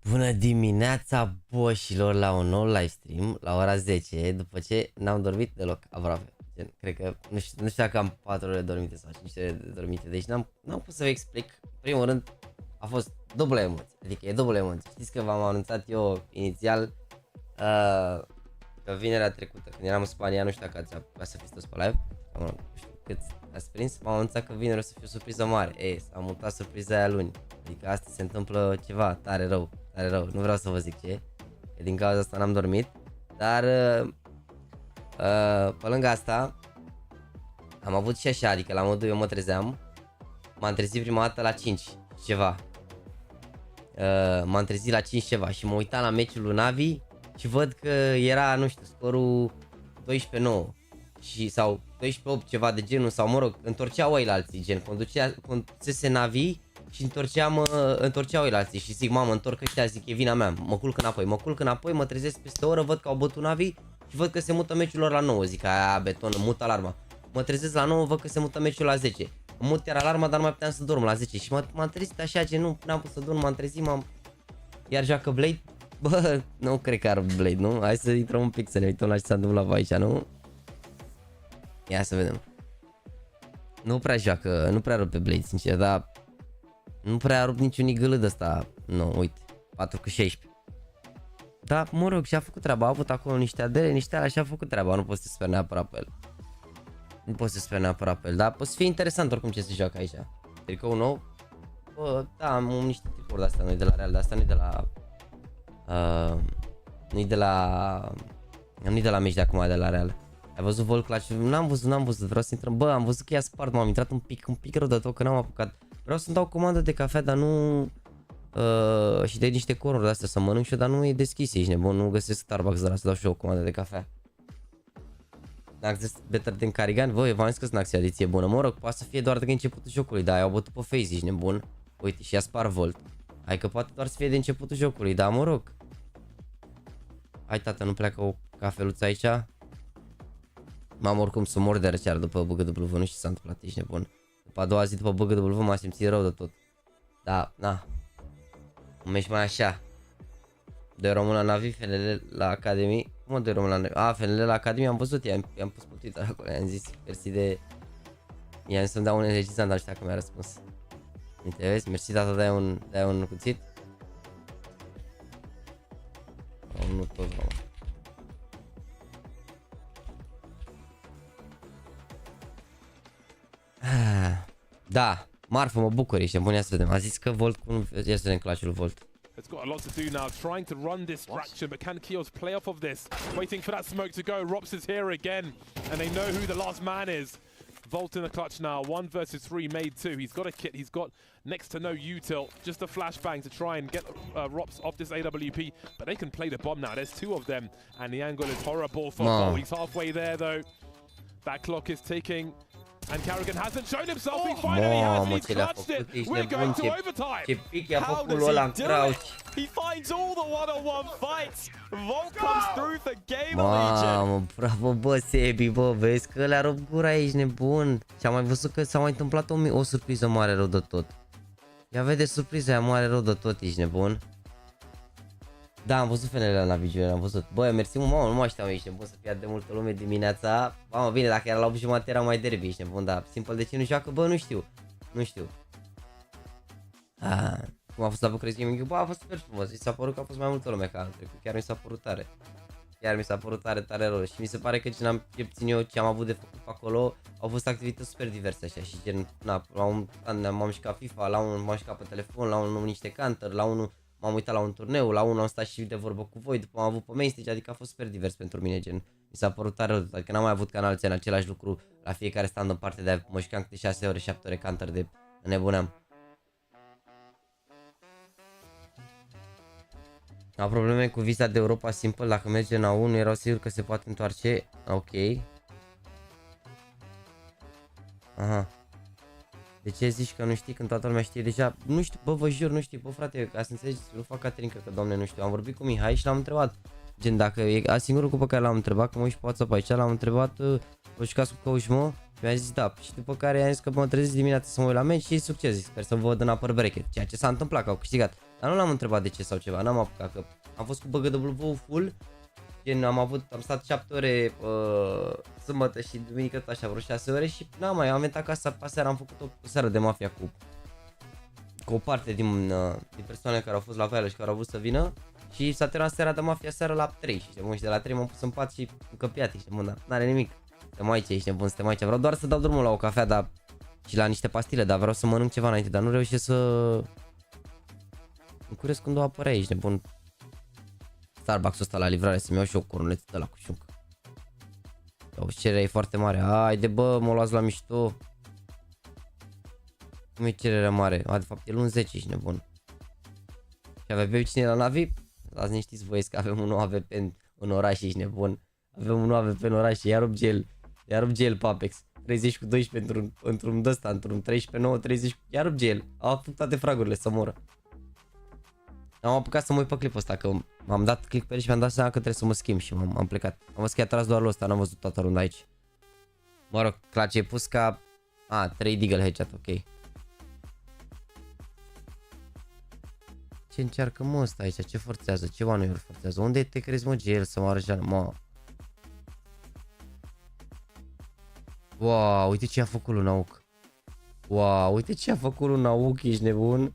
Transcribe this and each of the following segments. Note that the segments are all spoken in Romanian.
Bună dimineața, boșilor, la un nou live stream la ora 10, după ce n-am dormit deloc, aproape. Cred că, nu știu dacă am 4 ore dormite sau 5 ore dormite, deci n-am pus să vă explic. În primul rând, a fost dublă emoție, adică e dublă emoție. Știți că v-am anunțat eu inițial că vinerea trecută, când eram în Spania, nu știu dacă ați apucat să fiți toți pe live, nu știu cât ați prins, m-am anunțat că vineri o să fie o surpriză mare. S-a mutat surpriza aia luni, adică astăzi se întâmplă ceva tare rău. Nu vreau să vă zic ce, că din cauza asta n-am dormit, dar pe lângă asta am avut și așa, adică la modul eu mă trezeam, m-am trezit prima dată la 5 ceva, m-am trezit la 5 ceva și mă uitam la meciul lui NaVi și văd că era, nu știu, scorul 12-9 și, sau 12-8 ceva de genul, sau mă rog, întorceau ei la alții, gen, conducese NaVi și întorceau ei la alții și zic, mamă, întorc ăștia, zic, e vina mea, mă culc înapoi, mă trezesc peste o oră, văd că au bătut NaVi și văd că se mută meciul lor la 9, zic, aia, beton, mut alarma. Mă trezesc la 9, văd că se mută meciul la 10, mut iar alarma, dar nu mai puteam să dorm la 10 și m-am trezit așa, ce nu n-am pus să dorm, m-am trezit, iar joacă Blade, bă, nu cred că are Blade, nu? Hai să intrăm un pic, să ne uităm la ce s-a întâmplat aici, nu? Ia să vedem. Nu prea joacă, nu prea rupe Blade, sincer, dar nu prea rup niciun igălâd ăsta. Nu, uite, 4x16. Da, mă rog, și-a făcut treaba, a avut acolo niște adere, niște alea, și-a făcut treaba, nu poți să speri neapărat pe el. Nu poți să speri neapărat pe el, dar poate să fie interesant oricum ce se joacă aici. Tricou nou. Bă, da, am niște tricouri de astea, nu-i de la Real, de asta nu-i de la... nu-i de la meci de acum, de la Real. Ai văzut Vol Clutch? N-am văzut, vreau să intrăm. Bă, am văzut că i-a spart, m-am intrat un pic rău de tot, că n-am apucat. Vreau să-mi dau comandă de cafea, dar nu... și de niște cornuri de astea să mănânc și eu, dar nu e deschis, ești nebun, nu găsesc Starbucks de la să dau și eu o comandă de cafea. Access better din Carigan? Voi, v-am zis că sunt adiție bună, mă rog, poate să fie doar de începutul jocului, dar au bătut pe face, ești nebun. Uite, și i-a spart Volt. Hai că poate doar să fie de începutul jocului, dar mă rog. Hai, tată, nu pleacă o cafeluță aici? M-am oricum să mor de răceară după BGW, nu știu ce s-a întâmplat, ești nebun. După a doua zi după BGW m-a simțit rău de tot. Da, na. Un meci mai așa. 2 români la NaVi, FNL la Academy. Cum 2 români la NaVi? A, FNL la Academy am văzut, i-am pus pe Twitter acolo, i-am zis, mersi de... I-am zis să-mi dau un energizant, dar nu știu dacă mi-a răspuns. Uite, vezi, mersi tata, dai un cuțit. Nu tot, mă. Da, marfă, mă bucur, ești bun, ia să vedem. A zis că Volt, ia să vedem clashul Volt. got a lot to do now, trying to run distraction, but can Kios play off of this? Waiting for that smoke to go. Rops is here again, and they know who the last man is. Volt in the clutch now, 1 versus 3, made 2. He's got a kit, he's got next to no util, just a flashbang to try and get Rops off this AWP, but they can play the bomb now. There's 2 of them, and the angle is horrible for Volt. He's halfway there though. That clock is ticking, and Carrigan hasn't shown himself. He finally has, and he's clutched it. We're going to overtime. How does he do it? He finds all the one-on-one fights. Volt comes through for game Legion. Mamă, bravo, bă, Sebi, bă, vezi că le-a rupt gura aici, nebun. Și am mai văzut că s-a mai întâmplat o surpriză mare rău de tot. Ia vede surpriza aia mare rău de tot, ești nebun. Da, am văzut FNL la video, am văzut. Bă, mersi mult, mamă, nu mă așteptam, ești nebun să fie de multă lume dimineața. Mamă, bine, dacă era la 8:30 era mai derby, ești nebun, dar Simple de ce nu joacă, bă, nu știu. Nu știu. Cum a fost la Bucharest Gaming, bă, a fost super frumos. Mi s-a părut că a fost mai multă lume ca anul trecut. Chiar mi s-a părut tare. Chiar mi s-a părut tare rău. Și mi se pare că ce am țin eu, ce am avut de făcut pe acolo, au fost activități super diverse așa. Și gen, na, la un m-am jucat FIFA, la unul m-am jucat pe telefon, la unul niște counter, la unul m-am uitat la un turneu, la unul am stat și de vorbă cu voi, după am avut pe Maine, adică a fost super divers pentru mine, gen. Mi s-a părut tare rău, adică n-am mai avut canal în același lucru la fiecare stand în parte, de mă jucam câte 6 ore, 7 ore counter, de nebuneam. Am probleme cu visa de Europa Simple, dacă merge în A1, erau sigur că se poate întoarce. Ok. Aha. De ce zici că nu știi când toată lumea știe deja? Nu știu, bă, vă jur, nu știu, bă, frate, ca să înțelegeți, nu fac Caterinca, că doamne, nu știu. Am vorbit cu Mihai și l-am întrebat, gen, dacă e singurul lucru pe care l-am întrebat, că mă uit pe WhatsApp aici, l-am întrebat, vă jucați cu coach, mă? Și mi-a zis da, și după care i-am zis că mă trezesc dimineața să mă uit la meci și succes, sper să vă văd în upper bracket, ceea ce s-a întâmplat, că au câștigat. Dar nu l-am întrebat de ce sau ceva, n-am apucat, că am fost cu BGW full, gen, am stat 7 ore sâmbătă și duminică tot așa, vreo 6 ore și n-am mai, am venit acasă, aseară am făcut o seară de mafia cu o parte din persoanele care au fost la Viola și care au vrut să vină și s-a terminat seara de mafia seara la 3 și de la 3 m-am pus în pat și încăpiat, ești bun, dar n-are nimic. Suntem aici, ești bun, suntem aici, vreau doar să dau drumul la o cafea, dar și la niște pastile, dar vreau să mănânc ceva înainte, dar nu reușesc să îmi curesc când o apărea, ești nebun. Starbucks-ul ăsta la livrare, să-mi iau și o cornetă de la cu șuncă. O cerere e foarte mare. Haide, bă, mă luați la mișto. Cum e cererea mare? De fapt e luni 10, ești nebun. Și avem pe cine la NaVi? Azi ne știți voi că avem un AWP în oraș, ești nebun. Avem un AWP în oraș și iar rup gel pe Apex. 30 cu 12 într-un ăsta, într-un 13-9, 30 cu... Iar rup gel. Au făcut toate fragurile să moră. Am apucat să mă uit pe clipul ăsta, că m-am dat click pe el și mi-am dat seama că trebuie să mă schimb și am plecat. Am văzut că i-a tras doar ăsta, n-am văzut toată runda aici. Mă rog, Clace e pus ca... 3 deagle headshot, ok. Ce încearcă mă ăsta aici? Ce forțează? Ce one-uri forțează? Unde te crezi mă gel să mă arăja? Mă... Wow, uite ce a făcut lui Nauk. Wow, uite ce a făcut lui Nauk, ești nebun.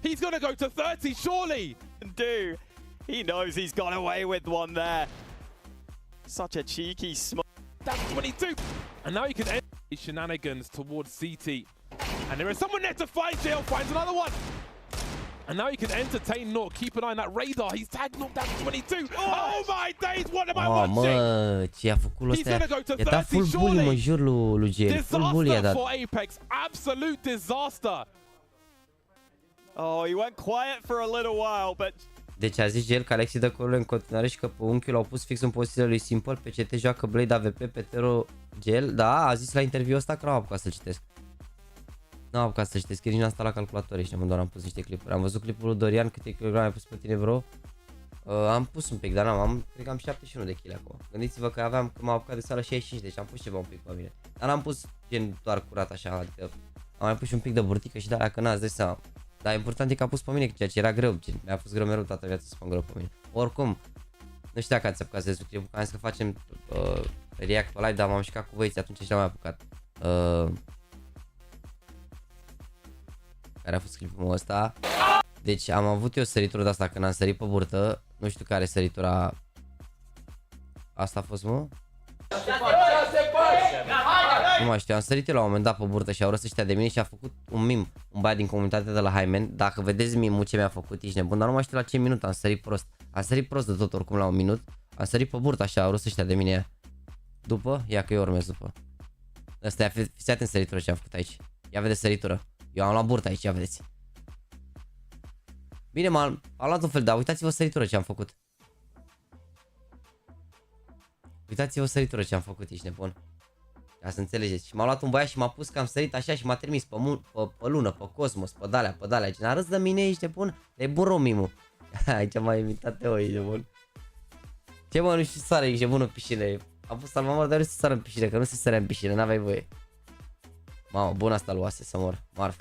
He's gonna go to 30, surely! Do. He knows he's got away with one there. Such a cheeky smoke. That's 22! And now he can end shenanigans towards CT. And there is someone there to find. JL finds another one! And now he can entertain Nook. Keep an eye on that radar. He's tagged Nook down to 22. Oh my days, what am I watching? Mă, ce a făcut ăsta? I-a dat full bully, mă jur lui Gel. Full bully i-a dat. For Apex. Absolute disaster. Oh, he went quiet for a little while, but... Deci a zis Gel că Alexi dă colurile în continuare și că pe unchiul l-au pus fix în poziția lui Simple, pe CT joacă Blade AVP, pe Tero Gel. Da, a zis la interviul ăsta că n-am apucat să-l citesc. N-am apucat să citesc, nici n-am stat la calculator, ești, doar am pus niște clipuri. Am văzut clipul lui Dorian, câte kilograme ai pus pe tine, bro. Am pus un pic, dar n-am, cred că am 71 de kg acum. Gândiți-vă că aveam, când m-am apucat de sală 65, deci am pus ceva un pic pe mine. Dar n-am pus gen doar curat așa, adică am mai pus și un pic de burtică și da, că n-ați dai seama. Dar important e că a pus pe mine, ceea ce era greu, gen, mi-a fost greu mereu toată viața să spun greu pe mine. Oricum, nu știu dacă ați apucat să vedeți clipul, am zis că facem react pe live, dar m-am jucat cu voi atunci și n-am mai apucat. Care a fost clipul ăsta? Deci am avut eu săritură de asta când am sărit pe burtă. Nu știu care săritura asta a fost, mă? Nu mai știu, am sărit eu la un moment dat pe burtă și au râs ăștia de mine și a făcut un meme, un băiat din comunitatea de la Hymen. Dacă vedeți meme-ul ce mi-a făcut, ești nebun, dar nu mai știu la ce minut am sărit prost. Am sărit prost de tot oricum la un minut. Am sărit pe burtă așa, au râs ăștia de mine. După? Ia că eu urmez după. Asta e, fiți atent săritură ce am făcut aici. Ia vedeți săritură. Eu am luat burtă aici, ia vedeți. Bine, am luat un fel, dar uitați-vă săritură ce am făcut. Uitați-vă săritură ce am făcut, ești nebun. Ca să înțelegeți. Și m-a luat un băiat și m-a pus că am sărit așa și m-a trimis pe lună, pe cosmos, pe dalea. Gen, arăți de mine, ești nebun? E bun romimul. Aici m-a imitat Teo, ești nebun. Ce mă, nu știu să sară, ești nebun în piscină. Am pus salvamor, dar nu să sară în piscină, că nu se sărea în piscină, n-aveai voie. Mamă, bun asta luase să mor, marf.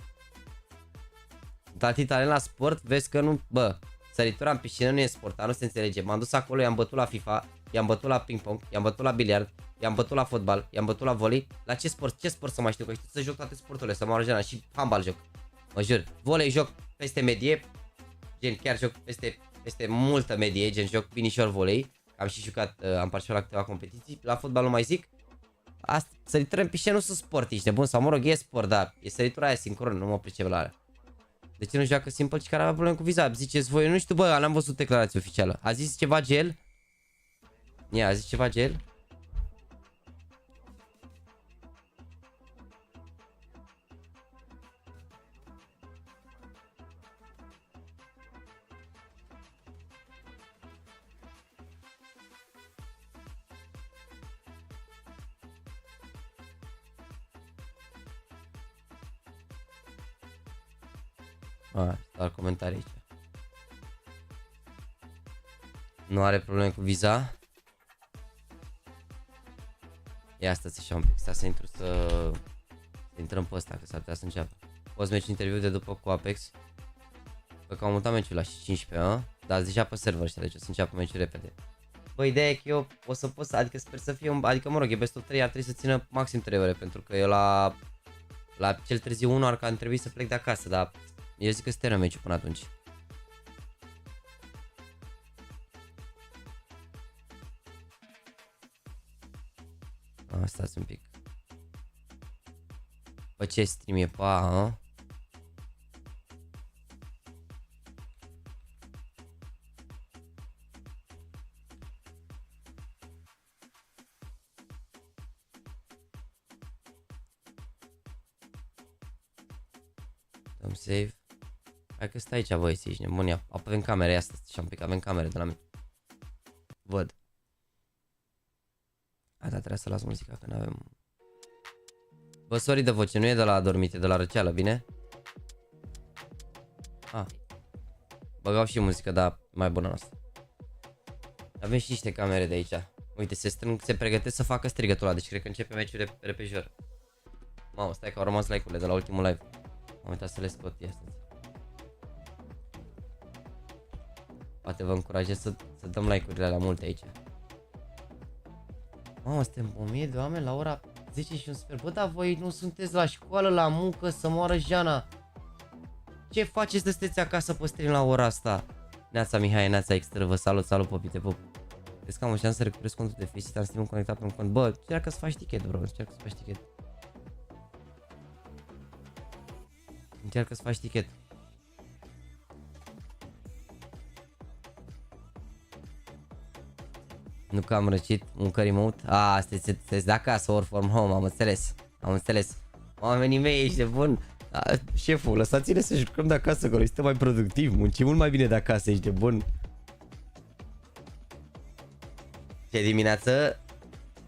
Tati talent la sport, vezi că nu, bă, săritura în piscină nu e sport, dar nu se înțelege. M-am dus acolo, i-am bătut la FIFA, i-am bătut la ping-pong, i-am bătut la biliard, i-am bătut la fotbal, i-am bătut la volei. La ce sport? Ce sport să mai știu? Că știu să joc toate sporturile, să mă arăjena și handbal joc. Mă jur. Volei joc peste medie, gen chiar joc peste multă medie, gen joc binișor volei. Am și jucat, am participat la câteva competiții. La fotbal nu mai zic. Săritura în piscină nu sunt sport, ești nebun, sau mă rog, e sport, dar e săritura aia sincronă, nu mă pricep la alea. De ce nu joacă Simple și care avea probleme cu viza? Ziceți voi, nu știu, bă, n-am văzut declarație oficială. A zis ceva gel? Ia, a zis ceva gel? Doar comentarii aici. Nu are probleme cu viza. Ia stați așa un pic, stai să intru să intrăm pe ăsta, că s-ar putea să înceapă. Poți merge interviu de după cu Apex. Că am mutat meciul la 15, a? Dar deja pe server ăștia, deci o să înceapă meciul repede. Bă, ideea e că eu o să pot să, adică sper să fie, adică mă rog, e best of 3, ar trebui să țină maxim 3 ore, pentru că eu la cel târziu 1 ar trebui să plec de acasă, dar eu zic că se termină meciul până atunci. Stați un pic. Bă, ce stream e pe a? Dăm save. Hai că stai aici, băieți, ești nebunia. Avem camere, asta și un pic, avem camere de la mine. Văd. A, da, trebuie să las muzica, că n-avem. Bă, sorry de voce, nu e de la adormite, de la răceală, bine? A. Băgau și muzică, dar mai bună noastră. Avem și niște camere de aici. Uite, se pregătesc să facă strigătul ăla, deci cred că începe meciul repejor. Mamă, stai că au rămas like-urile de la ultimul live. Am uitat să le scot, ia stați. Poate vă încurajez să dăm like-urile la multe aici. Mamă, suntem 1000 de oameni la ora 10 și un sfert. Bă, dar voi nu sunteți la școală, la muncă, să moară Jana. Ce faceți de sunteți acasă pe stream la ora asta? Neața Mihai, neața Extra, vă salut, salut, popite, pop. Crezi că am o șansă să recuperez contul de Faceit, am stream conectat pe un cont. Bă, încearcă să faci tichet, bro, încearcă să faci tichet. Încearcă să faci tichet. Nu că am răcit, muncă remote. Sunteți de acasă, work from home, am înțeles. Am înțeles. Oamenii mei, ești de bun. Șeful, lăsați-ne să jucăm de acasă, că noi suntem mai productiv, muncim mult mai bine de acasă, ești de bun. Ce dimineață?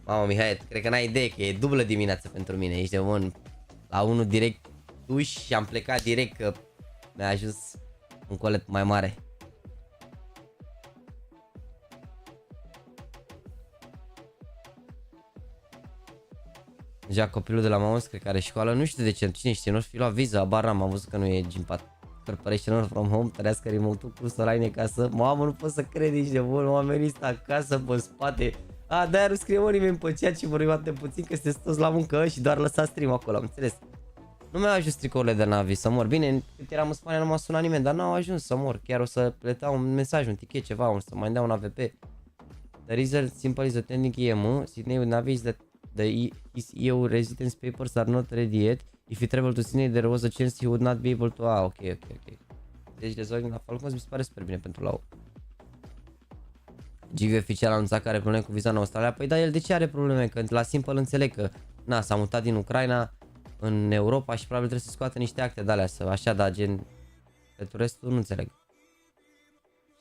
Mamă, Mihai, cred că n-ai idee, că e dublă dimineață pentru mine, ești de bun. La 1 direct duș și am plecat direct, că mi-a ajuns un colet mai mare. Deja copilul de la MOUZ, cred că are școală, nu știu de ce, cine știe, nu fi luat viză, abar n-am văzut că nu e gimpat. Preparation from home, trăiască remote-ul cu Soraine casă. Mamă, nu pot să cred, ești de bun, oamenii stă acasă pe spate. De-aia nu scrie nimeni pe chat și vorbim atât puțin că sunteți toți la muncă și doar lăsați stream acolo, am înțeles. Nu mi-au ajuns tricourile de NaVi să mor. Bine, cât eram în Spania nu m-a sunat nimeni, dar n-au ajuns să mor. Chiar o să le dau un mesaj, un tichet, ceva, o să mai dea un AWP. The result simple is attending IEM. Sydney with NaVi is that his EU residence papers are not ready yet. If he traveled to Sydney, there was a chance he would not be able to... ok. Deci rezolving la Falcons mi se pare super bine pentru LAU. GV oficial a anunțat că are probleme cu viza în Australia. Păi da, el de ce are probleme? Că la Simple înțeleg că na, s-a mutat din Ucraina în Europa și probabil trebuie să scoată niște acte de alea, așa, dar gen... Pentru restul nu înțeleg.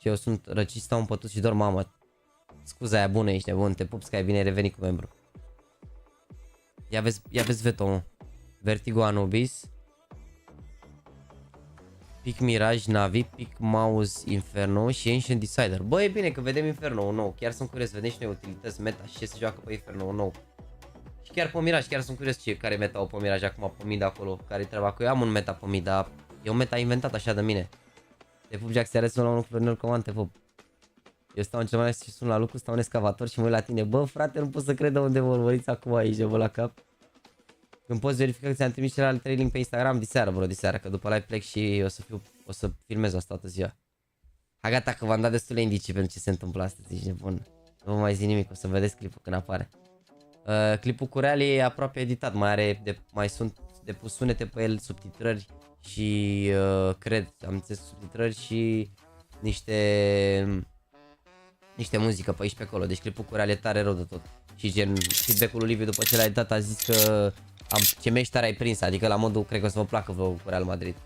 Și eu sunt răcit, stau în pătut și dorm, mamă. Scuza aia bună, ești nebun, te pup, Sky, bine ai revenit cu membru. Ia vezi veto, mă. Vertigo Anubis. Pick Mirage, NaVi, Pick MOUZ, Inferno și Ancient Decider. Bă, e bine că vedem Inferno nou, chiar sunt curios, vedem și noi utilități meta și ce se joacă pe Inferno nou. Și chiar pe Mirage, chiar sunt curios care meta au pe Mirage acum, pe mid acolo, care-i treaba, că eu am un meta pe mid, dar e un meta inventat așa de mine. Te pup, Jax, te la unul cu comand, te pup. Eu stau în cel mai și sun la lucru, stau în excavator și mă uit la tine. Bă, frate, nu pot să cred unde vă urmăriți acum aici, de vă la cap. Când poți verifica că ți-am trimis celelalte 3 link pe Instagram, diseară, bro, diseară, că după live plec și o să filmez asta toată ziua. Hai gata că v-am dat destule indicii pentru ce se întâmplă astăzi, ești nebun. Nu vă mai zic nimic, o să vedeți clipul când apare. Clipul cu Real e aproape editat, mai sunt depus sunete pe el, subtitrări și cred, am înțeles subtitrări și niște muzică pe aici pe acolo, deci clipul cu Real e tare rău de tot. Și gen feedback-ul lui Liviu după ce l-a editat a zis că ce meștare ai prins, adică la modul cred că o să vă placă vlogul cu Real Madrid.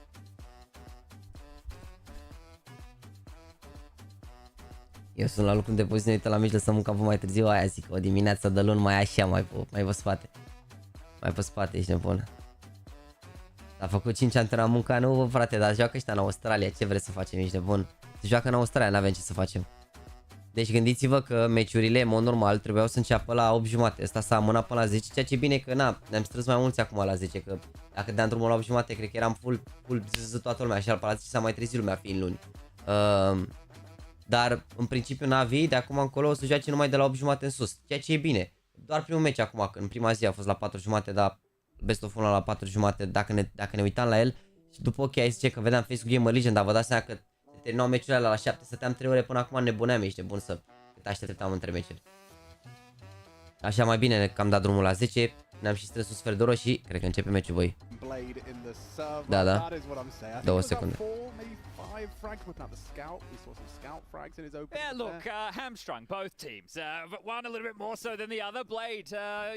Eu sunt la lucru de poziție, uită la mijloc să muncă apă mai târziu, aia zic, o dimineață de luni mai așa, mai pe spate. Mai pe spate, ești nebun. A făcut 5 ani la munca, nu bă, frate, dar joacă ăștia în Australia, ce vreți să facem, ești nebun? Se joacă în Australia, n-avem ce să facem. Deci gândiți-vă că meciurile, în mod normal, trebuiau să înceapă la 8:30, ăsta s-a amânat până la 10, ceea ce e bine că ne-am strâns mai mulți acum la 10, că dacă dădeam drumul la 8:30, cred că eram full toată lumea, așa la 10 s-a mai trezit lumea fiind luni. Dar în principiu NaVi de acum încolo o să joace numai de la 8:30 în sus, ceea ce e bine. Doar primul meci acum, că în prima zi a fost la 4:30, dar best of 1 la 4:30, dacă ne uitam la el și după ok, ai zice că vedeam Facebook Gamer Legion, dar vă dați seama că se terminau meciurile la 7, stăteam 3 ore până acum nebuneam, ești bun să cât așteptam între meciuri. Așa mai bine că am dat drumul la 10, ne-am și strâns un sfert de oră și cred că începe meciul, voi. Da. 2 secunde. Yeah, look, hamstrung both teams, but one a little bit more so than the other. Blade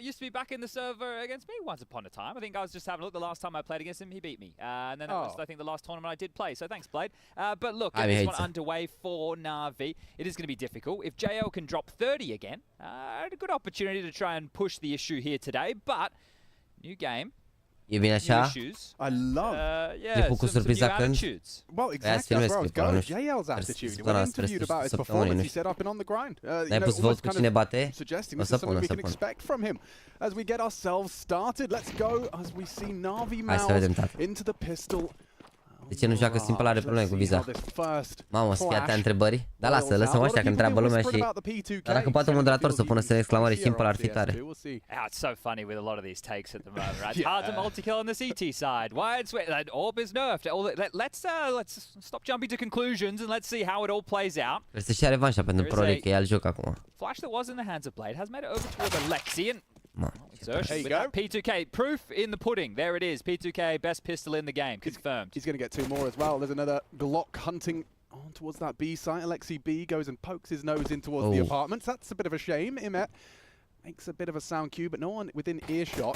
used to be back in the server against me once upon a time. I think I was just having a look. The last time I played against him, he beat me, and then that was, I think, the last tournament I did play. So thanks, Blade. But look, this one underway for NaVi. It is going to be difficult. If JL can drop 30 again, a good opportunity to try and push the issue here today. But new game. E bine așa? I love Clipul cu surpriza când? Well, exactly that's where I was going. JL's attitude. When interviewed about his performance, he said I've been on the grind. N-ai pus vote cu cine bate? Suggesting this is something we can expect from him. As we get ourselves started, let's go as we see NaVi MOUZ into the pistol. De ce nu joacă Simple, are probleme cu viza? Mamă, să fie atâtea întrebări. Dar lasă, lăsăm ăștia că întreabă lumea și... Dar dacă poate un moderator să pună semn exclamare Simple, ar fi tare. It's so funny with a lot of these takes at the moment, right? It's hard to multi-kill on the CT side. Wide switch, orb is nerfed. Let's stop jumping to conclusions and let's see how it all plays out. Trebuie să-și ia revanșa pentru Pro League, că e alt joc acum. Flash that was in the hands of Blade has made it over toward Alexi and... There you go. P2K, proof in the pudding. There it is. P2K, best pistol in the game. Confirmed. He's going to get 2 more as well. There's another Glock hunting on towards that B site. Alexi B goes and pokes his nose in towards the apartments. That's a bit of a shame. Imet makes a bit of a sound cue, but no one within earshot.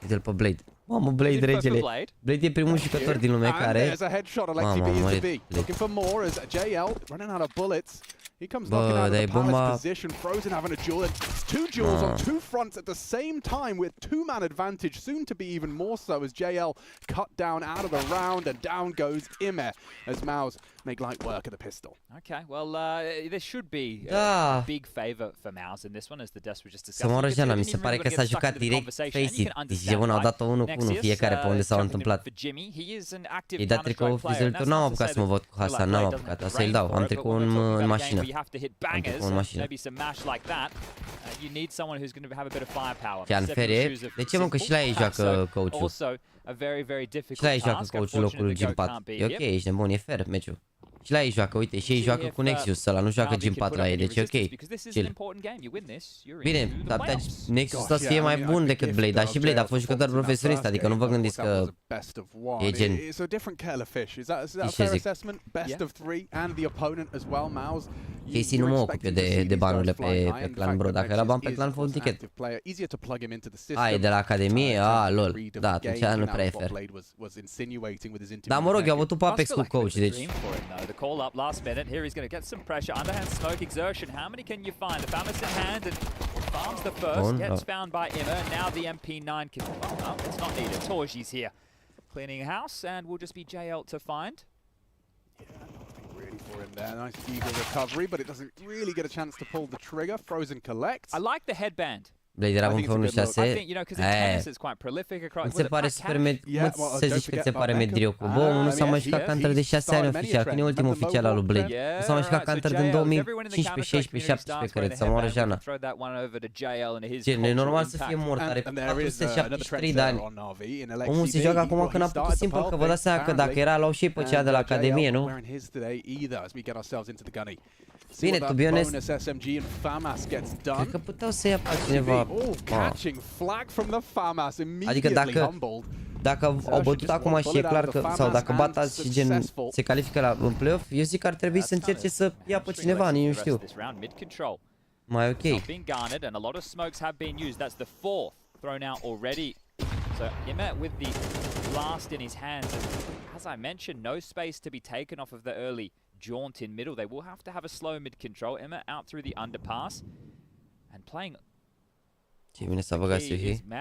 Uite-l pe Blade. Mamă, Blade, regele. Blade e primul jucător din lume care... There's a headshot. Alexi B into B. Looking for more as JL running out of bullets. He comes knocking out of the Palace position. Frozen having a duel. It's 2 duels on 2 fronts at the same time with 2-man advantage. Soon to be even more so as JL cut down out of the round and down goes Ime as MOUZ make light work of the pistol. Okay, well, there should be a big favor for MOUZ in this one as the deaths were just discussed. Să moară Jana, mi se pare că s-a jucat direct face-it. Deci Jevon au dat-o 1 cu 1 fiecare pe unde s-au întâmplat. I-ai dat tricou vizoritor, n-am apucat să mă văd cu Hasan, n-am apucat, o să-i dau, am tricou în mașină. Fian Ferie, de ce mă că și la ei joacă coach-ul? Și la ei joacă coach-ul locul G4. E ok, ești nebun, e fair meciul. Și la ei joacă, uite, și ei joacă cu Nexus ăla, nu joacă Gen 4 la ei, deci ok. Chill. Bine, dar Nexus ăsta să fie mai bun decât Blade, dar și Blade a fost jucător profesionist, adică nu vă gândiți că e gen... Casey nu mă ocup eu de banurile pe clan, bro, dacă era ban pe clan, fă un tichet. Ai, de la Academie? Lol, da, atunci nu prefer. Dar mă rog, eu am avut pe Apex cu coach, deci... Call up last minute. Here he's going to get some pressure. Underhand smoke exertion. How many can you find? The Famas in hand and farms the first. Gets found by Emma. Now the MP9 can. Oh, no, it's not needed. Torji's here, cleaning house, and will just be JL to find. Yeah, nothing really for him there. Nice eagle recovery, but it doesn't really get a chance to pull the trigger. Frozen collects. I like the headband. Blade era bun pe 1.6. I think, you know, because in tennis it's quite prolific across. Se pare super să zici că se pare mediocru. Bă, nu s-a mai jucat Counter de 6 ani oficial, când e ultimul oficial al lui Blade. Nu s-a mai jucat Counter din 2015, 16, 17, cred, să moară Jana. Gen, e normal să fie mort, are 473 de ani. Omul se joacă acum când a putut simplu, că vă dați seama că dacă era, luau și pe cea de la Academie, nu? Bine, to be honest, cred că puteau să ia pe cineva. Adică dacă au bătut acum și e clar că, sau dacă bat azi și gen se califică în play-off, eu zic că ar trebui să încerce să ia pe cineva, nici nu știu. Mai ok. So Imet with the blast in his hands, and as I mentioned, no space to be taken off of the early jaunt in middle. They will have to have a slow mid control. Emma out through the underpass and playing.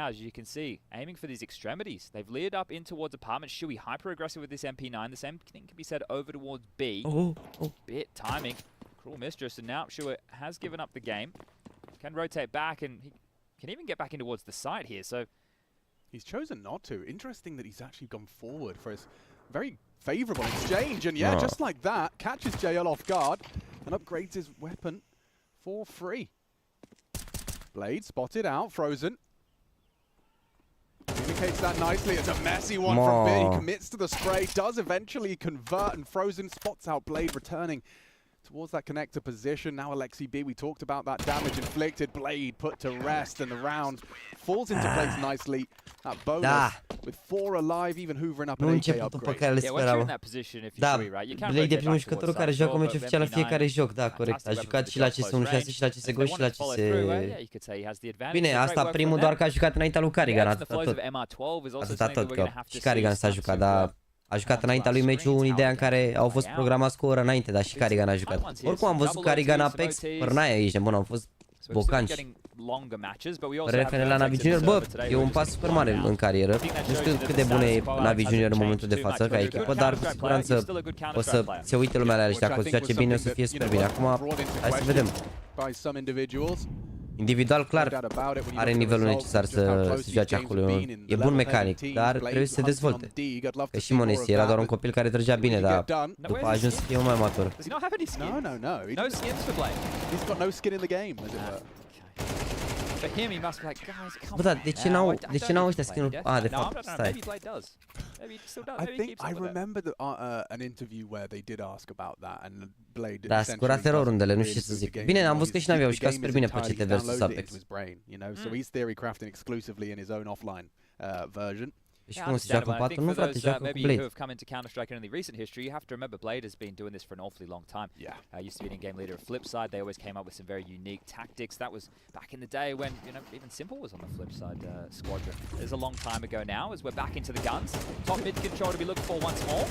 As you can see, aiming for these extremities. They've leered up in towards apartment. Shui hyper aggressive with this MP9. The same thing can be said over towards B. Bit timing. Cruel mistress, and now Shui has given up the game. Can rotate back, and he can even get back in towards the side here. So he's chosen not to. Interesting that he's actually gone forward for his very favorable exchange, and yeah, just like that, catches JL off guard and upgrades his weapon for free. Blade spotted out, Frozen. Communicates that nicely. It's a messy one from Bid. He commits to the spray, does eventually convert, and Frozen spots out Blade returning towards that connector position. Now Alexi B, we talked about that damage inflicted. Blade put to rest, and the round falls into place nicely. That bonus with 4 alive, even hoovering up an AK upgrade. Yeah, once you're in that position, if you should, right, you can't Blade e primul jucător care joacă meci oficial la fiecare joc, da, corect. A jucat și la CS1.6 și la CSGO și la CS... Bine, asta primul doar că a jucat înaintea lui Carrigan, atâta tot. Atâta tot, că și Carrigan s-a jucat, dar... A jucat înaintea lui meciul în ideea în care au fost programați cu o oră înainte, dar și Carrigan a jucat. Oricum am văzut Carrigan Apex, părnaia aici, bun, au fost bocanci. Referen la NaVi Junior, bă, e un pas super mare în carieră. Nu știu cât de bun e NaVi Junior în momentul de față ca echipă, dar cu siguranță o să se uite lumea la ăștia, că o să joace bine, o să fie super bine. Acum, hai să vedem. Individual, clar, are nivelul necesar să joace acolo. E bun mecanic, dar trebuie să se dezvolte. Că și Monesi era doar un copil care trăgea bine, dar după a ajuns să fie un mai matur. Bă, da, de ce n-au ăștia skin-uri? De fapt, stai. I remember an interview where they did ask about that, and Blade. Da, scurat erorundele, nu știu ce să zic. Bine, am văzut că și NaVi au jucat super bine pe CT versus Apex. So he's theory crafting exclusively in his own offline version. Și cum se joacă în 4? Nu, frate, joacă cu Blade. Who have come into Counter-Strike in the recent history, you have to remember Blade has been doing this for an awfully long time. Used to be an in-game leader of Flipside. They always came up with some very unique tactics. That was back in the day when, you know, even Simple was on the Flipside squadron. It was a long time ago now, as we're back into the guns. Top mid control to be looked for once more.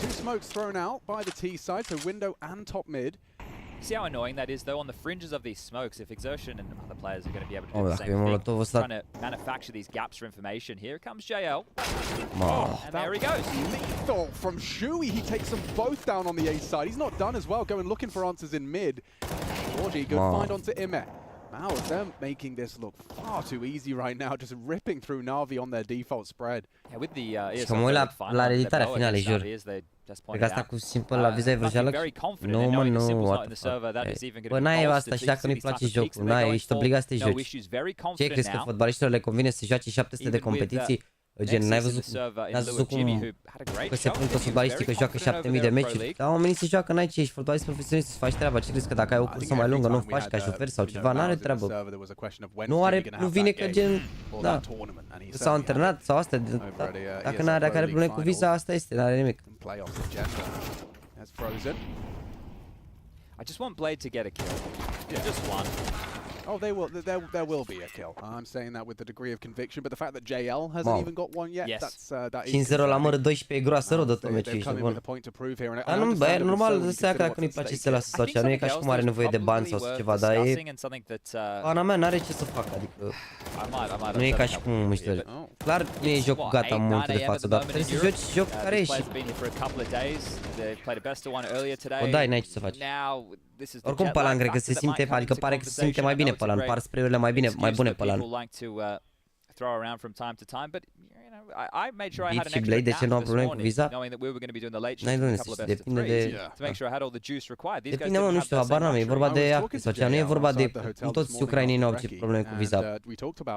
2 smokes thrown out by the T side, so window and top mid. See how annoying that is, though, on the fringes of these smokes. If Exertion and other players are going to be able to do the same thing, trying to manufacture these gaps for information. Here comes JL. And there he goes. Lethal from Shui. He takes them both down on the A side. He's not done as well, going looking for answers in mid. Georgie, good find onto Ime. Now them making this look far too easy right now, just ripping through NaVi on their default spread. Yeah, with the și mă uit la editarea finală, jur. Cred că asta cu simple la viza e vrăjeală. Nu, mă, nu. Bă, n-ai asta și dacă nu-i place jocul, n-ai, ești obligat să te joci. Ce crezi că fotbaliștilor le convine să joace 700 de competiții Gen, n-ai văzut cum că se pun toți fotbaliștii că joacă 7000 de meciuri. Dar oamenii se joacă, n-ai ce, ești fotbalist profesionist, să faci treaba. Ce crezi că dacă ai o cursă mai lungă, nu faci ca șofer sau ceva, n-are treabă. Nu vine că gen, da, s-au antrenat sau asta, da. Dacă are probleme cu viza, asta este, n-are nimic. I just want Blade to get a kill. Just one. Oh, there will be a kill. I'm saying that with a degree of conviction, but the fact that JL hasn't even got one yet, that is 5-0 la mără, 12 groasă rău de tot meciul, ești bun. Dar nu, bă, normal, de seara că nu-i place să se lasă sau ceva, nu e ca și cum are nevoie de bani sau ceva, dar e... Pana mea n-are ce să facă, adică... Nu e ca și cum își dorește. Clar, nu e jocul gata în momentul de față, dar trebuie să joci joc care e și... O dai, n-ai ce să faci. Oricum Palan cred că se simte, adică pare că se simte mai bine Palan, par spray-urile mai bune Palan. Beat și Blade, de ce nu au probleme cu viza? N-ai de unde, depinde de... Depinde, mă, nu știu, habar n-am, e vorba de acte sau ceva, nu e vorba de... Nu toți ucrainii nu au probleme cu viza.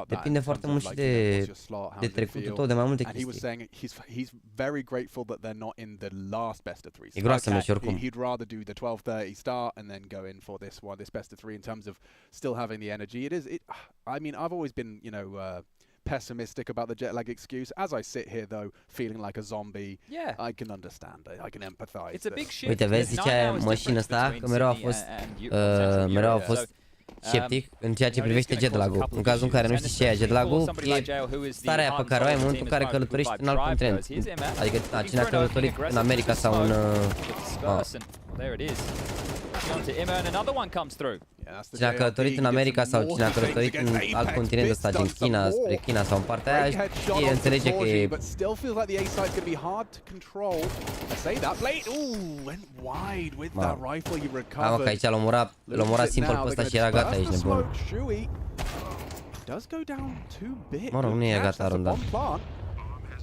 Depinde foarte mult și de trecutul tău, de mai multe chestii. E groasă meci oricum. Then go in for this best of 3 in terms of still having the energy. I mean, I've always been, pessimistic about the jet lag excuse. As I sit here, though, feeling like a zombie, I can understand it. I can empathize. It's a big shift. Uite, vezi, zicea mașina asta că mereu a fost sceptic în ceea ce privește jet lag-ul. În cazul în care nu știi ce e jet lag-ul, e starea aia pe care o ai în momentul în care călătorești în alt continent. Adică cine a călătorit în America sau în... Cine a călătorit în America sau cine a călătorit în alt continent ăsta, gen China, spre China sau în partea aia, știe, înțelege că e... Mamă, că aici l-a omorat simplu pe ăsta și era gata, ești nebun. Mă rog, nu e gata runda.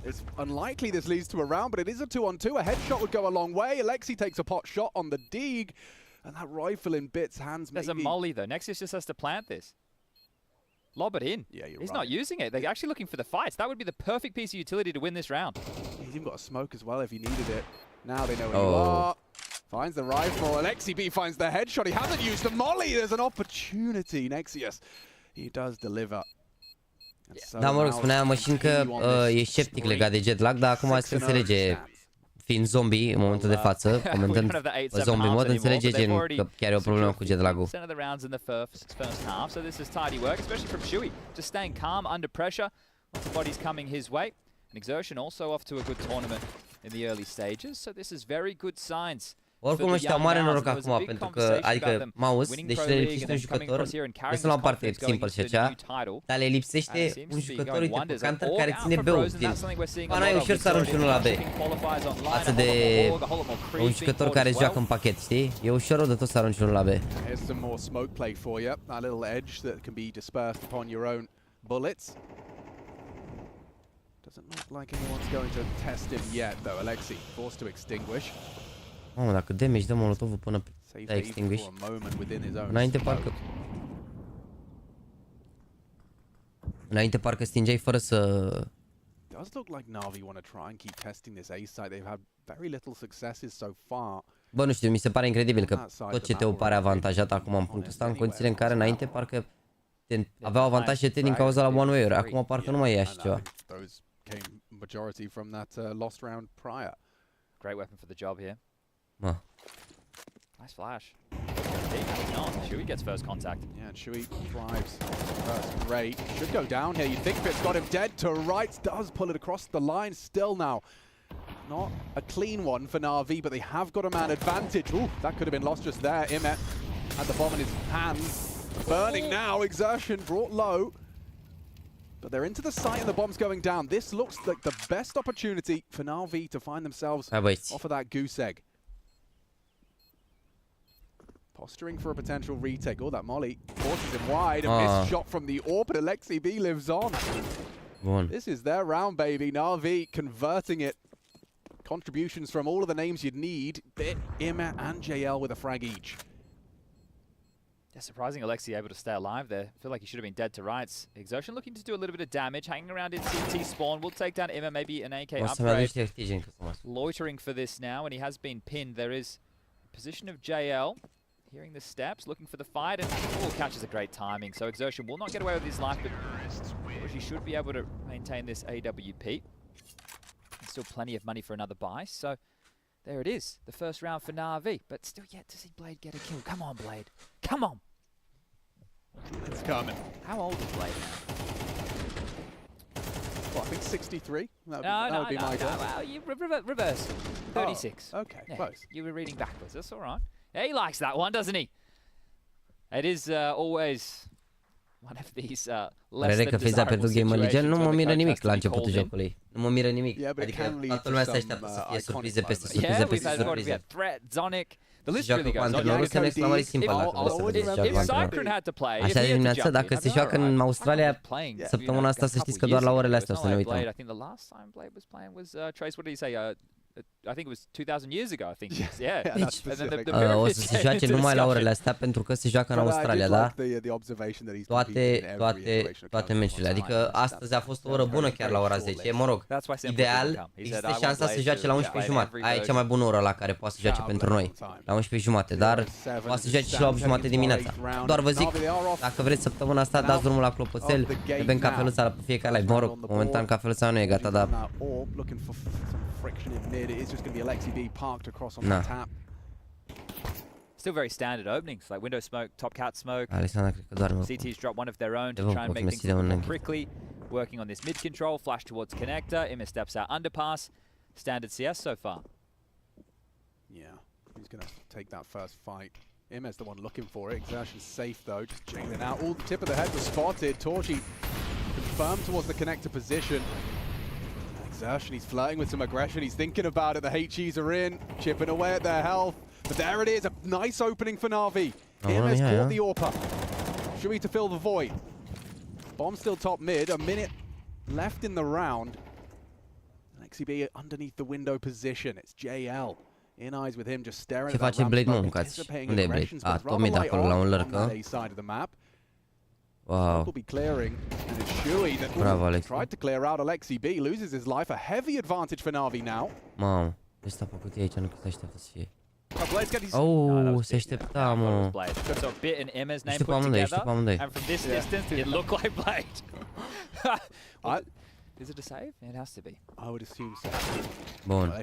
It's unlikely this leads to a round, but it is a 2-on-2. A headshot would go a long way. Alexi takes a pot shot on the dig, and that rifle in Bits' hands. There's a molly though. Nexus just has to plant this. Lob it in. Yeah, you're He's right. not using it. They're actually looking for the fights. That would be the perfect piece of utility to win this round. He's even got a smoke as well if he needed it. Now they know where you are. Finds the rifle. Alexi B finds the headshot. He hasn't used the molly. There's an opportunity. Nexius, he does deliver. Da, mă rog, spunea Machine că e sceptic legat de jet lag, dar acum se înțelege, fiind zombie în momentul de față, comentând zombie mod, înțelege gen că chiar e o problemă cu jet lag-ul. Oricum ăștia au mare noroc acum, pentru că, adică MOUZ, deși le lipsește un jucător, lăsă la o parte simple și așa, dar le lipsește un jucător, uite, pe counter care ține B-ul. Pana e ușor să arunci unul la B, față de un jucător care joacă în pachet, știi? E ușor de tot să arunci unul la B. Here's some more smoke play for you. A little edge that can be dispersed upon your own bullets. Doesn't look like anyone's going to test him yet, though. Alexi forced to extinguish. Mamă, dacă damage dă molotovul până te extinguish. Înainte parcă stingeai fără să... Does look like NaVi want to try and keep testing this A site. They've had very little successes so far. Bă, nu știu, mi se pare incredibil că tot CT-ul pare avantajat acum în punctul ăsta, în condițiile în care înainte parcă aveau avantaj CT din cauza la one way-uri. Acum parcă nu mai e așa ceva. Great weapon for the job here. Mă. Nice flash. Shui gets first contact. Yeah, and Shui thrives. That's great. Should go down here. You think Fitz got him dead to rights. Does pull it across the line still now. Not a clean one for NaVi, but they have got a man advantage. Ooh, that could have been lost just there. Imet had the bomb in his hands. Burning now. Exertion brought low. But they're into the site and the bomb's going down. This looks like the best opportunity for NaVi to find themselves off of that goose egg. Posturing for a potential retake. Oh, that molly forces him wide. A missed shot from the AWP, but Alexi B lives on. This is their round, baby. NaVi converting it. Contributions from all of the names you'd need. Bit, Ima, and JL with a frag each. Yeah, surprising Alexi able to stay alive there. I feel like he should have been dead to rights. Exertion looking to do a little bit of damage, hanging around in CT spawn. Will take down Emma, maybe an AK upgrade. Loitering for this now, and he has been pinned. There is position of JL. Hearing the steps, looking for the fight, and catches a great timing. So Exertion will not get away with his life, but he should be able to maintain this AWP. And still plenty of money for another buy. So there it is, the first round for NaVi. But still yet to see Blade get a kill. Come on, Blade. Come on. It's coming. How old is Blade now? Well, I think 63. That would be my guess. Well, you reverse. 36. Oh, okay, yeah, close. You were reading backwards. That's all right. Yeah, he likes that one, doesn't he? It is always one of these less than că Fiza pentru Game Legion nu mă miră nimic la începutul jocului. Nu mă miră nimic. Adică toată lumea se așteaptă să fie surprize peste surprize peste surprize. Se joacă cu antrenorul, se exclamări simplu dacă vreți să vedeți ce joacă cu antrenorul. Așa de dimineața, dacă se joacă în Australia, săptămâna asta să știți că doar la orele astea o să ne uităm. I think it was 2000 years ago, I think. Yeah. O să se joace numai la orele astea pentru că se joacă în Australia, da? Toate meciurile. Adică astăzi a fost o oră bună chiar la ora 10. Mă rog, ideal, există șansa să se joace la 11 jumate. Aia e cea mai bună oră la care poate să joace pentru noi. La 11 jumate, dar poate să joace și la 8 jumate dimineața. Doar vă zic, dacă vreți săptămâna asta, dați drumul la clopoțel, bem cafeluța la fiecare live. Mă rog, momentan cafeluța nu e gata, dar... Friction in mid. It is just going to be Alexi B parked across on the tap. Still very standard openings, like window smoke, top cat smoke. CT's drop one of their own to try and make things more quickly. Working on this mid control, flash towards connector. Imma steps out underpass. Standard CS so far. Yeah, he's going to take that first fight. Imma's the one looking for it. Exertion's safe though, just jingling out. All the tip of the head was spotted. Torchi confirmed towards the connector position. Exertion, he's flirting with some aggression, he's thinking about it, the HEs are in, chipping away at their health, but there it is, a nice opening for NaVi. Imma's caught the AWPer. Shui to fill the void. Bomb still top mid, a minute left in the round. Alexi B underneath the window position, it's JL. In eyes with him, just staring at that ramp, anticipating aggressions, but rather light on that A side of the map. Wow. Will be clearing, and it's Shui that tried to clear out Alexi B, loses his life, a heavy advantage for NaVi now. Mamă, ce s-a făcut aici, nu se așteaptă să fie. Oh, se aștepta, mă. So Bit and Emma's name Știu pe amândoi, and from this distance it looked like Blade. Is it a save? It has to be. I would assume so. Bun.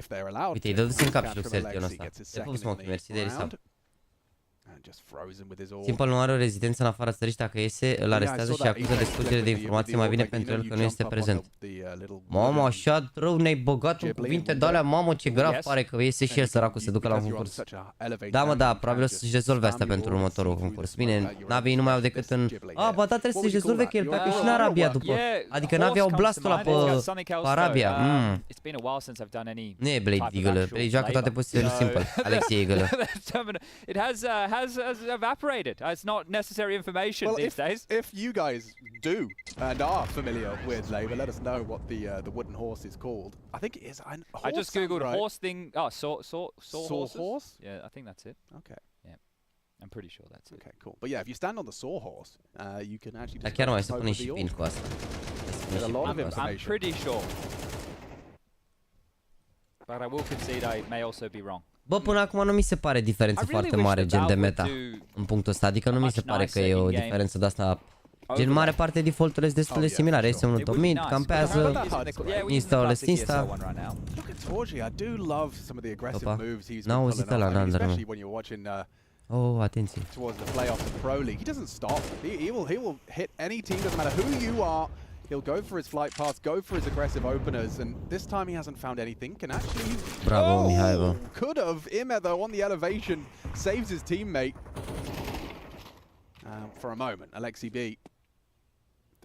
Uite, îi dă dus în cap și Luxertion ăsta. Ce pus smoke, mersi de risap. Simple nu are o rezidență în afara țării și dacă iese, îl arestează și acuză de scurgere de informații, mai bine pentru el că nu este prezent. Mamă, așa rău ne-ai băgat în cuvinte de-alea, mamă, ce grav pare că iese și el săracul să ducă la un concurs. Da, mă, da, probabil o să-și rezolve astea pentru următorul concurs. Bine, NaVi nu mai au decât în... A, ba da, trebuie să-și rezolve că el pleacă și în Arabia după. Adică NaVi au blastul ăla pe Arabia. Nu e Blade Eagle, Blade joacă toate pozițiile Simple. Alexi Eagle. It has evaporated. It's not necessary information these days. If you guys do and are familiar with Labour, let us know what the wooden horse is called. I think it is. I just googled horse thing. Oh, saw horse. Yeah, I think that's it. Okay. Yeah, I'm pretty sure that's it. Okay, cool. But yeah, if you stand on the saw horse, you can actually. Dar chiar mai să pune și pin cu asta. I'm pretty sure. But I will concede I may also be wrong. Bă, până acum nu mi se pare diferență foarte mare gen de meta în punctul ăsta, adică nu mi se pare că e o diferență de asta. Gen mare parte default-urile sunt destul de similare, este unul top mid, campează, insta-o insta. N-a auzit ăla în under, mă. Oh, atenție. He'll go for his flight paths, go for his aggressive openers, and this time he hasn't found anything. Can actually... Bravo, Mihai. Could have. Imma, though, on the elevation, saves his teammate. For a moment, Alexi B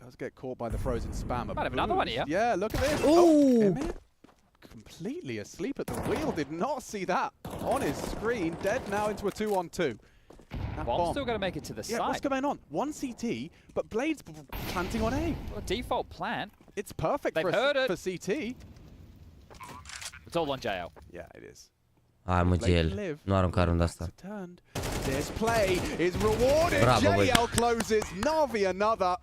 does get caught by the frozen spammer. Might have another one here. Yeah, look at this. Ooh. Imma completely asleep at the wheel. Did not see that on his screen. Dead now into a 2-on-2. Bomb's still going to make it to the side. What's going on? One CT, but Blade's planting on A. Well, default plant. It's perfect for CT. It's all on JL. Yeah, it is. Hai mă, GL. Nu arunca runda asta. This play is rewarded. Bravo, JL closes, NaVi another.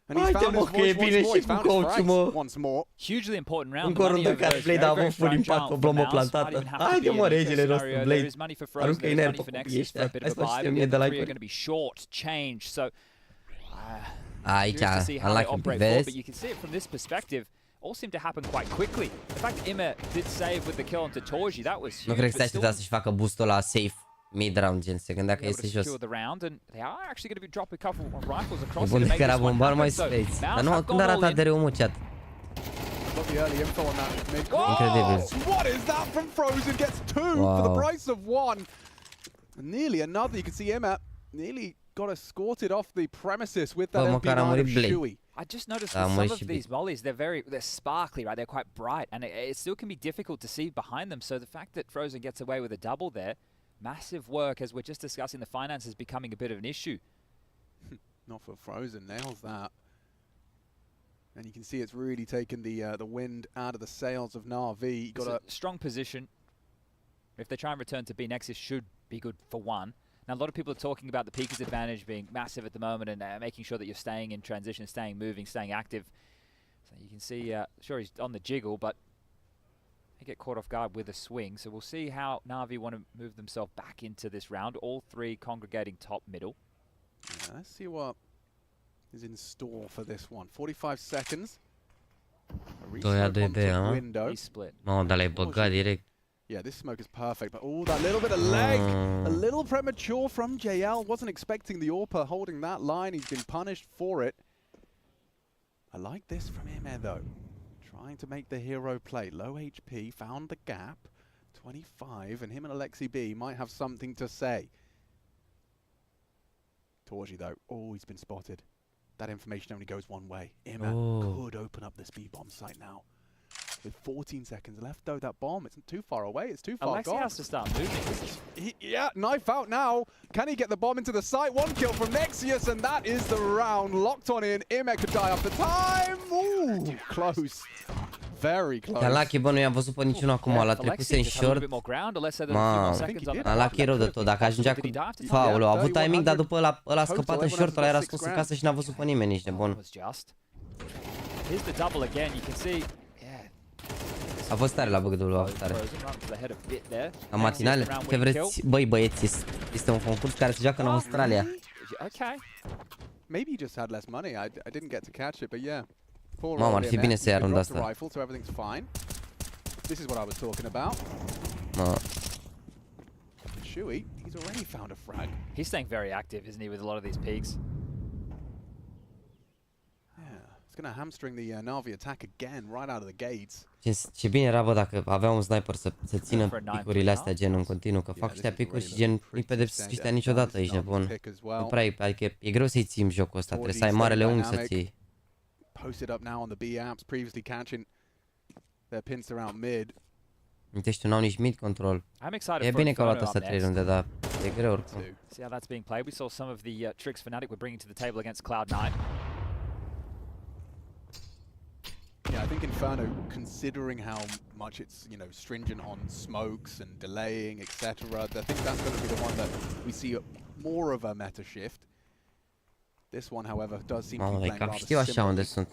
And he's Haide, found mă, his că e voice bine once more. și He's cu found his coach-ul, frags mă. once more. Hugely important round. Încă o rundă care play, dar avem full impact pe blomă plantată. Haide, mă, regele nostru, Blade. Aruncă ineră pe copii ăștia. Hai să facem 1000 de like-uri. Aici, unlucky, vezi? But you can see it from this perspective. All seemed to happen quite quickly. The fact that Imma did save with the kill onto Torji, that was huge. Nu cred că se aștepta să-și facă boost-ul la safe mid-round, gen, se gândea că este jos. E bun de că era bombar mai space. Dar nu, când arată de rău, mă, chat. Incredibil. What is that from Frozen? Gets two for the price of one. Nearly another. You can see Imma nearly got escorted off the premises with that MP9 of Shui. I just noticed with some of these mollies, they're sparkly, right? They're quite bright, and it still can be difficult to see behind them. So the fact that Frozen gets away with a double there, massive work, as we're just discussing, the finances becoming a bit of an issue. Not for Frozen, nails that. And you can see it's really taken the wind out of the sails of NaVi. Got a strong position. If they try and return to B, Nexus should be good for one. Now, a lot of people are talking about the Pika's advantage being massive at the moment and making sure that you're staying in transition, staying moving, staying active. So you can see, sure, he's on the jiggle, but he get caught off guard with a swing. So we'll see how NaVi want to move themselves back into this round. All three congregating top middle. Yeah, let's see what is in store for this one. 45 seconds. Window. He split. Mamă, dar l-ai băgat direct. Yeah, this smoke is perfect, but oh, that little bit of leg, a little premature from JL. Wasn't expecting the AWPer holding that line. He's been punished for it. I like this from him, though. Trying to make the hero play. Low HP, found the gap. 25, and him and Alexi B might have something to say. Torji, though, oh, he's been spotted. That information only goes one way. Imma could open up this B-bomb site now. With 14 seconds left, though, that bomb, it's too far away, it's too far gone. Alexi has to start moving. Yeah, knife out now. Can he get the bomb into the site? One kill from Nexius, and that is the round. Locked on in. Imma could die after time. Ooh, close. Very close. Dar Lucky, bă, nu i-am văzut pe niciunul acum, l-a trecut în short. Mamă, Lucky e rău de tot. Dacă ajungea cu foul-ul, a avut timing, dar după ăla a scăpat în short, ăla era scos în casă și n-a văzut pe nimeni, nici de bun. Here's the double again. You can see. A fost tare la băgădul, a fost tare. La matinale, ce vreți, băi băieți, este un concurs care se joacă în Australia. Okay. Maybe he just had less money. I didn't get to catch it, but yeah. Mamă, ar fi bine să ia runda asta. This is what I was talking about. Shui, he's already found a frag. He's staying very active, isn't he, with a lot of these peaks? It's going to hamstring the NaVi attack again, right out of the gates. Ce bine era, bă, dacă avea un sniper să țină picurile astea, gen, în continuu, că fac ăștia picuri și, gen, nu-i pedepsesc ăștia niciodată, ești nebun. Nu prea e, adică e greu să-i ții în jocul ăsta, trebuie să ai marele unghi să ții. Posted up now on the B amps, previously catching their pins around mid. Uite, n-au nici mid control. E bine că au luat asta 3 runde, dar e greu oricum. See how that's being played. We saw some of the tricks Fnatic were bringing to the table against Cloud9. Yeah, I think Inferno, considering how much it's, you know, stringent on smokes and delaying, etc., I think that's going to be the one that we see more of a meta shift. This one, however, does seem to be playing rather similar.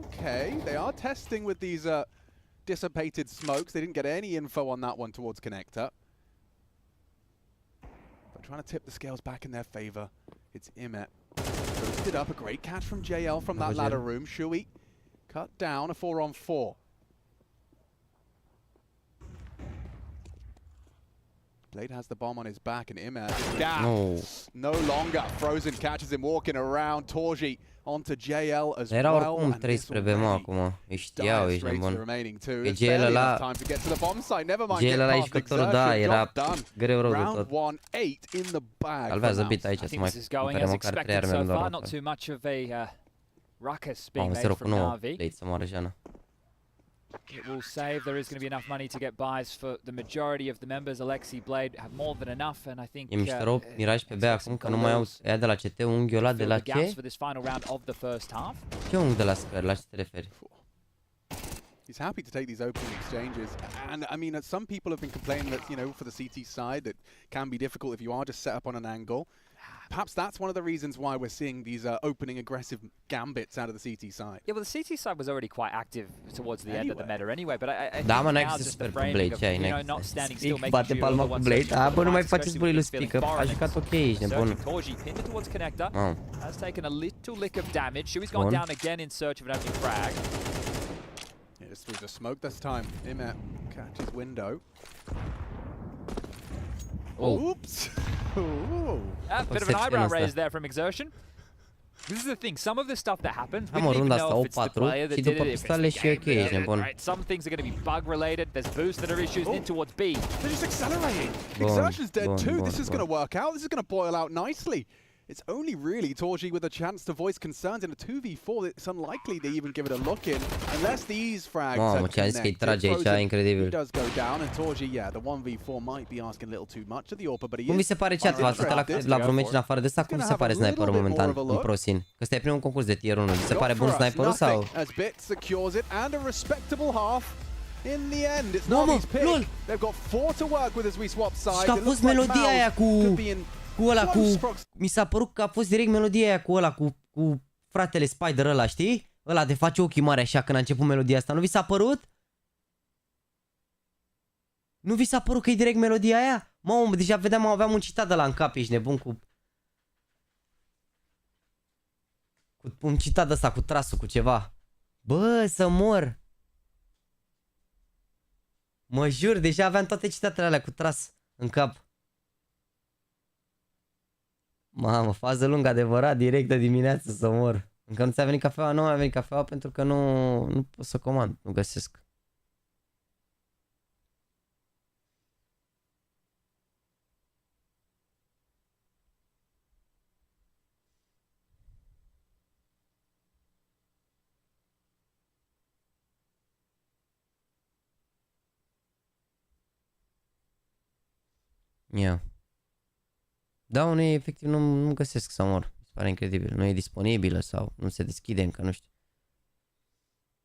Okay, they are testing with these dissipated smokes. They didn't get any info on that one towards Connector. But trying to tip the scales back in their favor. It's Imma. Boosted up, a great catch from JL from that ladder room. Shui cut down, a 4-on-4. Blade has the bomb on his back, and Imma no longer. Frozen catches him walking around. Torji onto JL as Era well. oricum 13 pe mă acum. Îi știau, ești nebun. E GL ăla, jucătorul, da, era greu rău de tot. Salvează bit aici să mai cumpere măcar 3 arme în doar. Mamă, 0 cu 9, Blade să moară Jana. It will save. There is going to be enough money to get buys for the majority of the members. Alexi, Blade have more than enough, and I think. E mișto Miraj pe B acum că nu mai au ea de la CT, unghiul ăla de la ce? Ce unghi de la scări? La ce te referi? He's happy to take these opening exchanges. And I mean, some people have been complaining that, you know, for the CT side, it can be difficult if you are just set up on an angle. Perhaps that's one of the reasons why we're seeing these opening aggressive gambits out of the CT side. Yeah, well, the CT side was already quite active towards the end of the meta anyway, but I think Da, mă, now n-ai să just sper the cu framing Blade, of, ce ai, you know, n-ai not standing still, Speak, making bate sure palma the cu one Blade. searching A, for bă, the nu mai right, faceți especially lui with Speak, feeling că far a next. jucat ok, ești nebun. Searching Torji, pinned it towards connector. Has taken a little lick of damage. Shui's Bun. gone down again in search of an opening frag. Yeah, just through the smoke this time. Imet catches window. Oh. Oops! Ooh. A bit of an eyebrow raise there from Exertion. This is the thing, some of the stuff that happens, we don't even know if it's the player that did it, if it's the game. Right? Some things are going to be bug related, there's boosts that are issues in towards B. They're just accelerating. Exertion's dead too. This is going to work out. This is going to boil out nicely. It's only really Torji with a chance to voice concerns in a 2v4. It's unlikely they even give it a look in unless these frags are connected. He does go down and Torji, yeah, the 1v4 might be asking a little too much of the AWPer, but he Cum vi se pare chat? V-ați uitat la vreo meci în afară de asta? Cum vi se pare sniperul momentan în ProSin? Că ăsta e primul concurs de tier 1. Vi se pare bun sniperul sau? As Bit secures it and a respectable half. In the end, it's NaVi's pick. They've got 4 to work with as we swap sides. Și că a fost melodia aia cu ăla, mi s-a părut că a fost direct melodia aia cu ăla, cu fratele Spider ăla, știi? Ăla de face ochii mari așa când a început melodia asta. Nu vi s-a părut? Nu vi s-a părut că e direct melodia aia? Mamă, deja vedeam, aveam un citat de la în cap, ești nebun cu un citat de ăsta, cu trasul, cu ceva. Bă, să mor! Mă jur, deja aveam toate citatele alea cu tras în cap. Mamă, fază lungă, adevărat, direct de dimineață să mor. Încă nu ți-a venit cafeaua? Nu mi-a venit cafeaua pentru că nu pot să comand, nu găsesc. Ia. Da, unul efectiv nu găsesc să mor. Mi se pare incredibil. Nu e disponibilă sau nu se deschide încă, nu știu.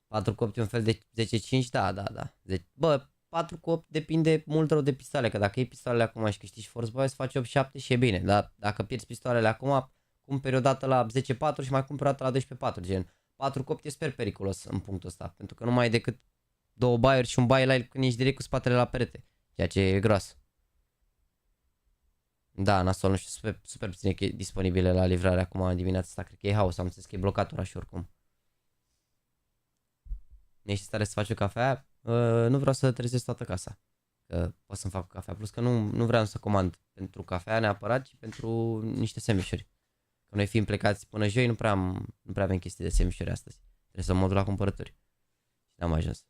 4 cu 8 e un fel de 10-5? Da. Bă, 4 cu 8 depinde mult rău de pistoale, că dacă iei pistoalele acum și câștigi Force Boy, îți faci 8-7 și e bine. Dar dacă pierzi pistoalele acum, cumperi o dată la 10-4 și mai cumperi o dată la 12-4, gen. 4 cu 8 e super periculos în punctul ăsta, pentru că nu mai e decât 2 buy-uri și un buy live când ești direct cu spatele la perete, ceea ce e gros. Da, nasol, nu știu, super puține disponibile la livrare acum dimineața asta, cred că e haos, am înțeles că e blocat orașul oricum. Ești stare să faci o cafea? Nu vreau să trezesc toată casa, că pot să-mi fac cafea, plus că nu vreau să comand pentru cafea neapărat, ci pentru niște sandwich-uri. Că noi fiind plecați până joi, nu prea avem chestii de sandwich-uri astăzi. Trebuie să mă duc la cumpărături. Și n-am ajuns.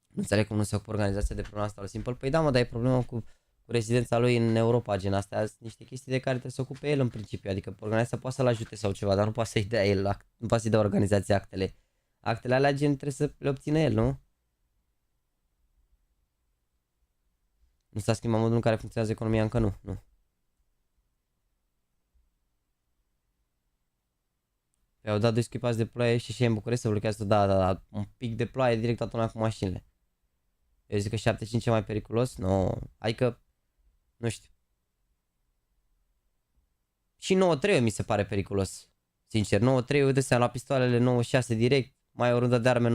Nu înțeleg cum nu se ocupă organizația de problema asta la Simple. Păi da, mă, dar e problemă cu rezidența lui în Europa, gen astea sunt niște chestii de care trebuie să ocupe el în principiu, adică organizația poate să-l ajute sau ceva, dar nu poate să-i dea el, nu poate să-i dea organizația actele. Actele alea, gen, trebuie să le obține el, nu? Nu s-a schimbat modul în care funcționează economia, încă nu. Păi au dat 2 schipați de ploaie și în București se blochează, da, un pic de ploaie direct toată lumea cu mașinile. Eu zic că 75 e mai periculos, nu, adică, nu știu. Și 9-3 mi se pare periculos, sincer, 9-3 de seama la pistoalele 9-6 direct, mai o rundă de arme 9-8,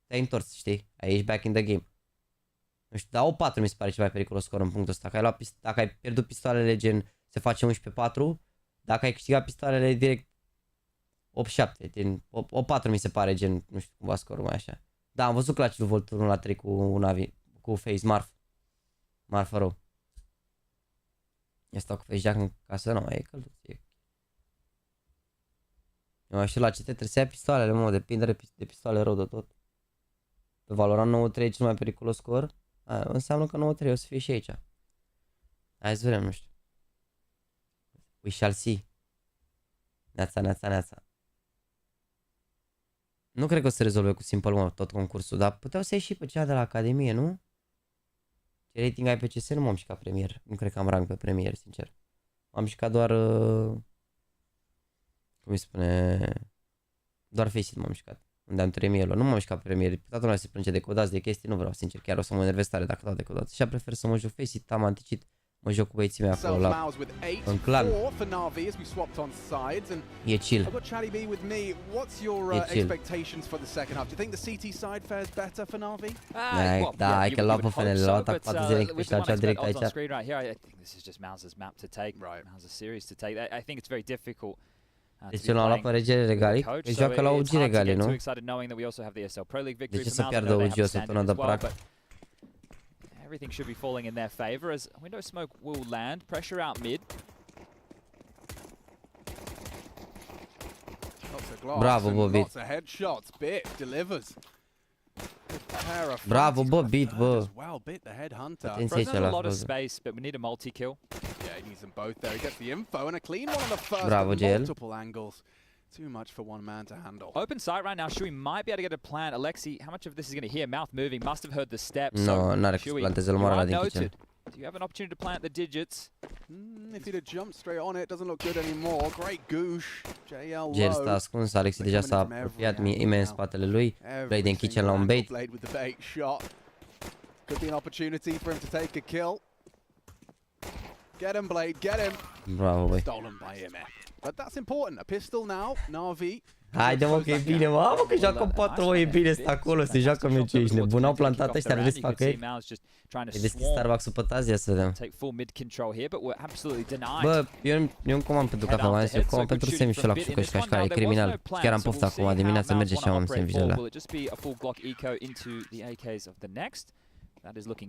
te-ai întors, știi, ai ești back in the game. Nu știu, dar 8-4 mi se pare cel mai periculos scor în punctul ăsta, dacă ai pierdut pistoalele gen se face 11-4, dacă ai câștigat pistoalele direct 8-7, din 8-4 mi se pare gen, nu știu cumva scorul mai așa. Da, am văzut clutch-ul Volturul la 3 cu NaVi, cu Face Marfă rău. Eu stau cu Face Jack în casă, nu, e călduț. Eu mai știu la ce trebuie să ai pistoalele, mă, depinde de pistoale rău de tot. Pe Valorant 9-3 e cel mai periculos scor, înseamnă că 9-3 o să fie și aici. Hai să vedem, nu știu. We shall see. Neața. Nu cred că o să rezolve cu Simple, mă, tot concursul, dar puteau să ieși pe cea de la Academie, nu? Ce rating ai pe CS? Nu m-am mișcat premier. Nu cred că am rang pe premier, sincer. M-am mișcat doar... cum îi spune... Doar Faceit m-am mișcat. unde am premierul. Nu m-am mișcat pe premieri. Toată lumea se plânge de codați, de chestii, nu vreau, sincer. Chiar o să mă enervez tare dacă dau de codați. Și prefer să mă joc face-it, am anticit. Mă joc cu băieții mei acolo la în clan. E chill. Da, I can love pe FNL, l-au atac 4 zile pe cea direct aici. Deci nu l-au luat pe regele regalii, că joacă la OG regalii, nu? De ce să piardă OG o săptămână de prag? Everything should be falling in their favor as window smoke will land. Pressure out mid. Bravo, Bobby. Bravo, Bobby, bă. Atenție aici la space, but we need a multi-kill. Bravo, Gel. Too much for one man to handle. Open sight right now. Shuey might be able to get a plant. Alexi, how much of this is going to hear? Mouth moving. Must have heard the steps. No, n-are cum să planteze, îl moară la din kitchen. Do you have an opportunity to plant the digits? If he'd have jumped straight on it, doesn't look good anymore. Great goosh. JL Gel sta ascuns, Alexi deja s-a apropiat IEM în spatele lui. Blade în kitchen la un bait. Could be an opportunity for him to take a kill. Get him, Blade, get him. Bravo, băi. Stolen by IEM. But that's important. A pistol now. NaVi. Haide mă că e bine, mă că joacă 4, e bine, stă acolo, se joacă meciul, ești nebun, au plantat ăștia, vedeți să facă ei? E deschis Starbucks-ul pe tazi, ia să vedem. Bă, eu nu comand pentru cafea, m-am zis, eu comand pentru sandwich ăla cu șucă și care e criminal. Chiar am poftă acum dimineața, merge și am un sandwich ăla.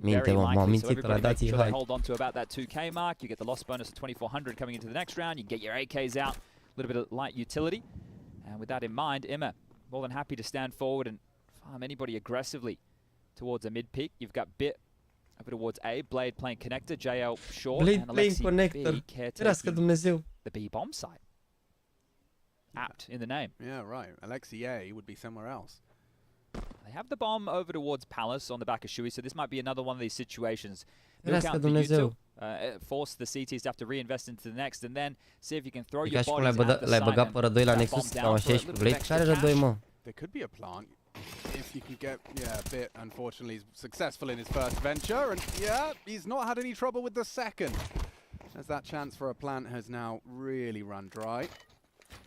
Minte, mă, m-am mințit la dații, hai. Hold on to about that 2k mark. You get the loss bonus of 2400 coming into the next round. You get your AKs out, a little bit of light utility. And with that in mind, Emma more than happy to stand forward and farm anybody aggressively towards a mid peak. You've got Bit over towards A, Blade playing connector, JL short, Blade and Alexi connector. B caretaking Dumnezeu. the B bomb site. Apt in the name. Yeah, right. Alexi A would be somewhere else. They have the bomb over towards Palace on the back of Shuey, so this might be another one of these situations. Ferească Dumnezeu. Force the CTs to have to reinvest into the next and then see if you can throw E your ca și cum bodies at the l-ai băgat site pe rădoi la Nexus, cam așa ești cu Blade. Care rădoi, mă? There could be a plant if you can get, yeah, Bit unfortunately is successful in his first venture, and yeah, he's not had any trouble with the second, as that chance for a plant has now really run dry.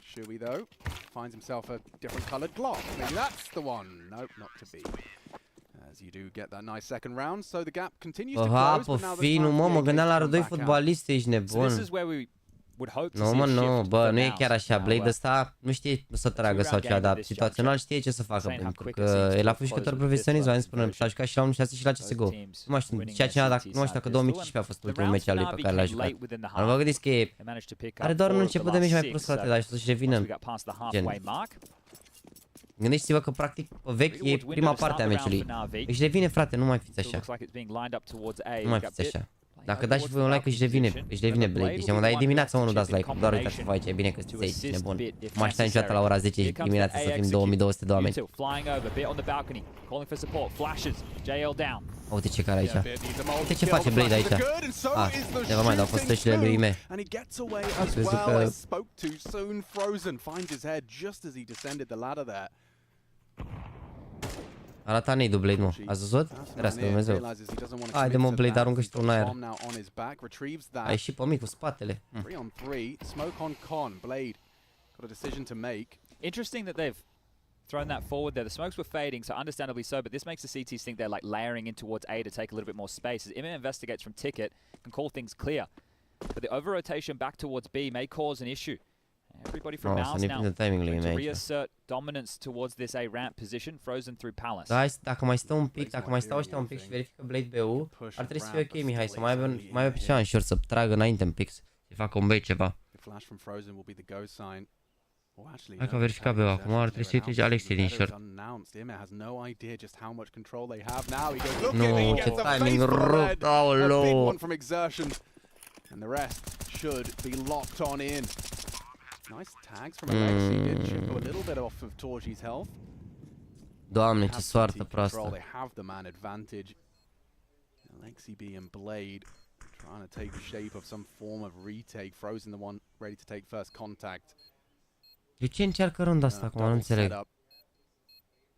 Shuey though finds himself a different coloured Glock. Maybe that's the one. Nope, not to be. As you do get that nice second round, so the gap continues to close. But now the mă gândeam la rădoi fotbaliste, ești nebun. Nu, mă, nu, bă, nu e chiar așa. Blade ăsta nu știe să tragă sau ceva, dar situațional știe ce să facă, pentru că el a fost jucător profesionist, v-am zis până și a jucat și la 1-6 și la CSGO. Nu mai știu, nu știu dacă 2015 a fost ultimul meci al lui pe care l-a jucat. Dar vă gândiți că are doar un început de meci mai prost, frate, dar și să-și revină. Gen. Gândește-vă că practic pe vechi e prima parte a meciului. Își revine, frate, nu mai fiți așa. Nu mai fiți așa. Dacă dați și voi un like, își revine Blade. Deci, dar e dimineața, mă, nu dați like. Doar uitați-vă aici, e bine că sunteți aici, ești nebun. Mă așteptam niciodată la ora 10 dimineața să fim 2200 de oameni. Uite ce care aici. Uite ce face Blade aici. Ceva mai, dar au fost tășile lui IEM. Crezut că... Arată nade-ul Blade, mă. Ați văzut? Ferească Dumnezeu. Haide, mă, Blade, aruncă și tu în aer. A ieșit pe mic cu spatele. Interesting that they've thrown that forward there. The smokes were fading, so understandably so, but this makes the CTs think they're like layering in towards A to take a little bit more space. As IEM investigates from Ticket, can call things clear. But the over-rotation back towards B may cause an issue. Everybody from MOUZ now trying to reassert dominance towards this A ramp position, frozen through Palace. Da, dacă mai stă un pic, dacă mai stau ăștia un pic și verifică Blade BU, ar trebui să fie ok, Mihai, să mai aibă pe ceva în short, să tragă înainte un pic, să facă un bait ceva. Hai că a verificat BU acum, ar trebui să uite Alexi din short. Nu, ce timing rupt, aoleu! And the rest should be locked on in. Nice tags from Alexi. Did chip a little bit off of Torji's health. Doamne, ce soartă proastă. They have the man advantage. Alexi B and Blade trying to take the shape of some form of retake. Frozen the one ready to take first contact. De ce încearcă runda asta acum? Nu înțeleg.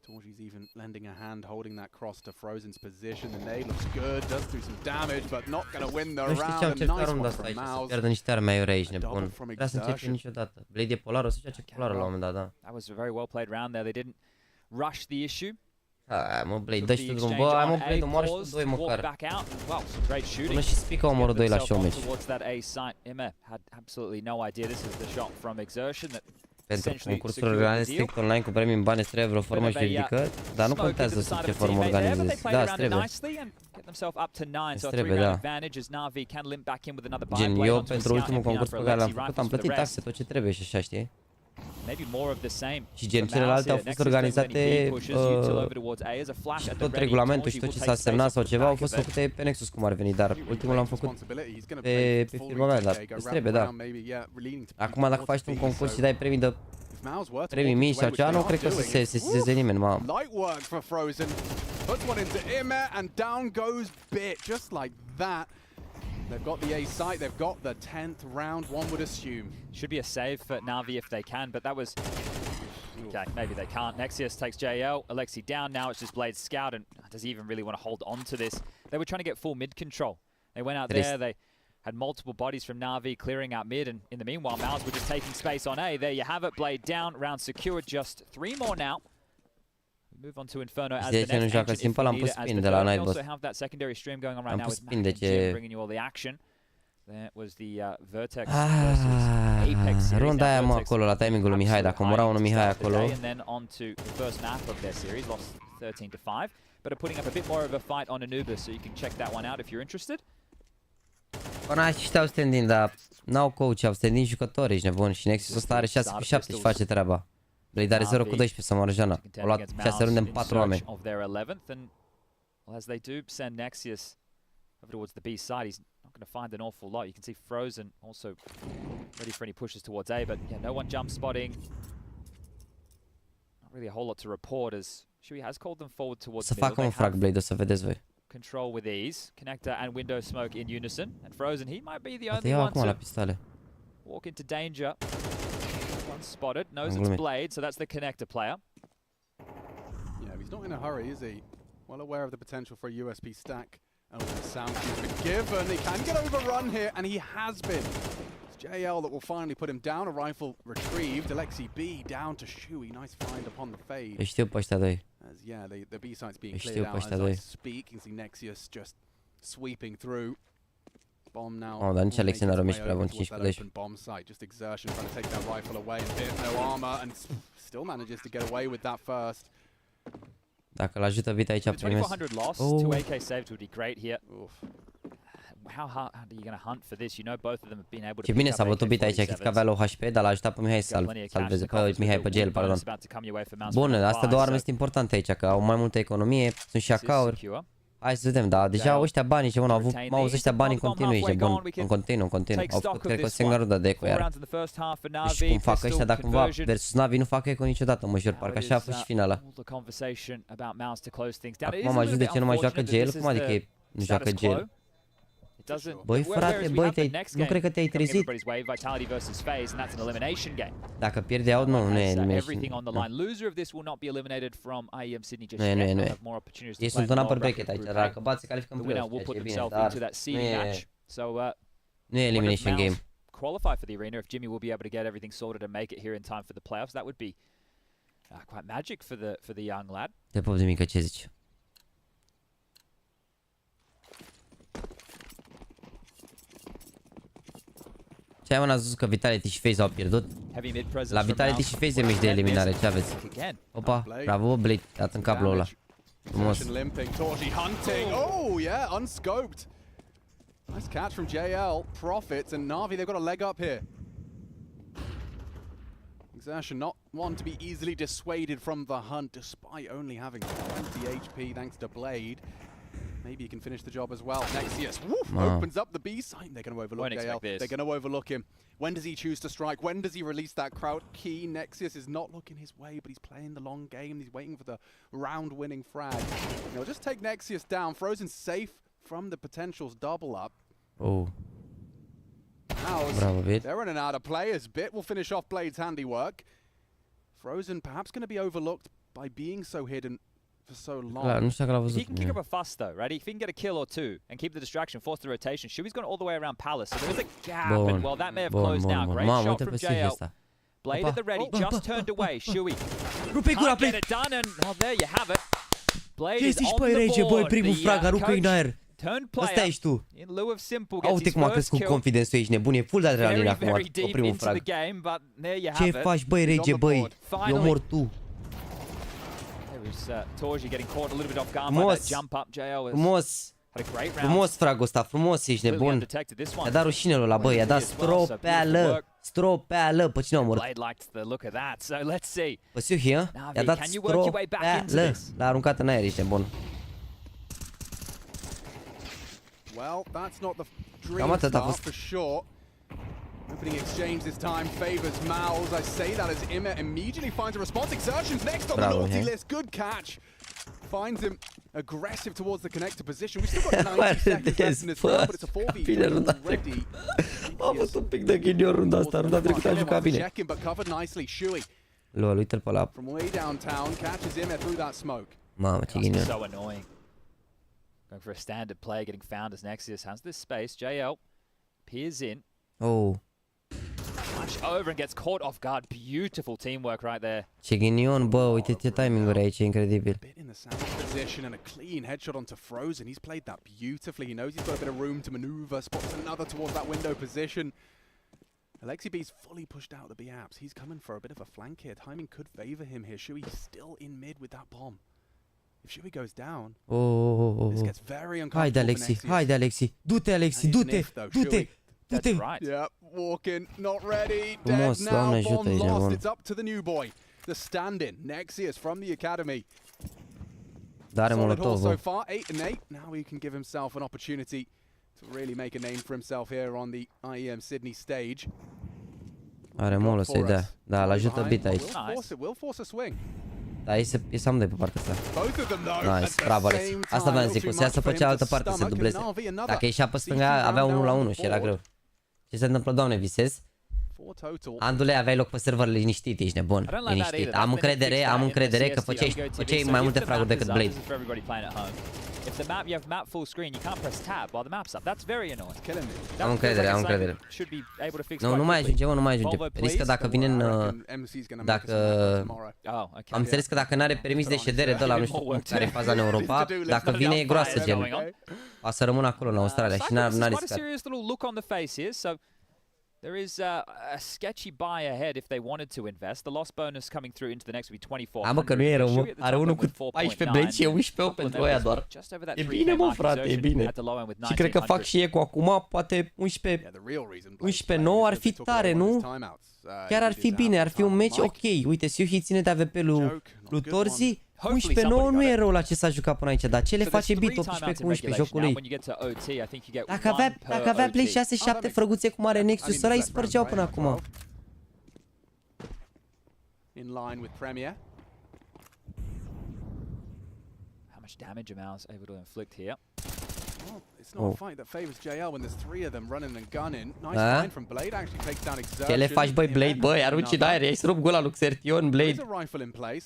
Torji's even lending a hand, holding that cross to Frozen's position. The nade looks good, does do some damage, but not going to win the round. A nice one from MOUZ. Pierdă niște arme aiurea aici, nebun. Vrea să începe niciodată. Blade e polar, o să joace polară la un moment dat, da. That was a very well played round there. They didn't rush the issue. Hai mă, Blade, dă și tu drum. Bă, hai mă, Blade, omoară și tu doi măcar. Până și spică omoră doi la show match. Had absolutely no idea. This is the shot from Exertion that Pentru concursul organizat strict online cu premii în bani îți trebuie vreo formă juridică, dar nu contează să ce formă organizezi. Da, îți trebuie. Îți trebuie, da. Gen, eu pentru ultimul concurs pe care l-am făcut am plătit taxe, tot ce trebuie și așa, știi? Și gen, celelalte au fost organizate și tot regulamentul și tot ce s-a semnat sau ceva au fost făcute pe Nexus cum ar veni, dar ultimul l-am făcut pe firma mea, dar îți trebuie, da. Acum dacă faci un concurs și dai premii mici sau ceva, nu cred că să se sesizeze nimeni, mamă. They've got the A site, they've got the 10th round, one would assume. Should be a save for NaVi if they can, but that was... Okay, maybe they can't. Nexius takes JL, Alexi down, now it's just Blade's scout, and does he even really want to hold on to this? They were trying to get full mid control. They went out there, they had multiple bodies from NaVi clearing out mid, and in the meanwhile, MOUZ were just taking space on A. There you have it, Blade down, round secured, just 3 more now. Move on to Inferno as the next engine if needed as the third. We also have that secondary stream going on right now with Maine and Jim bringing you all the action. That was the Vertex versus Apex series. Runda aia, mă, acolo, la timingul lui Mihai, dacă omora unul Mihai acolo. And then on to the first map of their series, lost 13-5, but are putting up a bit more of a fight on Anubis, so you can check that one out if you're interested. Până aici au standing, dar n-au coach, au standing jucători, ești nebun, și Nexus ăsta are 6-7 și face treaba. Blade are 0-12 să moară Jana. Au luat 6 runde în 4 oameni. As they do send Nexius over towards the B side, he's not going to find an awful lot. You can see Frozen also ready for any pushes towards A, but yeah, no one jump spotting. Not really a whole lot to report as Shui has called them forward towards the middle. Să facă un frag Blade, o să vedeți voi. Control with ease, connector and window smoke in unison, and Frozen, he might be the only one to walk into danger. Spotted, knows it's Blade, so that's the connector player. Yeah, he's not in a hurry, is he? Well aware of the potential for a USP stack. Oh, the sound has been given. He can get overrun here, and he has been. It's JL that will finally put him down. A rifle retrieved. Alexi B down to Shui. Nice find upon the fade. Îi știu pe ăștia doi. As yeah, the B site's being cleared out as I speak. You can see Nexius just sweeping through. Bomb now. Oh, dar nici Alexi n-are mici prea bun 15. Bomb site, just Exertion trying to take that rifle away and hit no armor and still manages to get away with that first. Dacă l-ajută Vita aici primesc. 2400 lost, 2 AK saved would be great here. How hard are you going to hunt for this? You know both of them have been able to. Ce bine s-a bătut Vita aici, cred că avea low HP, dar l-a ajutat pe Mihai să salveze, pe Mihai pe gel, pardon. Bun, astea două arme sunt importante aici, că au mai multă economie, sunt și AK-uri. Hai să vedem, da, deja ăștia banii ce au avut, MOUZ ăștia bani în continuu, e bun, în continuu. Au făcut, cred că o singură rundă de eco iar. Și cum fac ăștia, dacă cumva versus NaVi nu fac eco niciodată, mă jur, parcă așa a fost și finala. Acum mă ajut de ce nu mai joacă gel, cum adică nu joacă gel? Băi frate, băi, nu cred că te-ai trezit. Dacă pierde out, nu e elimination. Nu e. Ei sunt un upper bracket aici, dar dacă bați se califică în play-off, ceea ce e bine, dar nu e elimination game. Qualify for the arena if Jimmy will be able to get everything sorted and make it here in time for the playoffs. That would be quite magic for the young lad. Te pop de mică, ce zici? Ce ai mă, n-ați zis că Vitality și FaZe au pierdut? La Vitality și FaZe e mici de eliminare, ce aveți? Opa, bravo, Blade, dat în cablul ăla. Frumos. Oh, yeah, unscoped. Nice catch from JL, Profits, and NaVi, they've got a leg up here. Exertion not one to be easily dissuaded from the hunt, despite only having 20 HP thanks to Blade. Maybe he can finish the job as well. Nexius opens up the B site. They're going to overlook JL. They're going to overlook him. When does he choose to strike? When does he release that crowd key? Nexius is not looking his way, but he's playing the long game. He's waiting for the round-winning frag. They'll just take Nexius down. Frozen safe from the potential's double up. Oh. Bravo, Bit. They're running out of players. Bit will finish off Blade's handiwork. Frozen perhaps going to be overlooked by being so hidden for so long. Nu știu dacă l-a văzut. He can kick up a fuss though, right? If he can get a kill or two and keep the distraction, force the rotation, Shui's gone all the way around Palace, so there is a gap, and well, that may have closed now. Great shot from JL. Blade at the ready, just turned away. Shui can't get it done, and there you have it. Blade is on the board. Primul frag, aruncă în aer. Turn Ăsta player ești tu. in lieu of Simple gets Uite his cum a first crescut kill. confidențul, ești nebun, e full de adrenalină acum, Very o deep primul into the frag. game, but there you Ce have it. faci, băi, rege, băi? Eu mor tu. There was Torji getting caught a little bit off guard by that jump up. JL Frumos, had a great round. frumos fragul ăsta, frumos, ești nebun. I-a dat rușine ăla, băi, i-a dat stropeală. Stropeală, pe cine a omorât? Blade liked the look of that, so let's see. Pe Siuhi, hă? I-a dat stropeală. L-a aruncat în aer, ești nebun. Well, that's not the dream start for sure. Opening exchange this time favors MOUZ. I say that as Imma immediately finds a response. Exertion's next on the naughty list. Good catch. Finds him aggressive towards the connector position. We've still got 90 seconds left in this round, but it's a 4v3 already. A avut un pic de ghinion runda asta, runda trecută a jucat bine. But covered nicely. Shui. Lol, uite-l pe ăla. From way downtown, catches Imma through that smoke. Mamă, ce ghinion. So annoying. Going for a standard play, getting found as Nexus has this space. JL peers in. Oh. Flash over and gets caught off guard. Beautiful teamwork right there. Ce ghinion, bă, uite ce timing-uri aici, e incredibil. Bit in the sandwich position and a clean headshot onto Frozen. He's played that beautifully. He knows he's got a bit of room to maneuver. Spots another towards that window position. Alexi B's fully pushed out the B apps. He's coming for a bit of a flank here. Timing could favor him here. Shui still in mid with that bomb. If Shui goes down, this gets very uncomfortable. Haide, Alexi, haide, Alexi. Du-te, Alexi, du-te, du-te, du-te. Right. Yep, walking, not ready, dead now, bomb lost. It's up to the new boy, the stand-in, Nexius from the academy. Dare molotov. So far, 8-8. Now he can give himself an opportunity to really make a name for himself here on the IEM Sydney stage. Are molo să-i dea. Da, l-ajută bit aici. Will force a swing. Da, e să amândoi pe partea asta. Nice, bravo Alex. Asta v-am zis, o să iasă pe cealaltă parte, să dubleze. Dacă ieșea pe stânga, avea 1-1 și era greu. Ce se întâmplă, doamne, visez? Andule, aveai loc pe server liniștit, ești nebun, liniștit. Am încredere că făceai mai multe fraguri decât Blade. If the map, you have map full screen, you can't press tab while the map's up. That's very annoying. Am încredere. Nu mai ajunge, mă, nu mai ajunge. Riscă dacă vine în... Dacă... Am înțeles că dacă n-are permis de ședere de ăla, nu știu care e faza în Europa, dacă vine e groasă, gen. O să rămână acolo în Australia și n-a riscat. There is a sketchy buy ahead if they wanted to invest. The loss bonus coming through into the next will be 2400. Mă, că nu e rău, mă. Are unul cu 14 Blade și e 11 pentru aia doar. E bine, mă, frate, e bine. Și cred că fac și eco acum, poate 11-9 ar fi tare, nu? Chiar ar fi bine, ar fi un match ok. Uite, Siuhi ține de AWP-ul lui Torzi. 11-9 nu e rău la ce s-a jucat până aici, dar ce le face beat 18 cu 11 jocul lui? Dacă avea play 6-7 frăguțe cum are Nexus, ăla îi spărgeau până acum. In line with Premier. How much damage are MOUZ able to inflict here? Well, it's not a fight that favors JL when there's 3 of them running and gunning. Nice find from Blade, actually takes down Exertion. Ce le faci, băi, Blade, băi, arunci în aer, ai rupt gola lui Xertion, Blade.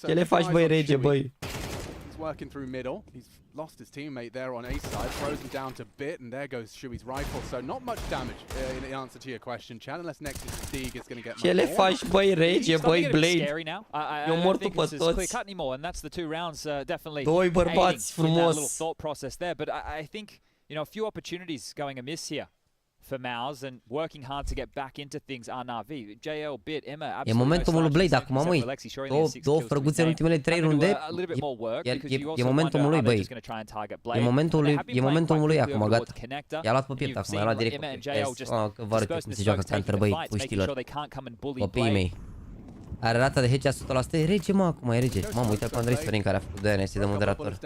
Ce le faci, băi, rege, băi? He's working through middle. He's lost his teammate there on A side, frozen down to bit, and there goes Shui's rifle. So not much damage in answer to your question, Chad, unless Nexus Fatigue is going to get Ce le faci, băi, rege, băi, Blade? Eu mor tu pe toți. Doi bărbați frumos. I think, you know, a few opportunities going amiss here for MOUZ and working hard to get back into things are NaVi. JL, Bit, Imma, e momentul lui Blade acum, măi. Două frăguțe în ultimele 3 runde. E momentul lui, băi. E momentul lui acum, gata. I-a luat pe piept acum, i-a luat direct pe piept. Că vă arăt cum se joacă counter, băi, puștilor. Copiii mei. Are rata de hedge 100%, e rege, mă, acum e rege. Mamă, uite-l pe Andrei Sorin care a făcut 2 ani, este de moderator.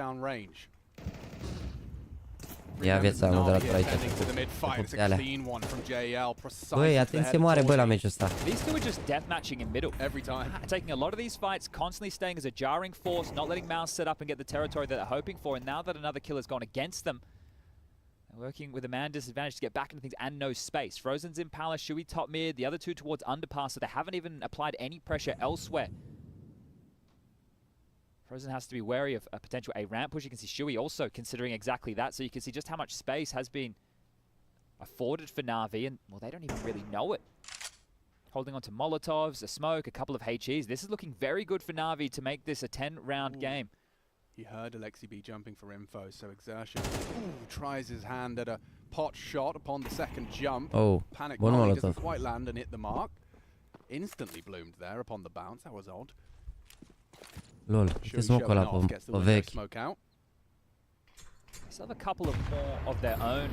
Ia viața la moderator aici. Băi, atenție mare, băi, la meciul ăsta. These two are just deathmatching in middle every time, taking a lot of these fights, constantly staying as a jarring force, not letting MOUZ set up and get the territory that they're hoping for. And now that another kill has gone against them, they're working with a man disadvantage to get back into things and no space. Frozen's in Palace, Shui top mid, the other two towards underpass, so they haven't even applied any pressure elsewhere. Frozen has to be wary of a potential A ramp push. You can see Shui also considering exactly that, so you can see just how much space has been afforded for NaVi, and well, they don't even really know it. Holding on to Molotovs, a smoke, a couple of HEs. This is looking very good for NaVi to make this a 10-round game. He heard AWPutin jumping for info, so Exertion tries his hand at a pot shot upon the second jump. Oh, Panic bun volley Molotov. doesn't quite land and hit the mark. Instantly bloomed there upon the bounce. That was odd. Lol, uite smoke-ul ăla pe vechi. Smoke out. They still have a couple of more of their own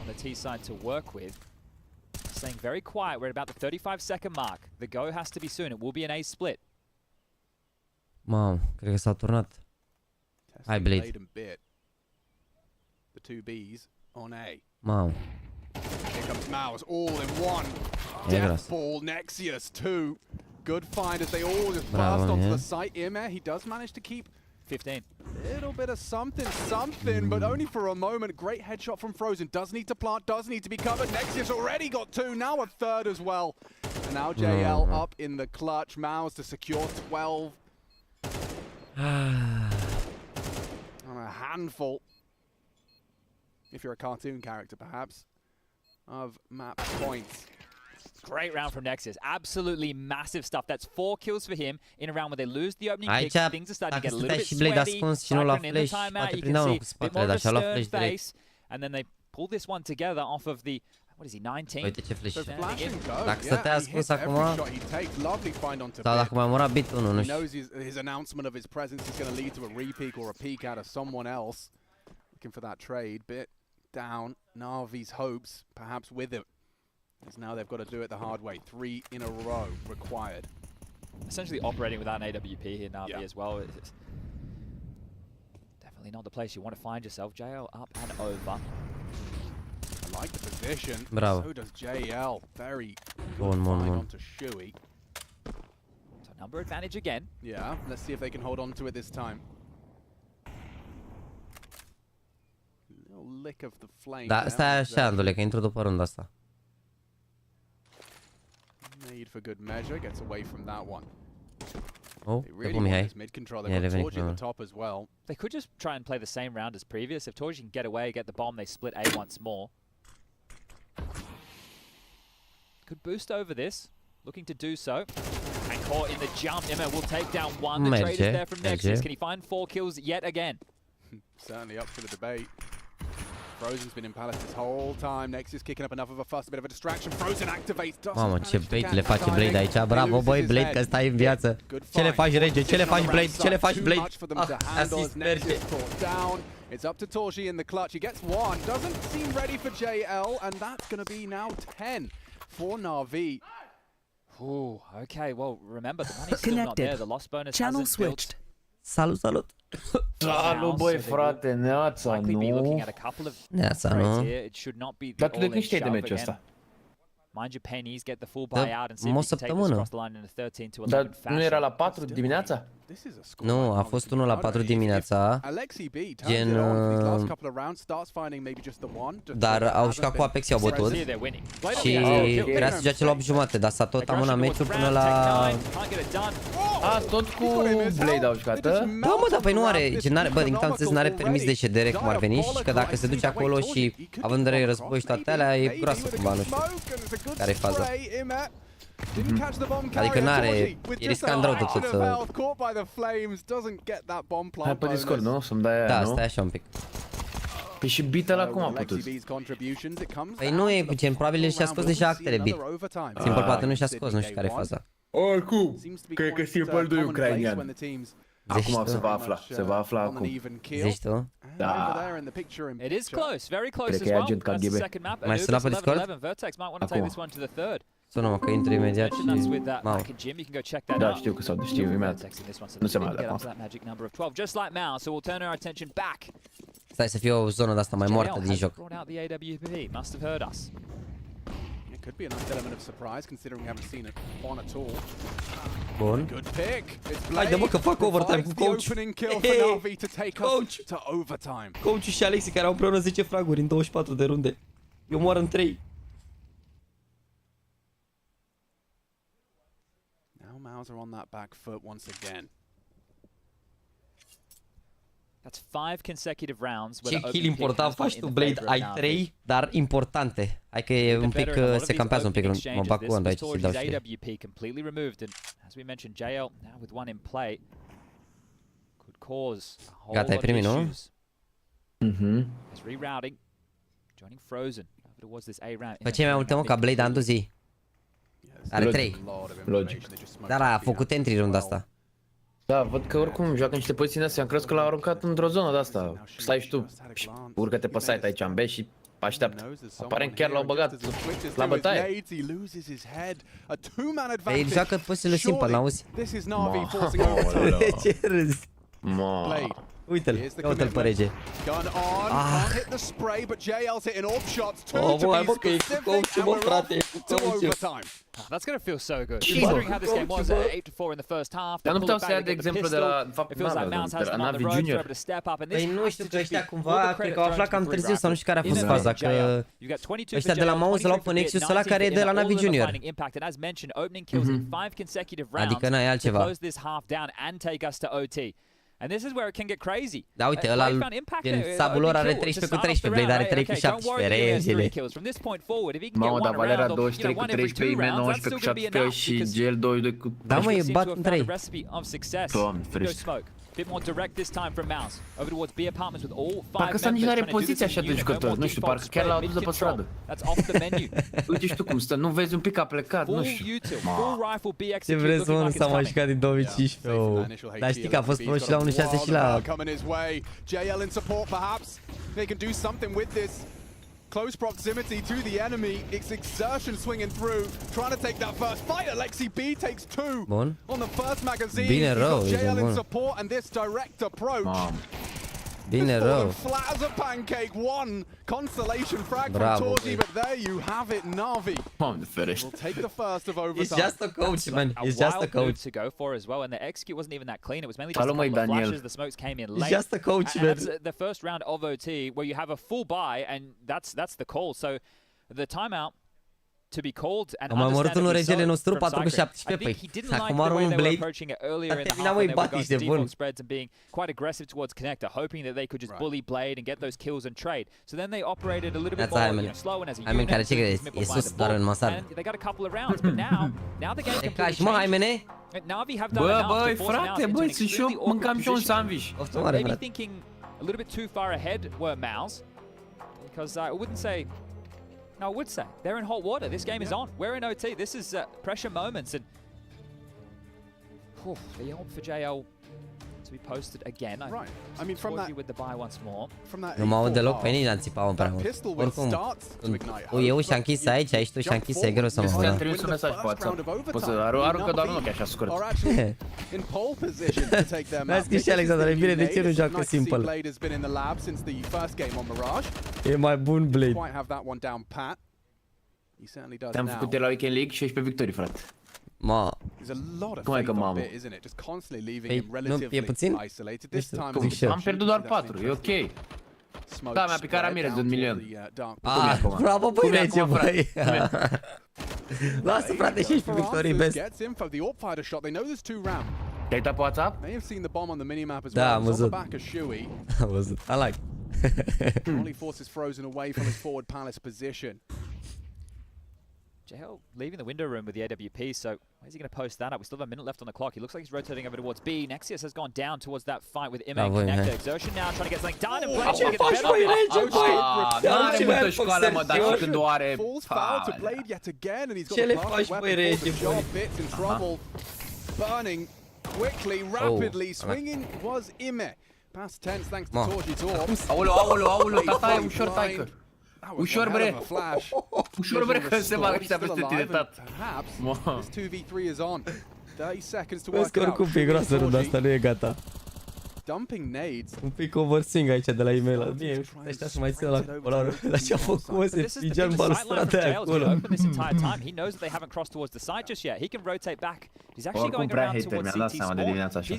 on the T side to work with. Staying very quiet. We're at about the 35-second mark. The go has to be soon. It will be an A split. Mamă, cred că s-au turnat. Hai, Blade. The two Bs on A. Mamă. Here comes MOUZ, all in one. Death ball, Nexius, two. Good find as they all just burst onto the site. IEM, he does manage to keep 15. a little bit of something, but only for a moment. Great headshot from Frozen. Does need to plant, does need to be covered. Nexius already got two, now a third as well. And now JL up in the clutch. MOUZ to secure 12. On a handful, if you're a cartoon character perhaps, of map points. Great round from Nexius. Absolutely massive stuff. That's 4 kills for him in a round where they lose the opening pick. Things are starting to get a little bit sweaty. Cyclone in the timeout. You can see a bit more of a stern face. And then they pull this one together off of the, what is he, 19? Uite ce flash. Dacă Dacă stătea ascuns acum, sau dacă mai mura bitul, nu He știu. knows his announcement of his presence is going to lead to a re-peek or a peek out of someone else. Looking for that trade. Bit down. NaVi's hopes, perhaps with it. Because now they've got to do it the hard way. 3 in a row required. Essentially operating without an AWP here, NaVi as well. It's definitely not the place you want to find yourself. JL up and over. I like the position. Bravo. So does JL. Very good find onto Shui. So number advantage again. Yeah, let's see if they can hold on to it this time. Little lick of the flame. Da, stai așa, Andule, că intru după runda asta. Made for good measure, gets away from that one. Oh, they really want this mid control. They've got Torji at the top as well. They could just try and play the same round as previous. If Torji can get away, get the bomb, they split A once more. Could boost over this, looking to do so. And caught in the jump. Emma will take down one. The trade is there from Nexius. Can he find 4 kills yet again? Certainly up for the debate. Frozen's been in Palace this whole time. Nexius kicking up enough of a fuss, a bit of a distraction. Frozen activates. Mamă, ce bait le face Blade aici. Bravo, băi, Blade, că stai în viață. Ce le faci, Rege? Ce le faci, Blade? Ce le faci, Blade? Asist, merge. It's up to Torji in the clutch. He gets one. Doesn't seem ready for JL, and that's going to be now 10 for NaVi. Ooh, okay, well, remember, the money's still not there. The loss bonus hasn't built. Salut, salut. Salut, băi, frate, neața, nu? Neața, nu? Dar tu de când știi de meciul ăsta? O săptămână. Dar nu era la 4 dimineața? Nu, a fost unul la 4 dimineața, gen... Dar au jucat cu Apex, i-au bătut și vrea să joace la 8 jumate, dar s-a tot amânat meciul până la... A, tot cu Blade au jucat, a? Da, mă, dar păi nu are, bă, din câte am înțeles, n-are permis de ședere cum ar veni și că dacă se duce acolo și având de război și toate alea, e groasă cumva, nu știu care-i faza. Adică n-are, e riscant rău tot să... Hai pe Discord, nu? Să-mi dai aia, da, nu? stai așa un pic. Păi și beat-ăla cum a putut? Păi nu e, gen, probabil și-a scos deja actele beat. Simple poate nu și-a scos, nu știu care-i faza. Oricum, cred că Simple 2 ucrainian. Acum se va afla, se va afla acum. Zici tu? Da. It is close, very close as well. That's the second map. Mai sunat pe Discord? Vertex might want to take this one to the third. Sună-mă că intru imediat și... Mamă. Da, știu că s-au știu imediat. Nu se mai acum. Just like MOUZ, so we'll turn our attention back. Stai să fie o zonă de-asta mai moartă din joc. Must have heard us. Could be a nice element of surprise considering we haven't seen it on at all. Bun. Good pick. Haide mă că fac overtime cu coach. Coach și Alexi care au împreună 10 fraguri în 24 de runde. Eu moar în 3. Now MOUZ are on that back foot once again. That's 5 consecutive rounds. Ce kill important faci tu, Blade? Ai 3, dar importante. Hai că e un pic, se campează un pic, mă bag cu aici și dau și AWP completely removed, and as we mentioned, JL now with one in play could cause a whole lot of issues. He's rerouting, joining Frozen over towards this A round. Fă ce mai multe, mă, ca Blade Andu zi. Are 3. Logic. Dar a făcut entry runda asta. Da, văd că oricum joacă niște poziții astea. Am crezut că l-au aruncat într-o zonă de asta. Stai și tu, urcă-te pe site aici în B și așteaptă. Aparent chiar l-au băgat la bătaie. Ei joacă pozițiile simple, n-auzi? Ce râzi? Uite-l, uite-l pe rege. Bă, că e cu coach, bă, frate, cu coach. That's gonna feel so good. Considering how this game was 8-4 in the first half. Dar nu puteau să ia de exemplu de la NaVi Junior. Păi nu știu că ăștia cumva, cred că au aflat cam târziu sau nu știu care a fost faza, că ăștia de la MOUZ l-au pe Nexus ăla care e de la NaVi Junior. Adică n-ai altceva. And this is where it can get crazy. Da, uite, ăla din sabul lor are 13 cu 13, Blade are 3 cu 17, regele. Mamă, dar Valera 23 cu 13, IEM 19 cu 17 și GL 22 cu 14. Da, mă, e bat în 3. Doamne, ferește. Bit more direct this time from MOUZ. Over towards B apartments with all 5 parcă ăsta nici n-are poziție așa de jucător, nu știu, parcă chiar l-au adus de pe stradă. That's off the menu. Uite și tu cum stă, nu vezi un pic a plecat, nu știu. Ce vreți, mă, nu s-a mai jucat din 2015, dar știi că a fost pro și la 1.6 și la... Close proximity to the enemy. It's exertion swinging through, trying to take that first fight. Alexi B takes 2 Bun. on the first magazine. Bine rău, JL in support and this direct approach. Bine rău. Flat as a pancake, one consolation frag from Torji, but there you have it, NaVi. Doamne ferește. Will take the first of overtime. It's just a coach, man. It's just a coach. To go for as well, and the execute wasn't even that clean. It was mainly just a couple of flashes. The smokes came in late. It's just a coach, man. That's the first round of OT where you have a full buy, and that's the call. So the timeout to be called and am omorât unul regele nostru 4 cu 17, păi acum are un Blade. A terminat, măi, Batis de bun. Quite aggressive towards connector, hoping that they could just bully Blade and get those kills and trade. So then they operated a little bit more slow and as a unit. Care ce crezi? E sus doar în masar. They got a couple of rounds, but now the game completely changed. NaVi have done enough băi, frate, băi, sunt și eu, mâncam și eu un sandwich. Maybe thinking a little bit too far ahead were MOUZ, because I wouldn't say. No, I would say they're in hot water. This game is on. We're in OT. This is pressure moments, and the ult for JL to be posted again. Right. I mean, from that with the buy once more. Nu mă aud deloc pe nimeni, am țipat împreună. Oricum, eu și-a închis aici, aici tu și-a închis, e greu să mă aud. Ți-am trimis un mesaj pe WhatsApp. Poți să aruncă doar un ochi așa scurt. Mi-a scris și Alexandra, e bine, de ce nu joacă simple? E mai bun Blade. Te-am făcut la Weekend League 16 victorii, frate. Ma. Cum e că mamă? Nu, e puțin? Am pierdut doar 4, e ok. Da, mi-a picat Ramirez de 1 milion. Bravo, băi, rege, băi. Lasă, frate, 16 victorii, best. Te-ai uitat pe WhatsApp? Da, am văzut. Am văzut, I like. Only forces Frozen away from his forward palace position. JL leaving the window room with the AWP, so where's he going to post that up? We still have a minute left on the clock. He looks like he's rotating over towards B. Nexius has gone down towards that fight with IEM and Connector. Exertion now trying to get something done and Blade trying to get the better of it. N-are multă școală, mă, dar și când o are... Falls foul to Blade yet again, and he's got the perfect weapon for the job. Bits in trouble. Burning quickly, rapidly. Swinging was IEM. Past tense thanks to Torji Torp. Aoleu, tata, e ușor, taică. Ușor, bre! Ușor, bre, că se bagă ăștia peste tine, tată. Vezi că oricum e groasă runda asta, nu e gata. Un pic overswing aici de la e-mail. Bine, ăștia să mai țină la cupălarul. Dar ce-a făcut, mă, se spingea în balustrada de acolo. Oricum prea hater, mi-a dat seama de dimineața așa.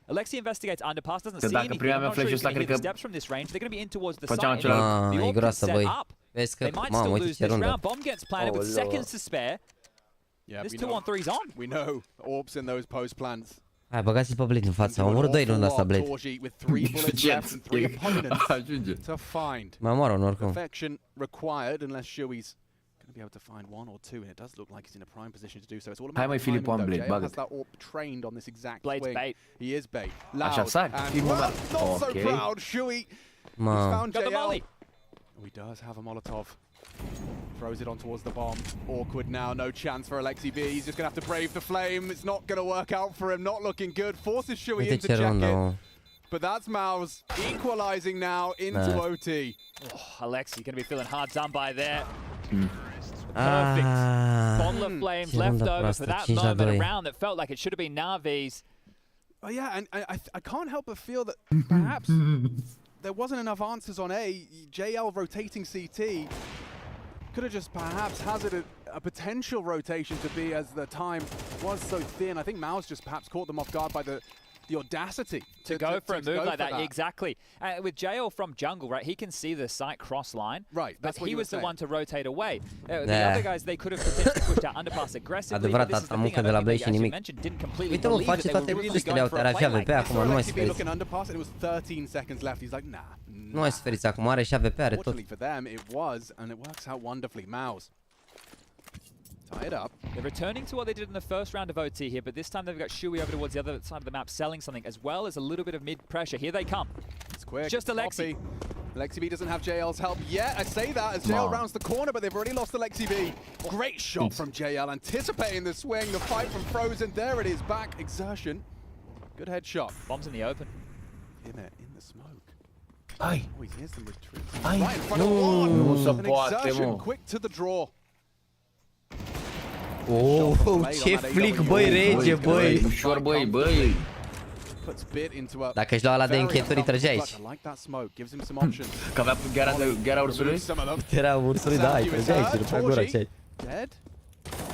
Alexi investigates underpass, doesn't see anything. Prima mea flash ăsta, cred că steps from this range. They're going to be in towards the făceam side. acela. E groasă, băi. Vezi că, mamă, uite ce rundă. Bomb gets planted with seconds to spare. Yeah, this 2-on-3's on. We know Orbs in those post plants. Hai, băgați-l pe Blade în față. Am omorât 2 runda asta, Blade. Ajunge. Mă omoră oricum. Perfection required unless Shui's going to be able to find one or two, and it does look like he's in a prime position to do so. It's all Hai about mai Filip, am Blade, has bagă-te. that AWP trained on this exact Blade's swing. bait. He is bait. Așa Loud sar. and Filmul ăla. not so Ok. proud. Shui, he's Mă, found Got the JL. molly. Oh, he does have a Molotov. Throws it on towards the bomb. Awkward now, no chance for Alexi B. He's just going to have to brave the flame. It's not going to work out for him, not looking good. Forces Shui uite into ce check rundă, it. mă. But that's MOUZ equalizing now into Nah. OT. Oh, Alexi going to be feeling hard done by there. Ah, Bottle of flames ce left rundă over proastă, for that 5 la moment, 2. a round that felt like it should have been NaVi's. Oh yeah, and I can't help but feel that perhaps there wasn't enough answers on A. JL rotating CT could have just perhaps hazarded a potential rotation to B as the time was so thin. I think MOUZ just perhaps caught them off guard by the audacity To go for a move like that, exactly. With JL from jungle, right, he can see the site cross line. Right, But that's what he you was were the one to rotate away. The Yeah. other guys, they could have potentially pushed out underpass aggressively. Adevărat, But this is the thing, muncă I de la don't Blade think și they, as you nimic. mentioned, didn't completely Uite, mă, believe face that they toate were really chestiile, going for are a și play AWP like this. acum, nu mai LXB sferiți. looking underpass, and it was 13 seconds left. He's like, nah. Nu mai sferiți acum, are și AWP, are tot. Fortunately for them, it was, and it works out wonderfully. MOUZ tie it up. They're returning to what they did in the first round of OT here, but this time they've got Shui over towards the other side of the map selling something, as well as a little bit of mid pressure. Here they come. It's quick. Just it's Alexi. sloppy. Alexi B doesn't have JL's help yet. I say that as JL rounds the corner, but they've already lost Alexi B. Great shot from JL, anticipating the swing, the fight from Frozen. There it is, back exertion. Good headshot. Bombs in the open. In the smoke. Hai. Oh, he hears them retreat. Hai. Right in front of one. Nu se An poate, exertion, mă. quick to the draw. Oh, ce flic, băi, rege, băi. Ușor, băi. Puts bit into a Dacă își lua ăla de very încheturi, trăgea aici. uncomfortable clutch. I like that smoke. Gives him some options. Că avea gara ursului? Some of them. Era ursului, da, îi trăgea aici, rupea gura ce. Dead?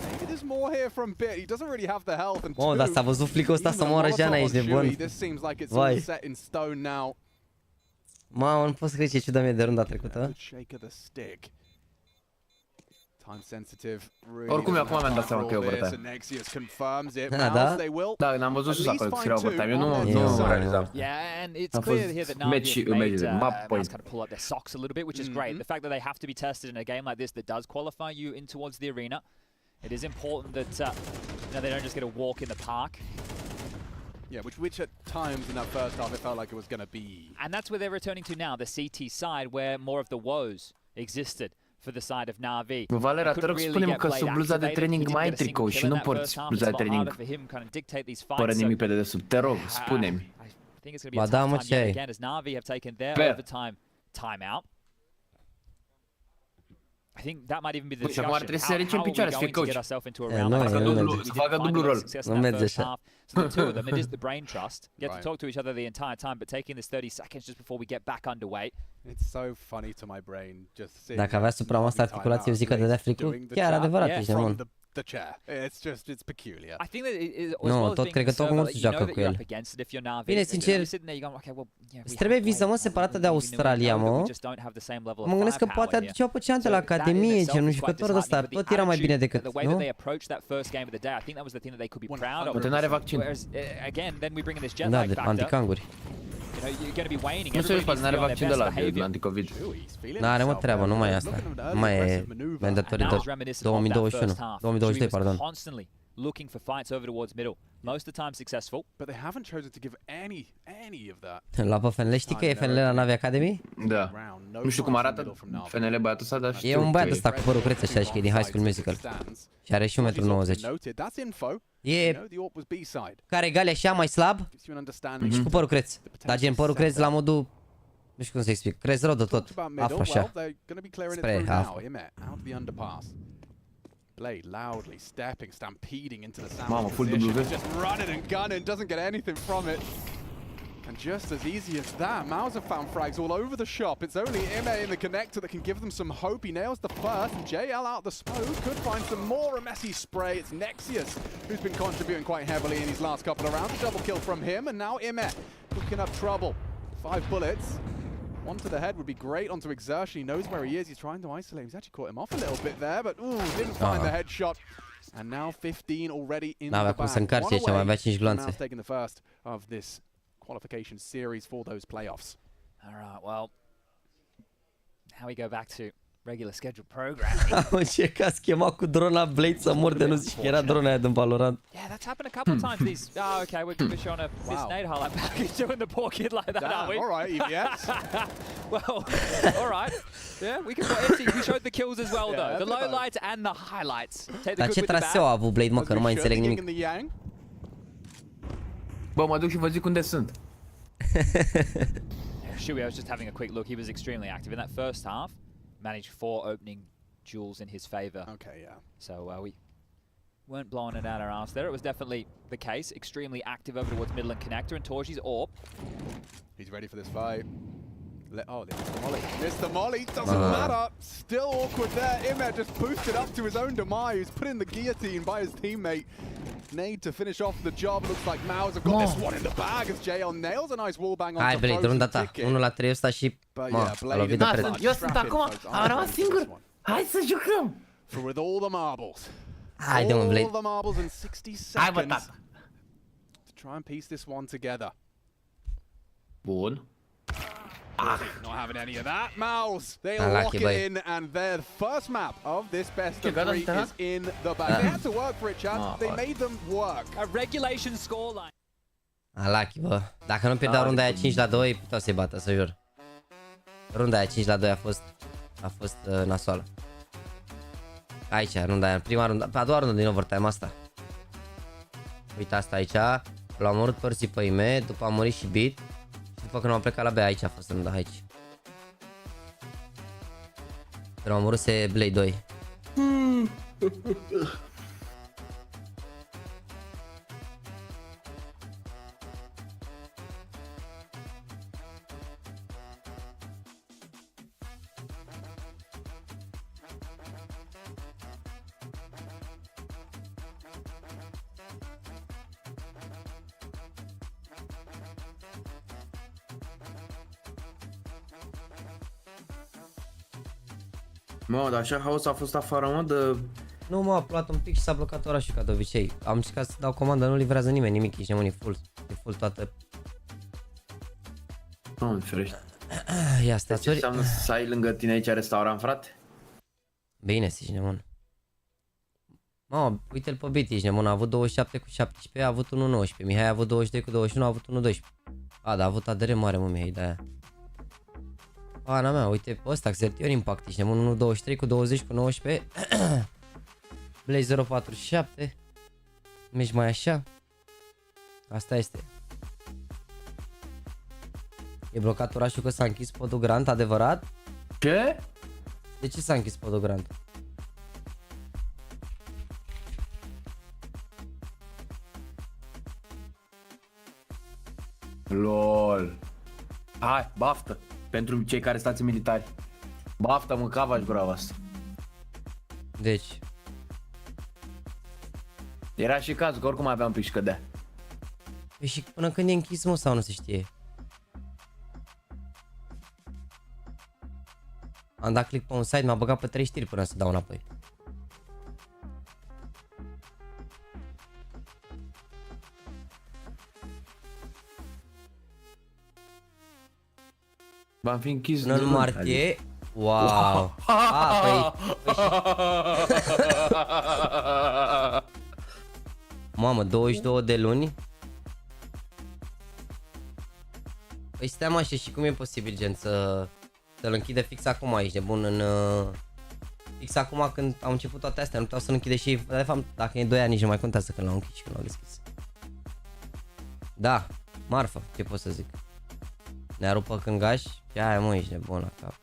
Maybe there's more here from Bit. He doesn't really have the health. And Mă, dar s-a văzut flicul ăsta să moară Jeana, ești nebun. This seems like it's Vai. all set in stone now. Mamă, nu pot să crezi ce ciudă mie de runda trecută. Good shake of the stick. Time sensitive. Oricum, eu acum mi-am dat seama că e overtime. Nexius confirms it. Da, MOUZ, da? they will. Da, n-am văzut sus acolo că era overtime. Eu nu Eu, realizam. Yeah, and it's A clear fost here that meci- NaVi have made meci de map MOUZ point. kind of pull up their socks a little bit, which is great. The fact that they have to be tested in a game like this that does qualify you in towards the arena. It is important that they don't just get a walk in the park. Yeah, which at times in that first half it felt like it was going to be. And that's where they're returning to now, the CT side, where more of the woes existed for the side of NaVi. Valera, te rog, spune-mi că sub bluza de training mai ai tricou și nu porți bluza de training fără nimic pe dedesubt. Te rog, spune-mi. Ba da, mă, ce ai? I think that might even be the Deci acum ar trebui să ridice în how are we picioare, să fie going to coach. get ourselves into a Yeah, round nu, like nu this? merge. Să facă dublu rol. Nu merge așa. So the two of them, it is the brain trust. Get to Right. talk to each other the entire time, but taking this 30 seconds just before we get back underway. It's so funny to my brain just seeing. Dacă avea supramasă articulație, eu zic că dădea flicul. Chiar adevărat, ești nebun. The chair. It's peculiar. I think that as Nu, well as tot being cred că tot conservative, mulți you know joacă that cu you're el. up against it if you're NaVi. Bine, sincer, You're sitting there, you're going, okay, well, yeah, îți we trebuie have viză, mă, played separată well, de we know Australia, that we mă. just don't have the same level of Mă gândesc că firepower poate here. aduceau pe ceante la So that in Academie, itself genul is quite jucător ăsta, disheartening, but tot the era mai bine attitude, decât, the way that nu? they approached that first game of the day, I think that was the thing that they could be proud of. Poate n-are vaccin. Whereas, again, then we bring in this jet Da, lag de factor. anticanguri. You know, you're going to be waning. Nu se Everybody poate, needs to n-are be on vaccin their de best la behavior. anticovid. N-are, mă, treabă, nu mai e asta. Nu mai e mandatory de 2021, 2022, pardon. Constantly looking for fights over towards middle. Most of the time successful. But they haven't chosen to give any of that. La pe FNL, știi că e FNL la NaVi Academy? Da. Nu știu cum arată FNL băiatul ăsta, dar E știu un băiat că e. ăsta cu părul creț așa și că e din High School Musical. Și are și 1,90 m. That's info. E The AWP was B-side. care egali așa mai slab Gives you an understanding. și cu părul creț. Dar gen părul creț la modul, nu știu cum să explic, creț rău de tot, afro așa. Well, they're going to be clearing it Spre through half. now. Imet out of the underpass. Blade loudly stepping, stampeding into the Mamă, sandwich full position. W. Just running and gunning, doesn't get anything from it. And just as easy as that, MOUZ have found frags all over the shop. It's only Ime in the connector that can give them some hope. He nails the first, and JL out the smoke could find some more. A messy spray. It's Nexius who's been contributing quite heavily in these last couple of rounds. Double kill from him, and now Ime cooking up trouble. 5 bullets. One to the head would be great onto exertion. He knows where he is. He's trying to isolate him. He's actually caught him off a little bit there, but ooh, didn't find the headshot. And now 15 already in N-avea the cum bag. să încarce aici, mai avea 5 MOUZ gloanțe. taking the first of this qualification series for those playoffs. All right, well, how we go back to regular scheduled programming. Am încercat schema cu drona Blade să mor de nu zici că era drona aia din Valorant. Yeah, that's happened a couple of times. These. Oh, okay, we're showing a this nade highlight package doing the poor kid like that, aren't we? All right, EVS. Well, all right. Yeah, we can. We showed the kills as well, though. The lowlights and the highlights. Take the Dar good ce with the traseu a avut Blade, mă, că nu mai înțeleg nimic. Bă, mă duc și vă zic unde sunt. Shui, I was just having a quick look. He was extremely active in that first half. Managed 4 opening duels in his favor. Okay, yeah. So we weren't blowing it out our arse there. It was definitely the case. Extremely active over towards middle and connector, and Torshi's AWP. He's ready for this fight. They missed the molly. Missed the molly. Doesn't matter. Still awkward there. Imer just boosted up to his own demise. Put in the guillotine by his teammate. Nade to finish off the job. Looks like MOUZ have got this one in the bag as JL nails a nice wall bang on Hai Blade, runda ta. 1-3 ăsta și a lovit de preț. Eu sunt acum, am rămas singur. Hai să jucăm. For with all the marbles. Haide mă, Blade. All the marbles in 60 Hai bă, seconds. tata. To try and piece this one together. Bun. Not having any of that. MOUZ, they Unlucky, lock it boy. in, and their first map of this best of got us 3 there. is in the bag. They had to work for it, chat. They made them work. A regulation scoreline. Lucky, bă. Dacă nu pierdeau runda aia 5-2, puteau să-i bată, să jur. Runda aia 5-2 a fost nasoală. Aici, runda aia, prima runda, a doua rundă din overtime asta. Uite asta aici, l-au omorât părții pe IEM, după a murit și Beat. Și după când am plecat la B, aici a fost runda, aici. L-au omorât Blade 2. Mă, dar așa haos a fost afară, mă, de... Nu mă, a plouat un pic și s-a blocat orașul ca de obicei. Am încercat să dau comandă, nu livrează nimeni nimic, ești nebun, e full toată. Nu, ferește. Ia Ce stațuri. înseamnă să ai lângă tine aici restaurant, frate? Bine, ești nebun. Mă, uite-l pe Beat, ești nebun, a avut 27 cu 17, a avut 1-19. Mihai a avut 22 cu 21, a avut 1-12. A, dar a avut ADR mare, mă, Mihai, de-aia. Ana mea, uite pe ăsta, Xertior Impact, ești nebun, 1-23 cu 20 cu 19. Blaze 0-47. Mergi mai așa. Asta este. E blocat orașul că s-a închis podul Grant, adevărat? Ce? De ce s-a închis podul Grant? LOL. Hai, baftă. Pentru cei care stați în militari. Baftă, mâncava-și gura voastră. Deci, Era și cazul, că oricum aveam pic și cădea. păi și până când e închis, mă, sau nu se știe? Am dat click pe un site, m-a băgat pe 3 știri până să dau înapoi. V-am fi închis Până în martie. Wow. A, păi mamă, 22 de luni. Păi stai așa, și cum e posibil, gen, să-l închide fix acum aici, de bun, fix acum când au început toate astea, nu puteau să-l închide și, de fapt, dacă e 2 ani nici nu mai contează când l-au închis și când l-au deschis. Da, marfă, ce pot să zic. Ne-a rupt pe cângaș și aia, mă, ești nebun la cap.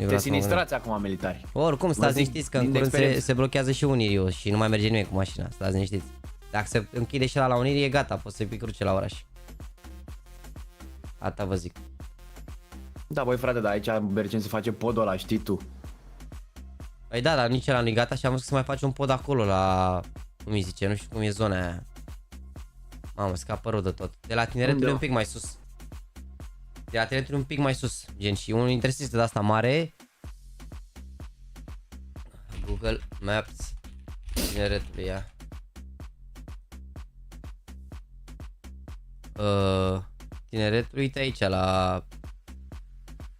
Te sinistrați acum, militari. Oricum, stați liniștiți că în curând se blochează și Unirii și nu mai merge nimeni cu mașina, stați liniștiți. Dacă se închide și la Unirii, e gata, poți să-i picruce la oraș. Asta vă zic. Da, băi frate, dar aici mergem să face podul ăla, știi tu. Păi da, dar nici ăla nu-i gata și am văzut că se mai face un pod acolo la... Cum îi zice, nu știu cum e zona aia. Mamă, scapă rău de tot. De la tineretul e un pic mai sus. De la tineretul e un pic mai sus, gen, și unul dintre de asta mare. Google Maps. tineretului, ia. Tineretul, uite aici, la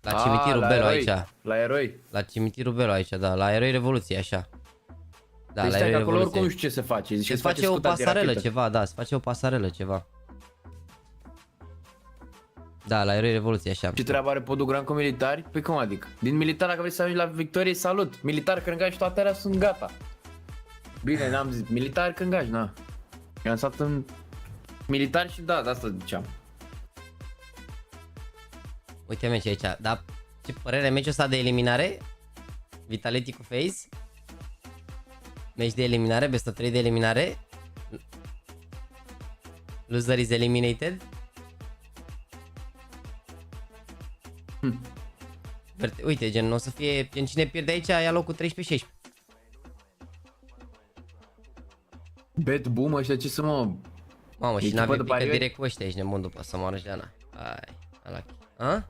cimitirul Belo aici. La eroi. La cimitirul Belo aici, da, la eroi Revoluție, așa. Da, deci la stai eroi că acolo Revoluție. oricum nu știu ce se face. Se face o pasarelă ceva, da, se face o pasarelă ceva. Da, la eroi Revoluție, așa. Ce treabă are podul gran cu militari? Păi cum adică? Din militar, dacă vrei să ajungi la victorie, salut! Militari, crângași și toate alea sunt gata. Bine, n-am zis. Militari, crângași, na. Eu am stat în militari și da, de asta ziceam. Uite meci aici, dar ce părere, meciul ăsta de eliminare? Vitality cu Face? Meci de eliminare, best of 3 de eliminare? Loser is eliminated? Uite, gen, o să fie, gen, cine pierde aici ia locul 13-16. Bet boom, ăștia ce să mă... Mamă, și NaVi pică direct cu ăștia, ești nebun după să moară Jeana. Hai, alachi. A?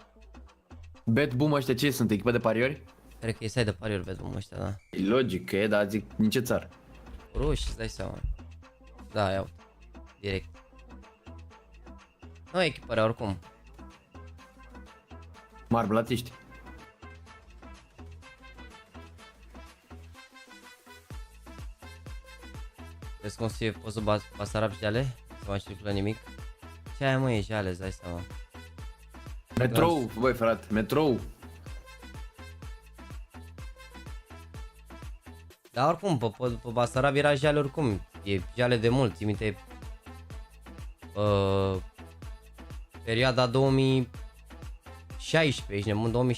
Bet boom, ăștia ce sunt? Echipă de pariori? Cred că e site de pariuri Bet boom ăștia, da. E logic că e, dar zic, din ce țară? Ruși, îți dai seama. Da, iau. Direct. Nu e echipă rea, oricum. Marblatiști. Vezi cum se pozul Basarab și Jale? Să mai știu nimic. Ce aia mă e Jale, îți dai seama. Metrou, băi frate, metrou. Dar oricum, pe Basarab era Jale oricum. E Jale de mult, ții minte. Perioada 2016, ești nebun,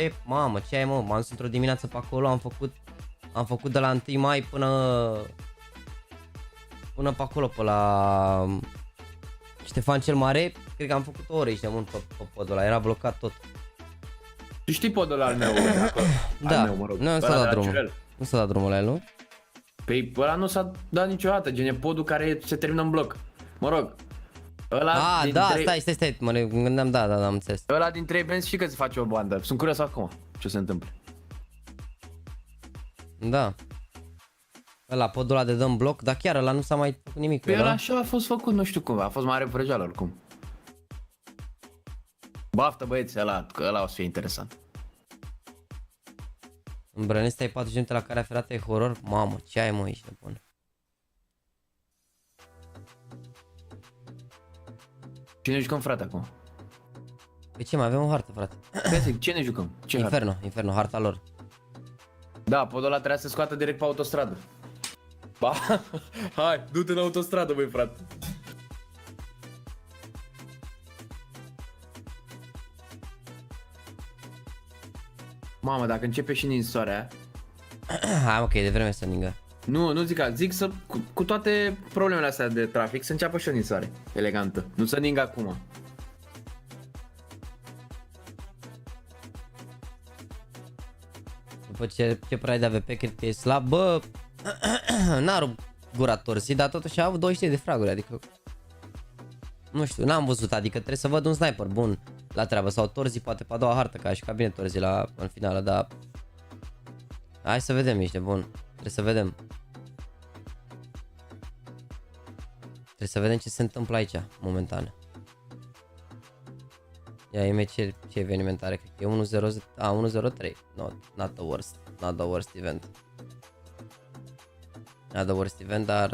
2016-2017. Mamă, ce ai mă, m-am dus într-o dimineață pe acolo, am făcut de la 1 mai până pe acolo, pe la Ștefan cel Mare. Cred că am făcut o oră, ești nebun, pe podul ăla, era blocat tot. Tu știi podul ăla al meu? Da, al meu, mă rog. nu s-a dat drumul. Nu s-a dat drumul la el, nu? Păi ăla nu s-a dat niciodată, gen e podul care se termină în bloc. Mă rog. Ăla din da, 3... stai, mă gândeam, da, am înțeles. Ăla din 3 benzi și că se face o bandă. Sunt curios acum ce se întâmplă. Da. Ăla, podul ăla de dăm bloc, dar chiar ăla nu s-a mai făcut nimic. Păi ăla așa a fost făcut, nu știu cum, a fost mare vrăjeală oricum. Baftă băieți, ăla, că ăla o să fie interesant. În Brănesc ai 4 minute la care ferată e horror? Mamă, ce ai mă, ești nebun. Cine jucăm frate acum? Păi ce, mai avem o hartă, frate. Ce ne jucăm? Ce Inferno, harta lor. Da, podul ăla trebuia să scoată direct pe autostradă. Ba, hai, du-te în autostradă, băi frate. Mamă, dacă începe și ninsoarea. Hai ok, de vreme să ningă. Nu zic să, cu toate problemele astea de trafic, să înceapă și o ninsoare elegantă. Nu să ningă acum. După ce prea de AWP, cred că e slab, bă, n-ar gura torsi, dar totuși au 200 de fraguri, adică, nu știu, n-am văzut, adică trebuie să văd un sniper bun la treabă, sau torzi poate pe a doua hartă, că a jucat bine torzi în finală, dar hai să vedem, ești bun, trebuie să vedem. Trebuie să vedem ce se întâmplă aici, momentan. Ia IEM ce eveniment are, cred că e 1-0-3, not the worst event. Not the worst event, dar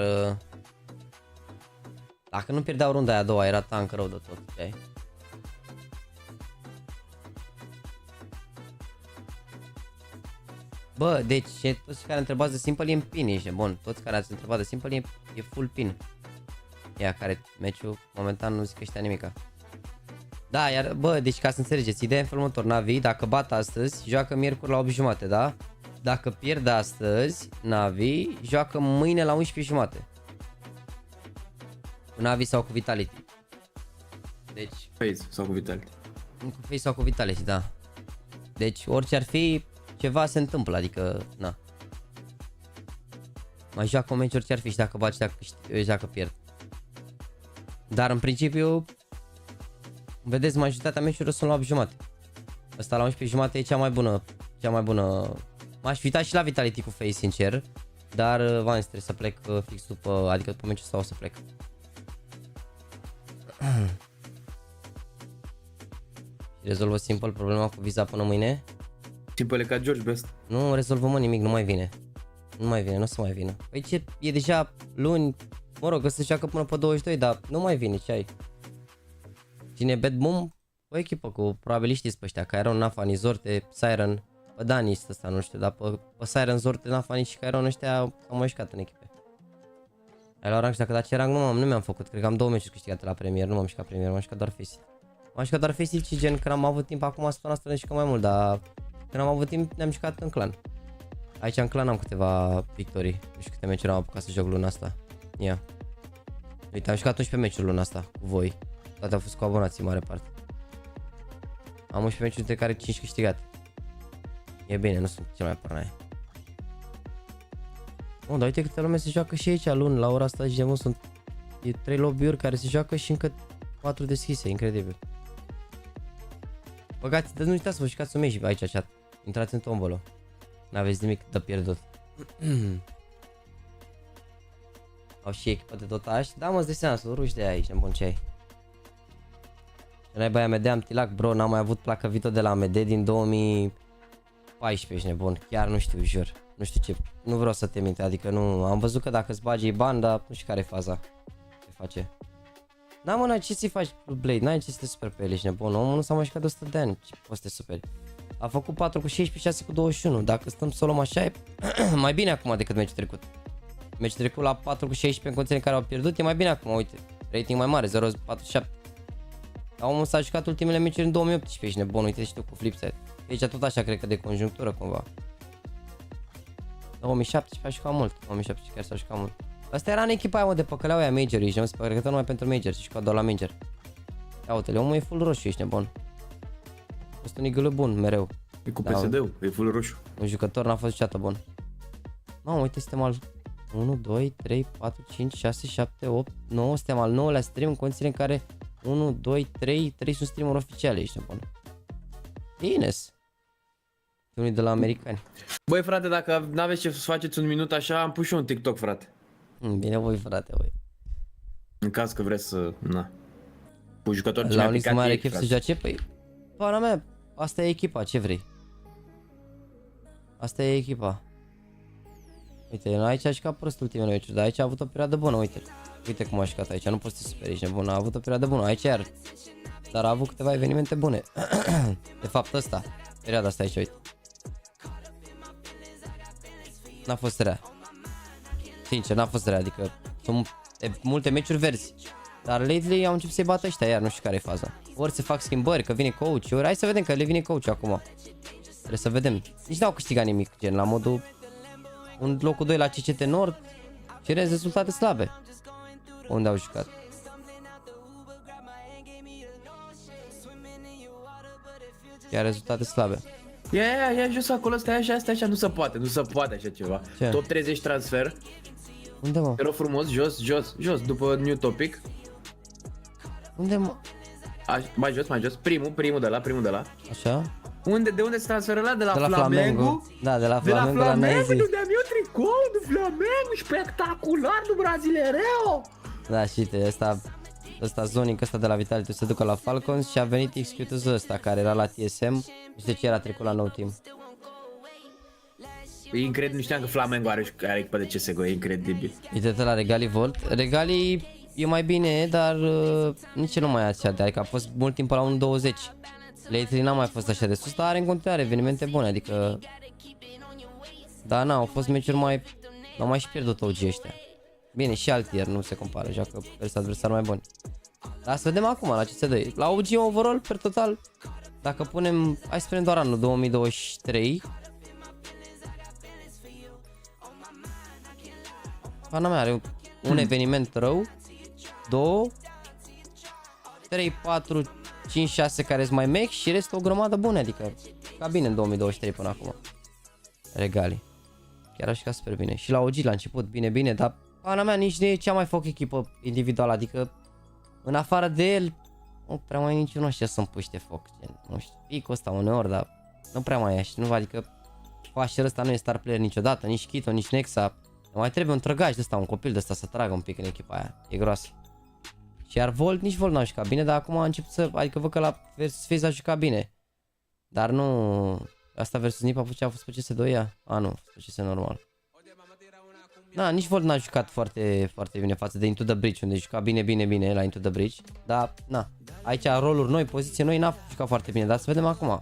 dacă nu pierdeau runda aia a doua, era tank rău de tot, știi? Bă, deci toți care întrebați de Simple e în pin, ești bun, toți care ați întrebat de Simple e full pin. Ia care meciul, momentan nu zic ăștia nimica. Da, iar bă, deci ca să înțelegeți, ideea în felul următor, NaVi, dacă bat astăzi, joacă miercuri la 8:30, da? Dacă pierd astăzi, NaVi joacă mâine la 11:30. Cu NaVi sau cu Vitality. Deci Face sau cu Vitality. Cu Face sau cu Vitality, da. Deci orice ar fi, ceva se întâmplă, adică, na. Mai joacă un meci orice ar fi și dacă baci, dacă pierd. Dar în principiu, vedeți, majoritatea meciurilor sunt la 8:30. Ăsta la 11:30 e cea mai bună. M-aș uita și la Vitality cu Face, sincer. Dar v-am zis, trebuie să plec fix după, adică după meciul ăsta o să plec. Rezolvă simplu problema cu viza până mâine? Simpele ca George Best. Nu rezolvăm nimic, nu mai vine. Nu mai vine, nu o să mai vină. Păi ce, e deja luni, mă rog, că se joacă până pe 22, dar nu mai vine, ce ai? Cine Bedboom? O echipă cu, probabil știți pe ăștia, Cairon, Nafani, Zorte, Siren, pe Dani ăsta, nu știu, dar pe Siren, Zorte, Nafani și Cairon ăștia au mai jucat în echipe. Ai luat rank și dacă ce rank nu mi-am făcut, cred că am 2 meciuri câștigate la premier, nu m-am jucat premier, m-am jucat doar Faceit. M-am jucat doar Faceit și gen, când am avut timp acum săptămâna asta ne jucăm mai mult, dar când am avut timp ne-am jucat în clan. Aici în clan am câteva victorii, nu știu câte meciuri am apucat să joc luna asta. Ia. Uite, am jucat 11 meciuri luna asta cu voi, toate au fost cu abonații în mare parte. Am 11 meciuri de care 5 câștigate. E bine, nu sunt cel mai pornaie. Bun, dar uite câte lume se joacă și aici luni, la ora asta și sunt 3 lobby-uri care se joacă și încă 4 deschise, incredibil. Băgați, dar nu uitați să vă jucați un meci aici, chat. Intrați în tombolă. N-aveți nimic de pierdut. Au și echipa de dotași. Da, mă-ți dai seama, sunt ruși de aici, nebun ce ai. N-ai bai AMD, am tilac, bro, n-am mai avut placă video de la AMD din 2014, ești nebun. Chiar nu știu, jur. Nu știu ce, nu vreau să te minte, adică nu, am văzut că dacă îți bagi bani, dar nu știu care e faza. Ce face. Da, mă, ce ți faci Blade, n-ai ce să te superi pe el, ești nebun, omul nu s-a mai jucat de 100 de ani, ce poți să te superi. A făcut 4 cu 16, 6 cu 21, dacă stăm să o luăm așa e mai bine acum decât meciul trecut. Meciul trecut la 4 cu 16 în condițiile în care au pierdut, e mai bine acum, uite, rating mai mare, 0,47. Dar omul s-a jucat ultimele meciuri în 2018, ești nebun, uite și tu cu flipside. Aici tot așa cred că de conjunctură cumva. 2017 a jucat mult, 2017 chiar s-a jucat mult. Asta era în echipa aia, mă, de păcăleau aia major, ești, se pregătă numai pentru major, și jucat doar la major. Ia uite-le, omul e full roșu, ești nebun. Fost un igălă bun, mereu. E cu PSD-ul, e full roșu. Un jucător n-a fost niciodată bun. Mamă, uite, suntem al 1, 2, 3, 4, 5, 6, 7, 8, 9, suntem al 9-lea stream în condițiile în care 1, 2, 3 sunt stream-uri oficiale, ești nebun. Ines. Unii de la americani. Băi frate, dacă n-aveți ce să faceți un minut așa, am pus și eu un TikTok, frate. Bine voi, frate, voi. În caz că vreți să, na. Cu jucători ce la mi-a unii picat mai are ei, chef să joace, păi, pana mea, asta e echipa, ce vrei? Asta e echipa. Uite, aici a jucat prost ultimele meciuri, dar aici a avut o perioadă bună, uite. Uite cum a jucat aici, nu poți să te superi, ești nebun, a avut o perioadă bună, aici iar. Dar a avut câteva evenimente bune. De fapt ăsta, perioada asta aici, uite. N-a fost rea. Sincer, n-a fost rea, adică sunt multe meciuri verzi. Dar lately au început să-i bată ăștia, iar nu știu care e faza. Ori se fac schimbări, că vine coach, ori hai să vedem că le vine coach acum. Trebuie să vedem. Nici n-au câștigat nimic, gen la modul un locul 2 la CCT Nord, cerez rezultate slabe. Unde au jucat? Chiar rezultate slabe. Ia jos acolo, stai așa, nu se poate așa ceva. Ce? Top 30 transfer. Unde, mă? Te rog frumos, jos, după new topic. Unde, mă? Mai jos, primul de la. Așa? De unde se transferă la? De la Flamengo? Flamengo? Da, de la Flamengo la NaVi. De am eu tricou de Flamengo, spectacular, do Brasileirão. Da, și uite, ăsta Zonic, ăsta de la Vitality se ducă la Falcons și a venit Executus ăsta care era la TSM. Nu știu de ce era trecut la nou team. E incredibil, nu știam că Flamengo are echipă de CSGO, e incredibil. Uite-te la Regali Volt. Regali e mai bine, dar nici nu mai așa de, adică a fost mult timp la 1.20. Lately n-a mai fost așa de sus, dar are în continuare evenimente bune, adică... Da, au fost meciuri mai... N-au mai și pierdut OG ăștia. Bine, și altier nu se compară, joacă adversari mai buni. Dar să vedem acum la CS2. La OG overall, per total, dacă punem... Hai să spunem doar anul 2023. Pana mea are un eveniment rău, 2, 3, 4, 5, 6 care sunt mai mech și restul o grămadă bună, adică ca bine în 2023 până acum. Regali. Chiar aș ca super bine. Și la OG la început, bine, dar pana mea nici nu e cea mai foc echipă individuală, adică în afară de el, nu prea mai e niciunul așa să-mi puște foc. Nu știu, picul ăsta uneori, dar nu prea mai e așa, nu, adică Fasher ăsta nu e star player niciodată, nici Kito, nici Nexa. Mai trebuie un trăgaș de ăsta, un copil de ăsta să tragă un pic în echipa aia. E groasă. Și iar Volt, nici Volt n-a jucat bine, dar acum a început să... Adică văd că la versus FaZe a jucat bine. Dar nu... Asta versus Nip a fost pe CS2 ea? A, nu, pe CS normal. Da, nici Volt n-a jucat foarte, foarte bine față de Into the Bridge, unde juca bine la Into the Bridge. Dar, na, aici roluri noi, poziție noi, n-a jucat foarte bine, dar să vedem acum.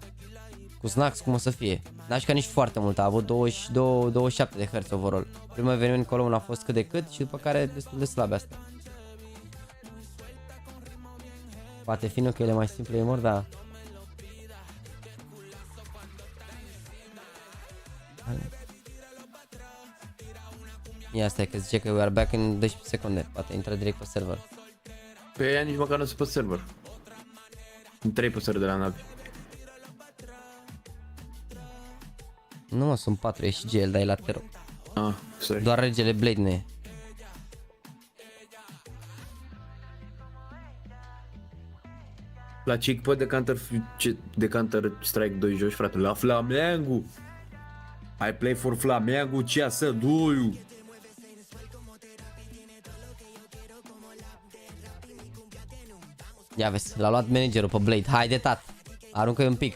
Cu Snacks cum o să fie. N-a jucat nici foarte mult, a avut 27 de Hz overall. Primul eveniment column a fost cât de cât și după care destul de slabe astea. Poate fi nu că ele mai simple e mor, da. Ia stai că zice că we are back in 12 secunde. Poate intră direct pe server. Pe ea nici măcar nu se pe server. Sunt 3 pe server de la NaVi. Nu mă, sunt 4, e și GL, dar e la Tero. Ah, sorry. Doar regele Blade ne. La Chic pe Decanter Strike 2 joci, frate, la Flamengo. I play for Flamengo, CS2. Ia vezi, l-a luat managerul pe Blade. Haide, tat. Aruncă-i un pic.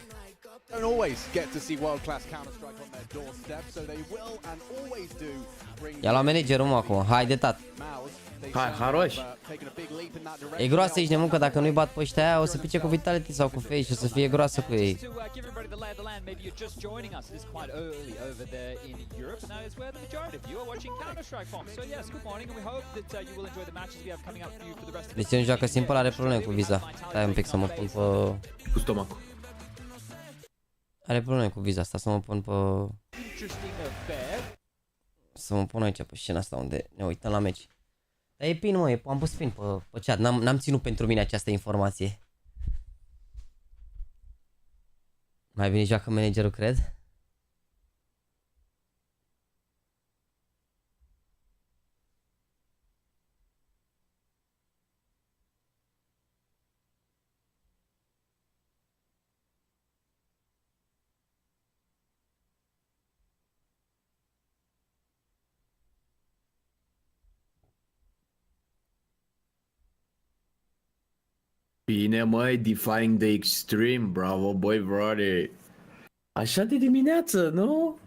Don't always get to see world-class Counter-Strike on their doorstep, so they will and always do bring. I-a luat managerul mă acum. Haide, tat. Hai, haroși. E groasă aici de muncă, dacă nu-i bat pe ăștia aia, o să pice cu Vitality sau cu FaZe și o să fie groasă cu ei. Deci nu joacă Simple, are probleme cu viza. Stai un pic să mă pun pe... Cu stomacul. Are probleme cu viza asta, să mă pun pe... Să mă pun aici pe scena asta unde ne uităm la meci. Dar e pin, mă, am pus pin pe chat, n-am ținut pentru mine această informație. Mai bine joacă managerul, cred? Bine, măi, defying the extreme, bravo, boy, brother. Așa de dimineață, nu?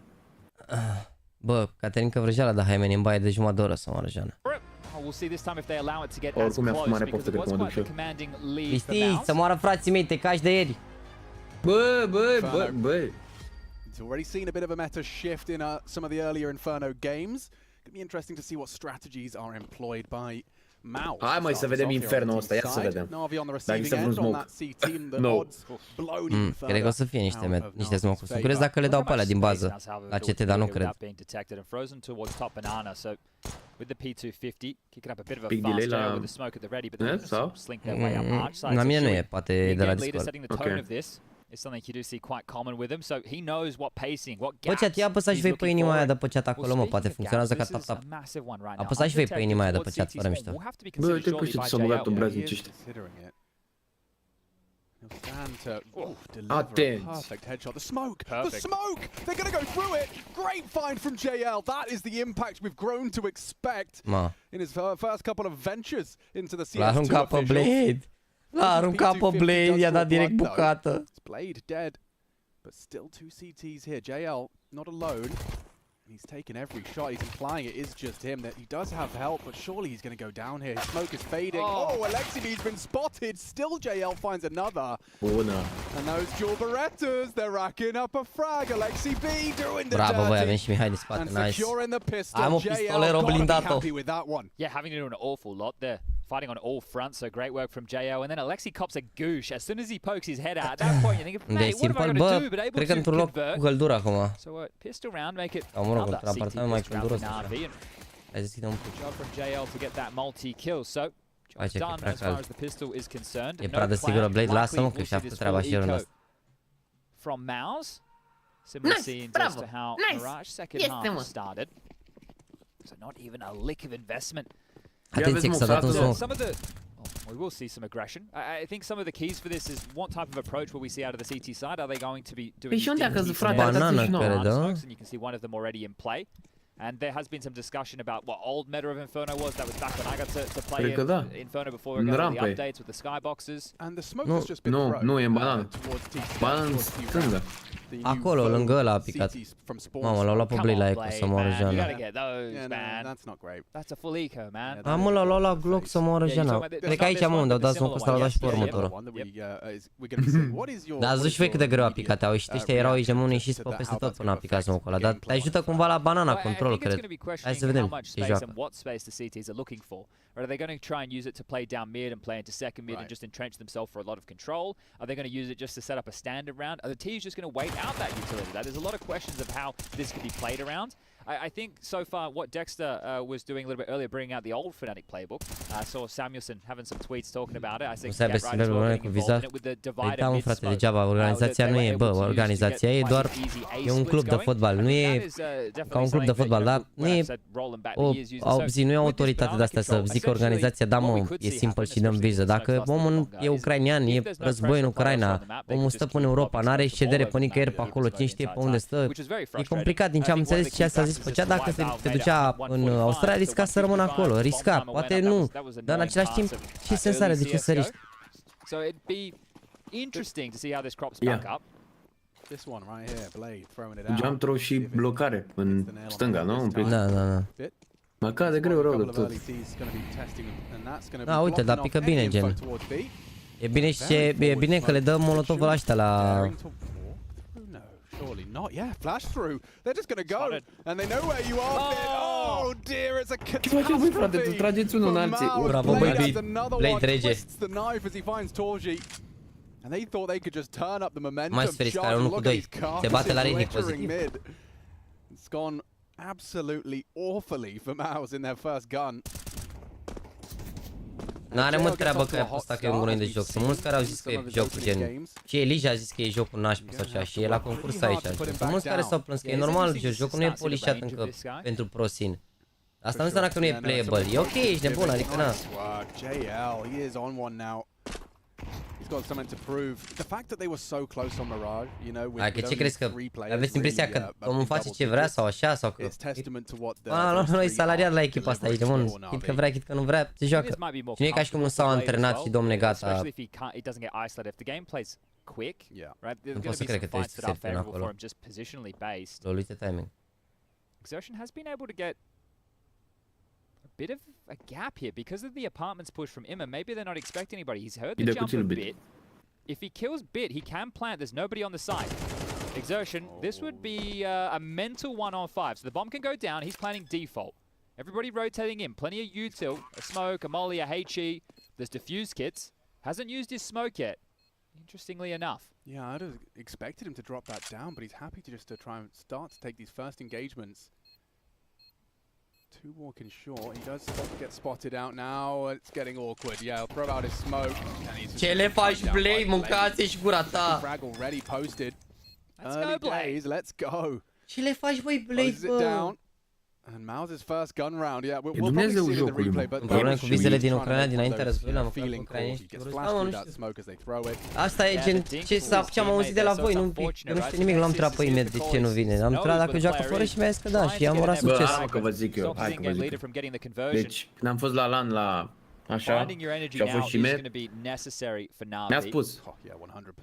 Bă, Caterinca Vrăjeala, dar hai meni în baie de jumătate de oră să mă răjeană. Oricum mi-a făcut mare poftă că mă duc și eu. Știi, să moară frații mei, te cași de ieri. Bă. It's already seen a bit of a meta shift in some of the earlier Inferno games. Could be interesting to see what strategies are employed by MOUZ. Hai mai să vedem Inferno ăsta, ia să vedem. Dacă se vreun smoke. No. Cred că o să fie niște smoke-uri. Sunt curios dacă le dau pe alea din bază la CT, dar nu cred. Big delay la... Sau? La mine nu e, poate de la Discord. It's something you do see quite common with him, so he knows what pacing, what gaps. Bă, chat, ia apăsați voi pe inima aia de pe chat acolo, mă, poate funcționează ca tap-tap. Apăsați voi pe inima aia de pe chat, fără mișto. Bă, uite pe ăștia s-au băgat obraznici ăștia. Atent. Perfect headshot. The smoke! The smoke! They're gonna go through it! Great find from JL. That is the impact we've grown to expect in his first couple of ventures into the CS2 L-a aruncat pe Blade! L-a aruncat pe Blade, i-a dat direct bucată. Blade dead, but still 2 CTs here. JL not alone. He's taken every shot. He's implying it is just him. That he does have help, but surely he's going to go down here. His smoke is fading. Oh, AWPutin's been spotted. Still, JL finds another. And those dual Berettas, they're racking up a frag. AWPutin doing the Bravo, băi, dirty. avem și Mihai de spate, And nice. securing the pistol. Am un JL pistolero gotta be blindato. happy with that one. Yeah, having to do an awful lot there. Fighting on all fronts, so great work from JL. And then AWPutin cops a goosh. As soon as he pokes his head out, at that point you think, mate, what am I going to do? But able to convert. Căldură acum. So pistol round, make it Mă rog, another într-un apartament mai căldură ăsta. Hai să deschidem un pic. Job from JL to get that multi-kill, so job's done as far as the pistol is concerned. E pradă sigură Blade, lasă-mă că și-a făcut treaba și el în ăsta. From MOUZ, similar scenes as to how Mirage second half started. So not even a lick of investment. Atenție că s-a dat un smoke. Some of the we will see some aggression. I think some of the keys for this is what type of approach will we see out of the CT side? Are they going to be doing Banană, cred, da? and you can see one of them already in play. And there has been some discussion about what old meta of Inferno was. That was back when I got to play Inferno before we got the updates with the skyboxes. And the smoke has just been thrown. Nu, e în banană. Banană în stânga. Acolo, lângă ăla a picat. Mamă, l-au luat pe Blade la eco să moară Jana. That's a full eco, man. Mă, l-au luat la Glock să moară Jana. Cred că aici, mă, unde au dat smoke ăsta, l-au dat și pe următorul. Dar zici voi cât de greu a picat. Au ieșit ăștia, erau aici de mână și pe peste tot până a picat smoke-ul ăla. Dar te ajută cumva la banana control, cred. Hai să vedem ce joacă. Or are they going to try and use it to play down mid and play into second mid and just entrench themselves for a lot of control? Are they going to use it just to set up a standard round? Are the teams just going to wait out that utility? There's a lot of questions of how this could be played around. I think so far what Dexter was doing a little bit earlier, bringing out the old Fnatic playbook. I saw Samuelson having some tweets talking about it. I think Get Right as well getting involved in it with the divider mid smoke. Degeaba, organizația nu e, bă, organizația e doar, e un club de fotbal, nu e ca un club de fotbal, dar nu e, nu e autoritate de asta să zică organizația, da mă, e simplu și dăm viză. Dacă omul e ucrainean, e război în Ucraina, omul stă până în Europa, n-are ședere pe nicăieri pe acolo, cine știe pe unde stă, e complicat din ce am înțeles ce s-a zis. Făcea dacă te ducea în Australia, risca să rămână acolo, risca, poate nu, dar în același timp, ce sens are, de ce săriști? Jump și blocare în stânga, nu? Un pic. Da. Mă cade greu rău de tot. Da, uite, dar pică bine, gen. E bine că le dă molotovul ăla ăștia la... Surely not. Yeah, flash through. They're just gonna go, and they know where you are. Oh dear, it's a catastrophe. Trageți unul în alții. Bravo, băi, Blade rege. The knife as he finds Torji. And they thought they could just turn up the momentum. Mai sferiți care 1 cu 2. Se bate la ritmic pozitiv. It's gone absolutely awfully for MOUZ in their first gun. N-are mult treabă că ăsta că e un gunoi de joc. Sunt mulți care au zis că e jocul gen. Și Elijah a zis că e jocul nașpa sau ceva și e la concurs aici. Sunt mulți care s-au plâns că e normal, jocul nu e polișat încă pentru pro scene. Asta nu înseamnă că nu e playable. E ok, ești nebun, adică na. Got something to prove. The fact that they were so close on Mirage, you know, with ce crezi că aveți impresia că omul face ce vrea sau așa sau că nu e salariat la echipa asta aici, mă, chit că vrea, chit că nu vrea, se joacă. Și nu e ca și cum nu s-au antrenat și domne gata. Nu pot să cred că te ești set până acolo. Lol, uite timing. Exertion has been able to get bit of a gap here because of the apartments push from Imma. Maybe they're not expecting anybody. He's heard the jump a bit. If he kills Bit, he can plant. There's nobody on the side. Exertion, this would be a mental 1-on-5. So the bomb can go down. He's planting default. Everybody rotating in. Plenty of util. A smoke, a molly, a HE. There's diffuse kits. Hasn't used his smoke yet. Interestingly enough. Yeah, I'd have expected him to drop that down, but he's happy to just try and start to take these first engagements. Two walking short. He does get spotted out now. It's getting awkward. Yeah, he'll throw out his smoke. Ce le faci, Blade? Mâncați-și gura ta! Frag already posted. Early days. Let's go. Ce le faci, băi, Blade, bă? And MOUZ's first gun round. Yeah, we'll probably see it in the replay, but probleme cu vizele din Ucraina dinaintea războiului, am măcar ucraineni. Asta e gen ce am auzit de la voi, nu știu nimic, l-am întrebat pe e-mail de ce nu vine. Am întrebat dacă joacă fără și mi-a zis că da și am urat succes. Hai că vă zic eu, Deci, când am fost la LAN la așa, și a fost și med, mi-a spus,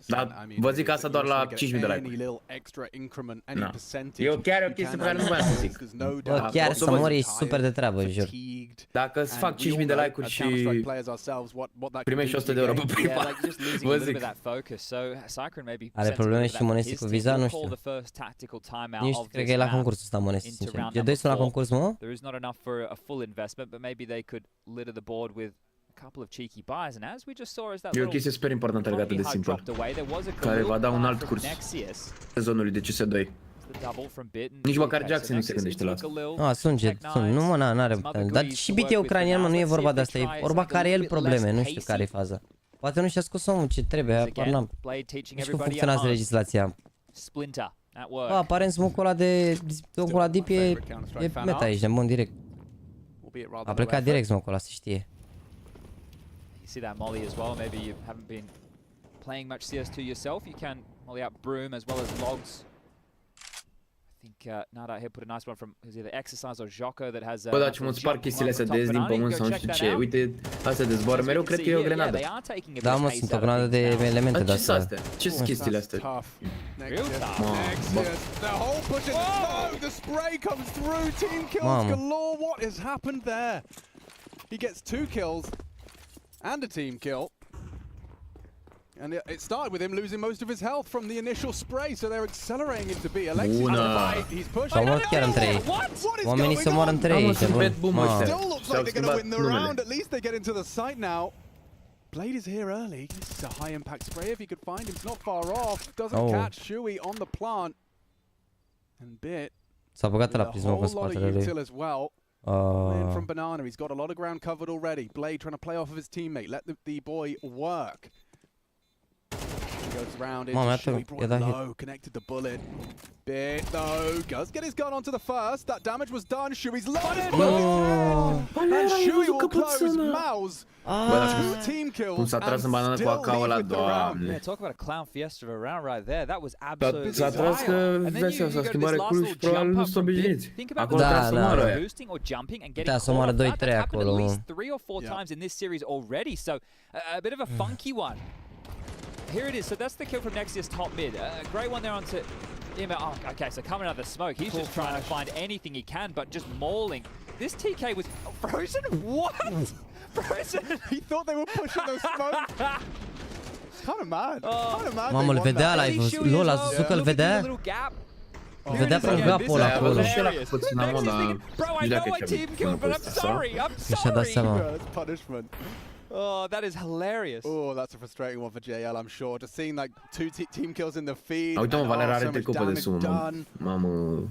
dar vă zic asta doar la 5.000 de like-uri. Eu chiar e o chestie pe care nu vreau să zic. Bă, chiar să mori ești super de treabă, jur. Dacă îți fac 5.000 de like-uri și primești 100 de euro pe prima, vă zic. Are probleme și Monesti cu viza? Nu știu. Nu știu, cred că e la concursul ăsta Monesti, sincer. Eu doi sunt la concurs, mă? E o chestie super importantă legată de Simple, care va da un alt curs sezonului de CS2. Nici măcar Jaxy nu se gândește la asta. Sunt, nu mă, n-are. Dar și Bit e ucranian, mă, nu e vorba de asta, e vorba că are el probleme, nu știu care e faza. Poate nu și-a scos omul ce trebuie, apar n-am. Nu știu cum funcționează legislația. Aparent smoke-ul ăla de smoke-ul ăla deep e meta aici, de bun direct. A plecat direct smoke-ul ăla, se știe. You see that molly as well. Maybe you haven't been playing much CS2 yourself. You can molly out broom as well as logs. I think Nada here put a nice one from either Exercise or Jocko that has. Bă, dar ce mă spar chestiile astea de din pământ sau nu știu ce. Uite, astea de zboară mereu, cred că e o grenadă. Da, mă, sunt o grenadă de elemente de astea. astea. Ce sunt chestiile astea? The whole push in the smoke, the spray comes through, team kills galore. What has happened there? He gets 2 kills and a team kill. And it started with him losing most of his health from the initial spray, so they're accelerating into B. Alexis has a fight, he's pushing. S-au omorât chiar între ei. Oamenii se omoară între ei. Still looks like they're gonna win the round. At least they get into the site now. Blade is here early. This is a high impact spray if he could find him. It's not far off. Doesn't catch Shui on the plant. And Bit. S-a băgat la prismă cu spatele lui. As well. From Banana, he's got a lot of ground covered already. Blade trying to play off of his teammate. Let the boy work. Goes around into Shui, brought low, connected the bullet. Bit though, does get his gun onto the first. That damage was done. Shui's loaded. And Shui will close MOUZ. 2 team kills. Cum s-a tras în banană cu AK-ul ăla, doamne. Yeah, talk about a clown fiesta of a round right there. That was absolutely S-a tras că, vezi, s-a schimbat reculul și probabil nu s-o obișnuiți. Acolo Da, trebuie să moară aia. Boosting or jumping and getting Da, să moară 2-3 acolo. at least 3 or 4 times in this series already. So a bit of a funky one. Here it is. So that's the kill from Nexius top mid. Great one there onto him. Oh, okay, so coming out of the smoke, he's just trying to find anything he can, but just mauling. This TK was frozen? What? Frozen? He thought they were pushing those smoke. Kind of mad. Kind of mad. Mamă, îl vedea la LOL, a zis că îl vedea? Îl vedea pe gapul ăla acolo. Bro, I know I team killed, but I'm sorry. I'm sorry. Și-a dat seama. That's punishment. Oh, that is hilarious. Oh, that's a frustrating one for JL, I'm sure. Just seeing like 2 team kills in the feed. Uite, mă, Valera are tricopă de sumă, mamă.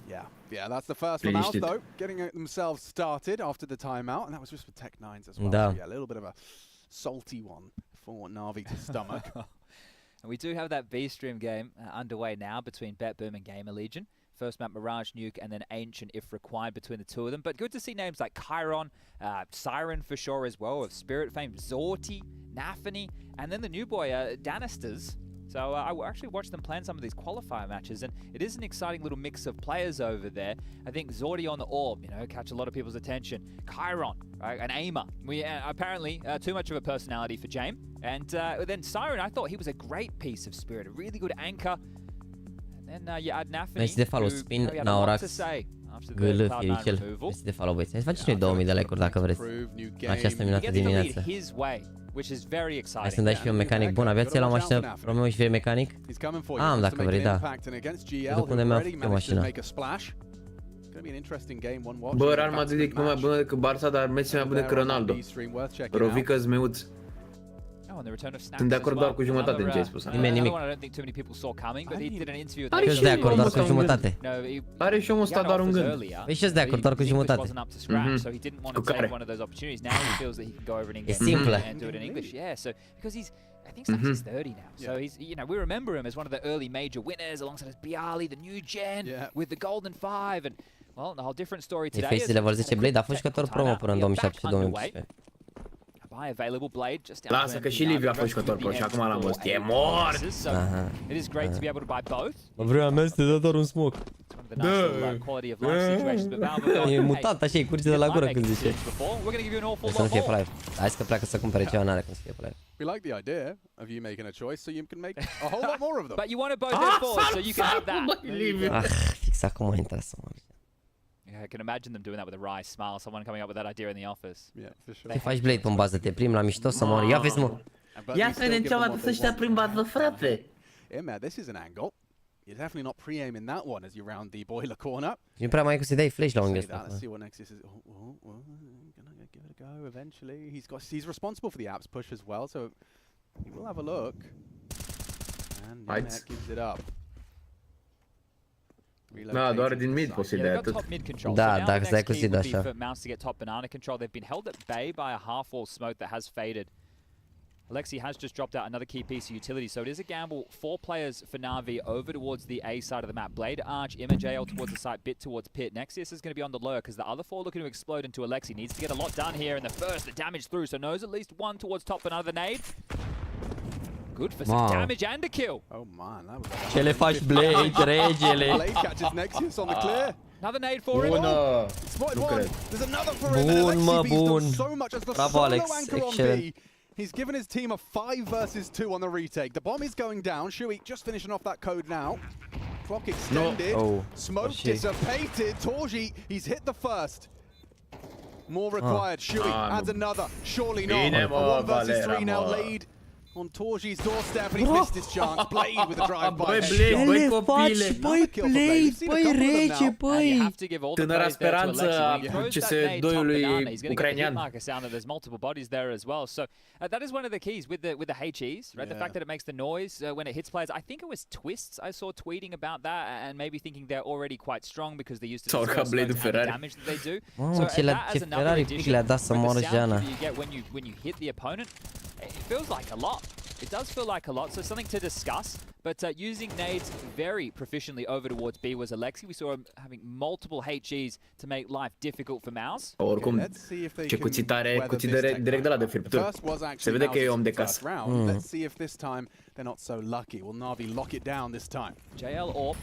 Yeah, that's the first for MOUZ though, getting themselves started after the timeout, and that was just for Tech9s as well. Da. So, yeah, a little bit of a salty one for NaVi to stomach. And we do have that B-stream game underway now between BetBoom and Gamer Legion. First map Mirage Nuke and then Ancient if required between the two of them. But good to see names like Chiron, Siren for sure as well, of Spirit fame, Zorti, Nafany, and then the new boy, Danisters. So I actually watched them plan some of these qualifier matches, and it is an exciting little mix of players over there. I think Zorti on the orb, you know, catch a lot of people's attention. Chiron, right, an aimer. We apparently too much of a personality for James. And then Siren, I thought he was a great piece of Spirit, a really good anchor. And then you add Nafany, Mersi de follow, Spin, Naurax, Gâlă, Firicel. Mersi de follow, băieți. Hai să faceți noi 2000 de like-uri dacă vreți. În această minunată dimineață. Hai să-mi dai și eu un mecanic bun. Aveați la o mașină Romeo și vrei mecanic? Am, dacă vrei, da. Te duc unde mi-am făcut eu mașina. Bă, Real Madrid e mai bună decât Barça, dar Messi e mai bun decât Ronaldo. Rovică Zmeuț. Sunt de acord doar cu jumătate în ce ai spus. Nimeni nimic. Are și de acord doar cu jumătate. Are și omul ăsta doar un gând. Păi și-s de acord doar cu jumătate. Cu care? E simplă. I think Sax is 30 now, so he's, you know, we remember him as one of the early major winners alongside his Bialy, the new gen, with the Golden Five, and well, a whole different story today. Face level 10 Blade a fost jucător promo până în 2017-2018. Available Blade just lasă că și Liviu a fost jucător pro și acum l-am văzut. E mort! It is great to be able to buy both. Vreau mea să te dă doar un smoke. E mutat așa, e curge de la gură când zice. Să nu fie pe live. Hai să că pleacă să cumpere ceva, n-are cum să fie pe live. We like the idea of you making a choice so you can make a whole lot more of them. But you want to both head forward so you can have that. Fix acum a intrat să mă. I can imagine them doing that with a wry smile, someone coming up with that idea in the office. Yeah, for sure. Te faci Blade pe bază, te prim la mișto să mor. Ia vezi, mă. Ia să vedem ce să ăștia prin bază, frate. Yeah, this is an angle. You're definitely not pre-aiming that one as you round the boiler corner. Nu prea mai e cu să dai flash la unghiul ăsta. Let's see what Nexus is. Gonna give it a go eventually. He's responsible for the apps push as well, so he will have a look. And that gives it up. Da, doar din mid poți să dai atât. Da, dacă stai cu Sid așa. MOUZ to get top banana control. They've been held at bay by a half-wall smoke that has faded. Alexi has just dropped out another key piece of utility, so it is a gamble. 4 players for NaVi over towards the A side of the map. Blade, Arch, ImageAL towards the site, Bit towards Pit. Nexius is going to be on the lure because the other 4 looking to explode into Alexi. Needs to get a lot done here in the first. The damage through, so knows at least one towards top banana. The nade. Good for some damage and a kill. Oh man, that was Ce le faci, Blade, regele? Blade catches Nexius on the clear. Another nade for him. Bună! Spotted Nu one. cred. There's another for him. And Bun, mă, Alexi B's bun. done so much as the Bravo, solo Alex. anchor on Excelent. B. He's given his team a 5 versus 2 on the retake. The bomb is going down. Shui just finishing off that code now. Clock extended. Oh, Smoke Torji. dissipated. Torji, he's hit the first. More required. Shui adds another. Surely not. Bine, mă, A 1 versus 3 Valera, now mă. laid on Torji's doorstep, and he's missed his chance. Blade with a drive-by. Băi, headshot. Blade, băi, Ce le copile! faci, băi, Blade, băi, rege, And you băi! have to give all the Tânăra praise there to speranță Alexi. a When he throws that nade top CS2-ului banana, he's going to get the hit ucrainean. marker sound, and there's multiple bodies there as well. So that is one of the keys with the HEs, right? The fact that it makes the noise when it hits players. I think it was Twists I saw tweeting about that and maybe thinking they're already quite strong because they're used to Sau the ca smokes Blade-ul and the Ferrari. damage that they do. Mamă, So ce that as another Ferrari addition pic le-a dat să with the moară sound Jana. that you get when you hit the opponent, it feels like a lot. It does feel like a lot, so something to discuss. But using nades very proficiently over towards B was Alexi. We saw him having multiple HEs to make life difficult for MOUZ. Oricum, Let's see if they ce can cuțit are, weather cuțit this direct de la de The firpituri. first was Se actually vede că e om de Mouse's casă. first round. Let's see if this time they're not so lucky. Will NaVi lock it down this time? JL Orb.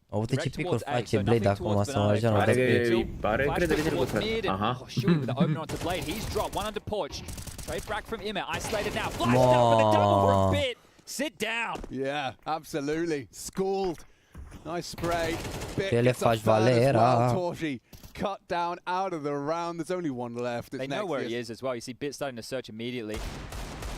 Au uite ce Direct picuri towards A, face so Blade nothing acum towards să mă Banana. Jana. Pare Dar că pare Flash încredere pick în el, towards mid, frate. and Aha. Shui with the opener onto Blade. He's dropped one under porch. Trade back from Immer, isolated now. Flashed up for the double from Bit. Sit down. Yeah, absolutely. Schooled. Nice spray. Bit Ce le gets a faci, third as Valera? well. Torji cut down out of the round. There's only one left. It's They know where he Nexius. is as well. You see Bit starting to search immediately.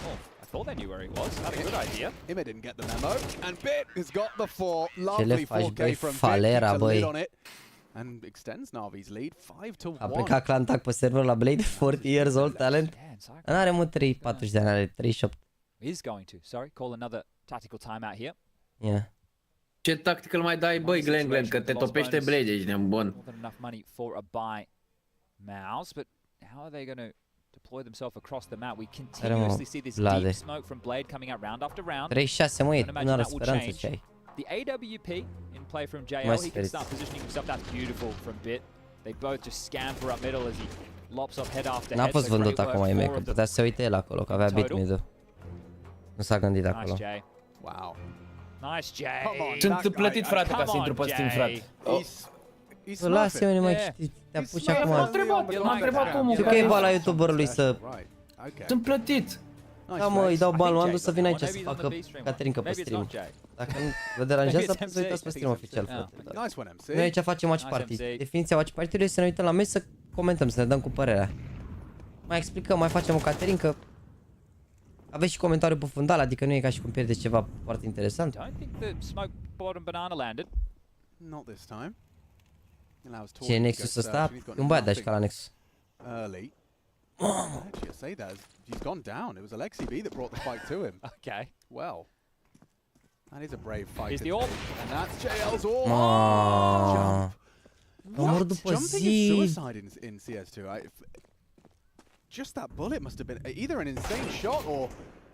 Oh, I thought they knew where he was. That's a good idea. Immer didn't get the memo. And Bit has got the 4. Ce le Lovely faci, 4K băi, from Bit. Falera, Keeps a lid băi. on it. And extends NaVi's lead 5-1. A plecat Clantac pe server la Blade, 40 years old talent. Yeah, and Cyclone N-are mă 40 de ani, are 38. is going to, call another tactical timeout here. Yeah. Ce tactică mai dai, băi, Glenn, că te topește Blade, ești nebun. More than enough money for a buy MOUZ, but how are they going to deploy themselves across the map? We continuously see this Blade. deep smoke from Blade coming out round after round. 36 mă, e Don't imagine tânără that will speranță change. ce ai. The AWP in play from JL, Nice he can spirits. start positioning himself. That's beautiful from Bit. They both just scamper up middle as he lops off head after N-a head. fost so vândut great work acum IEM, for că the- putea să se uite el acolo, că avea Total. bitmid-ul. Nu s-a gândit Nice, acolo. Jay. Wow. Nice, Jay. Come on. Sunt plătit, frate, ca Come să intru on, pe Steam, Jay. frate. He's Bă, lasă-mă, nu mai Yeah. știi, te apuci smart. acum. M-a întrebat omul. Știu că e boala youtuberului să... Right. Okay. Sunt plătit. Da, mă, îi dau I bani, think m-am Jay dus să got vină that aici one. să Maybe he's on facă the B stream. caterincă pe Maybe it's stream. not Jay. Dacă nu vă deranjează, Maybe it's puteți să uitați pe MC. stream oficial, Yeah. frate. Nice one, MC. Noi aici facem watch Nice, party. MC. Definiția watch party-ului este să ne uităm la meci, să comentăm, să ne dăm cu părerea. Mai explicăm, mai facem o caterincă. Aveți și comentariu pe fundal, adică nu e ca și cum pierdeți ceva foarte interesant. Don't think the smoke bottom banana landed. Not this time. Allows Ce Torji e to Nexus go ăsta? search, and he's got E un băiat de nothing așa ca la Nexus. early. Actually, I say that he's gone down. It was Alexi B that brought the fight to him. Okay. Well, that is a brave fight. Here's to the orb. take, and that's JL's orb. Mamă. Mor What? după Jumping is zi. suicide in CS2. Just that bullet must have been either an insane shot or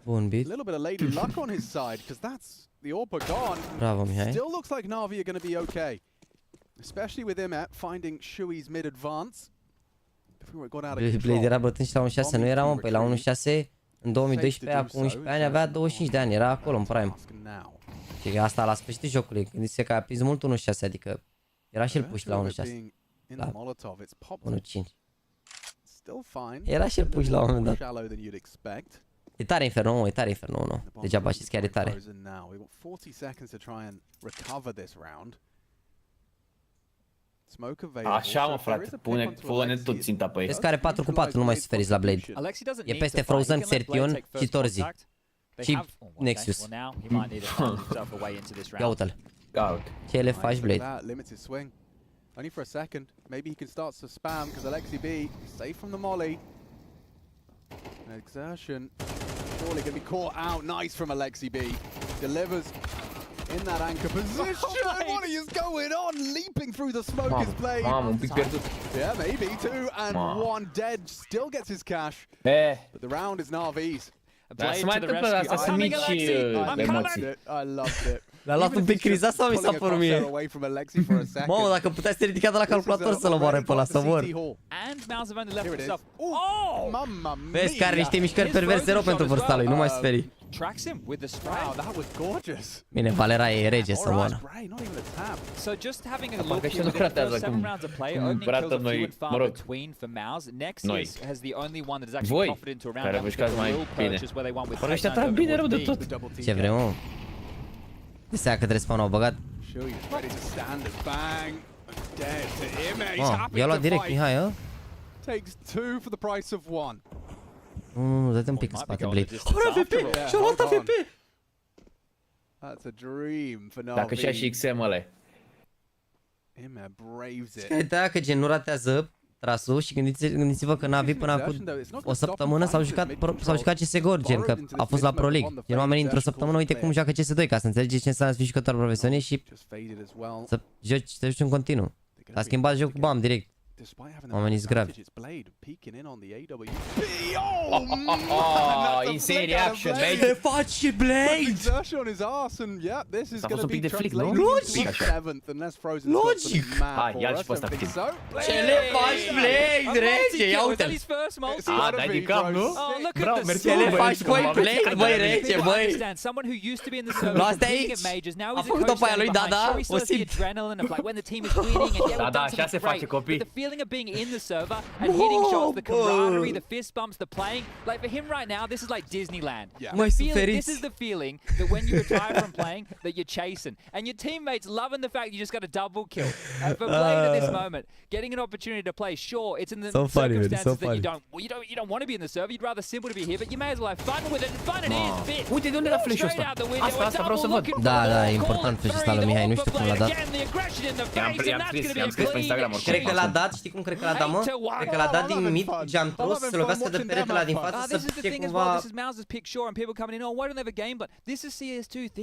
Bun a beat. little bit of lady luck on his side, because that's the orb gone. Bravo, Mihai. Still looks like NaVi are going to be okay, especially with him finding Shui's mid advance. Before it got out of Blade control. era bătrân și la 1.6, nu era, mă, păi la 1.6 în 2012, acum 11 ani, avea 25 de ani, era acolo în prime. Now. Și asta la sfârșitul jocului, gândiți-se că a prins mult 1.6, adică era și el push la 1.6, In the La Molotov, it's popped 1.5. still fine. Era și el push la un moment dat. Shallow than you'd expect. E tare Inferno, mă, e tare Inferno, nu. Degeaba știți chiar e tare. Now we've got 40 seconds to try and recover this round. Smoke available. Așa, mă, frate, pune tot ținta pe ei. Vezi că are 4 cu 4, nu mai suferiți la Blade. Alexi doesn't E need peste to fight. Frozen, He can let Blade Sertion take și first Torzi. contact. They Și have- okay. Nexus. Well, now he might need to find himself a way into this Ia round. uite-l. Caut. Ce le Nice, faci, look at Blade? that, limits his swing. Only for a second. Maybe he can start to spam because Alexi B safe from the molly. An exertion. Surely going to be caught out. Nice from Alexi B. Delivers in that anchor position. What is going on? Leaping through the smoke is Blade. Mamă, un pic pierdut. Yeah, maybe. 2 and Wow. 1 dead. Still gets his cash. E, But the round is NaVi's. dar Blade se mai to the întâmplă rescue. astea, I'm sunt coming, mici Alexi! I'm I coming! loved it. I loved it. L-a luat un pic criza sau mi s-a părut mie? Mamă, dacă puteai să te ridica de la calculator să-l omoare pe ăla, să mor. Vezi că are niște mișcări perverse rău pentru vârsta lui, nu mai sperii. Bine, Valera e rege să moară. Parcă și nu ratează cum ratăm noi, mă rog, noi. Voi, care vă jucați mai bine. Parcă ăștia trag bine rău de tot. Ce vrem, mă? De seara că trebuie să spawn au băgat. I-a luat direct Mihai, a? Nu, dă-te un pic în spate, Blade. Are AWP! Și-a luat AWP! Dacă și-a și XM ăla. Uite că gen nu ratează trasul și gândiți-vă că NaVi până acum o săptămână s-au jucat CSGO, gen că a fost la Pro League. Gen oamenii într-o săptămână uite cum joacă CS2 ca să înțelegeți ce înseamnă să fii jucător profesionist și să joci în continuu. A schimbat jocul, bam, direct. Oamenii-s gravi. Insane reaction, mate. Ce face Blade? S-a fost un pic de flick, nu? Logic! Logic! Hai, ia-l și pe ăsta puțin. Ce le faci, Blade, rege? Ia uite-l! A, dai din cap, nu? Bravo, mersi. Ce le faci, băi, Blade, băi, rege, băi! Luați de aici! A făcut-o pe aia lui, da, o simt! Da, așa se face, copii. Of being in the server and hitting shots, the camaraderie, the fist bumps, the playing. Like for him right now, this is like Disneyland. This is the feeling that when you retire from playing, that you're chasing, and your teammates loving the fact you just got a double kill. And for Blade at this moment, getting an opportunity to play, sure, it's in the circumstances that you don't want to be in the server. You'd rather simply be here, but you may as well have fun with it. And fun it is. Fit. Uite de unde era flash-ul ăsta? Asta vreau să văd. Da, e important flash-ul ăsta lui Mihai, nu știu cum l-a dat. I-am scris pe Instagram oricum. Cred că l-a dat, știi cum cred că l-a dat, mă? Cred că l-a dat din mid, jump throw, să se lovească de peretele ăla din față, să fie cumva...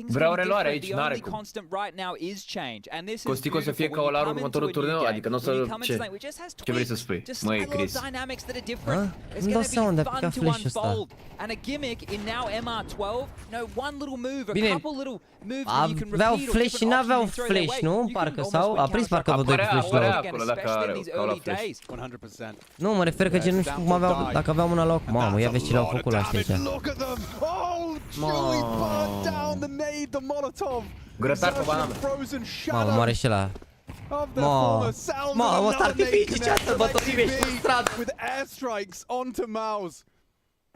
Vreau reluare aici, n-are cum. Costic o să fie ca o la următorul turneu, adică nu o să... Ce vrei să spui? Măi, Chris. Nu dau seama unde a picat flash-ul ăsta. Bine, aveau flash și n-aveau flash, nu? Parcă, sau? A prins parcă vă doi flash la nu, mă refer că gen nu știu cum aveau, dacă aveau una la loc. Mamă, ia vezi ce le-au făcut la ăștia aici. Grătar pe banană. Mamă, moare și ăla. Mamă, ăsta artificii, ce asta bătorii ești în stradă.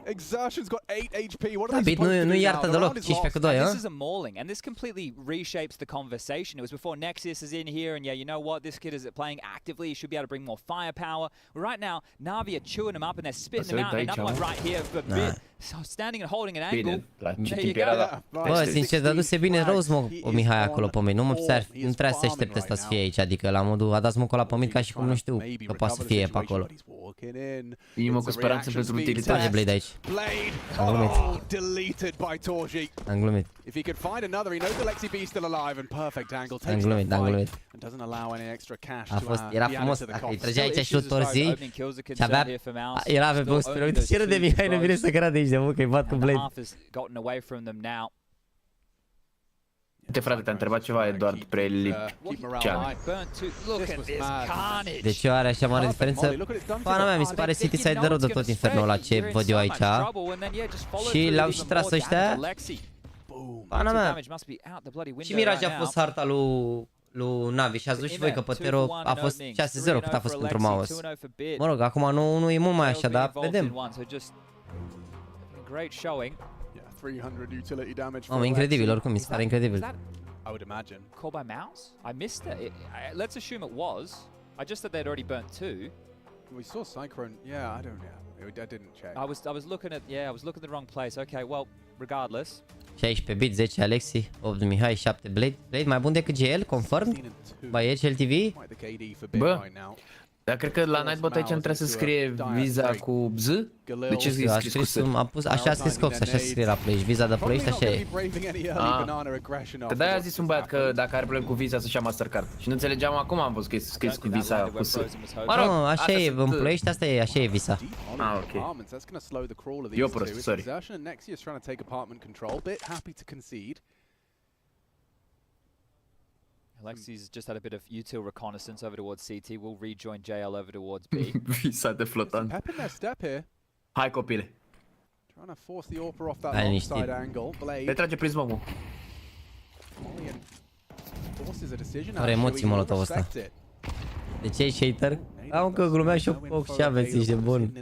Exertion's got 8 HP. What are Da, they bit nu iartă deloc, 15 pe 2, This is a mauling, and this completely reshapes the conversation. It was before Nexus is in here, and yeah, you know what? This kid is playing actively. He should be able to bring more firepower. Right now, NaVi are chewing him up, and they're spitting him out. Another one right here for Bit. So standing and holding an angle. There you go. Bă, sincer, dăduse bine rău smoke Mihai acolo pe mine. Nu trebuia să aștepte ăsta să fie aici, adică la modul a dat smoke-ul ăla pe mine ca și cum nu știu că poate să fie pe acolo. Inimă cu speranță pentru utilitate. Trage Blade aici. Am glumit. Am glumit. Am glumit. A fost, era frumos, dacă îi trăgea aici și Torzi și avea, era pe post, pero uite ce râde Mihai, ne vine să cadă aici de mult, că-i bat cu Blade. Uite frate, te-a întrebat ceva Eduard Prelipcean. De ce are așa mare diferență? Pana mea, mi se pare City side de rău de tot infernul ăla ce văd eu aici. Și l-au și tras ăștia. Pana mea. Și Mirage a fost harta lui NaVi și ați văzut și voi că pe Tero a fost 6-0 cât a fost pentru MOUZ. Mă rog, acum nu e mult mai așa, dar vedem. Mamă, incredibil, oricum, mi se pare incredibil. I would imagine. Called by MOUZ? I missed it. Let's assume it was. I just said they'd already burnt 2. We saw Cyclone. Yeah, I don't know. I didn't check. I was looking at the wrong place. Okay, well, regardless. 16 bit, 10 Alexi, 8 de Mihai, 7 Blade. Blade mai bun decât GL, confirmed? By HLTV? Bă, dar cred că la Nightbot aici nu trebuie să scrie viza cu BZ? De ce scris cu S? Așa a scris Cox, așa se scrie la Play. Viza de Play, așa e. Că de-aia a zis un băiat că dacă are probleme cu viza să-și ia Mastercard. Și nu înțelegeam acum, am văzut că e scris cu viza cu S. Mă rog, așa e, în Play, asta e, așa e visa. Ah, ok. Eu prost, sorry. Alexi's just had a bit of util reconnaissance over towards CT. We'll rejoin JL over towards B. Visat de flotant. Pep in their step here. Hai copile. Trying to force the AWP off that long side angle. Blade. Le trage prismul. Forces a decision. Are emoții molotov ăsta. De ce ești hater? Am că glumeam și eu cu și aveți, ești de bun.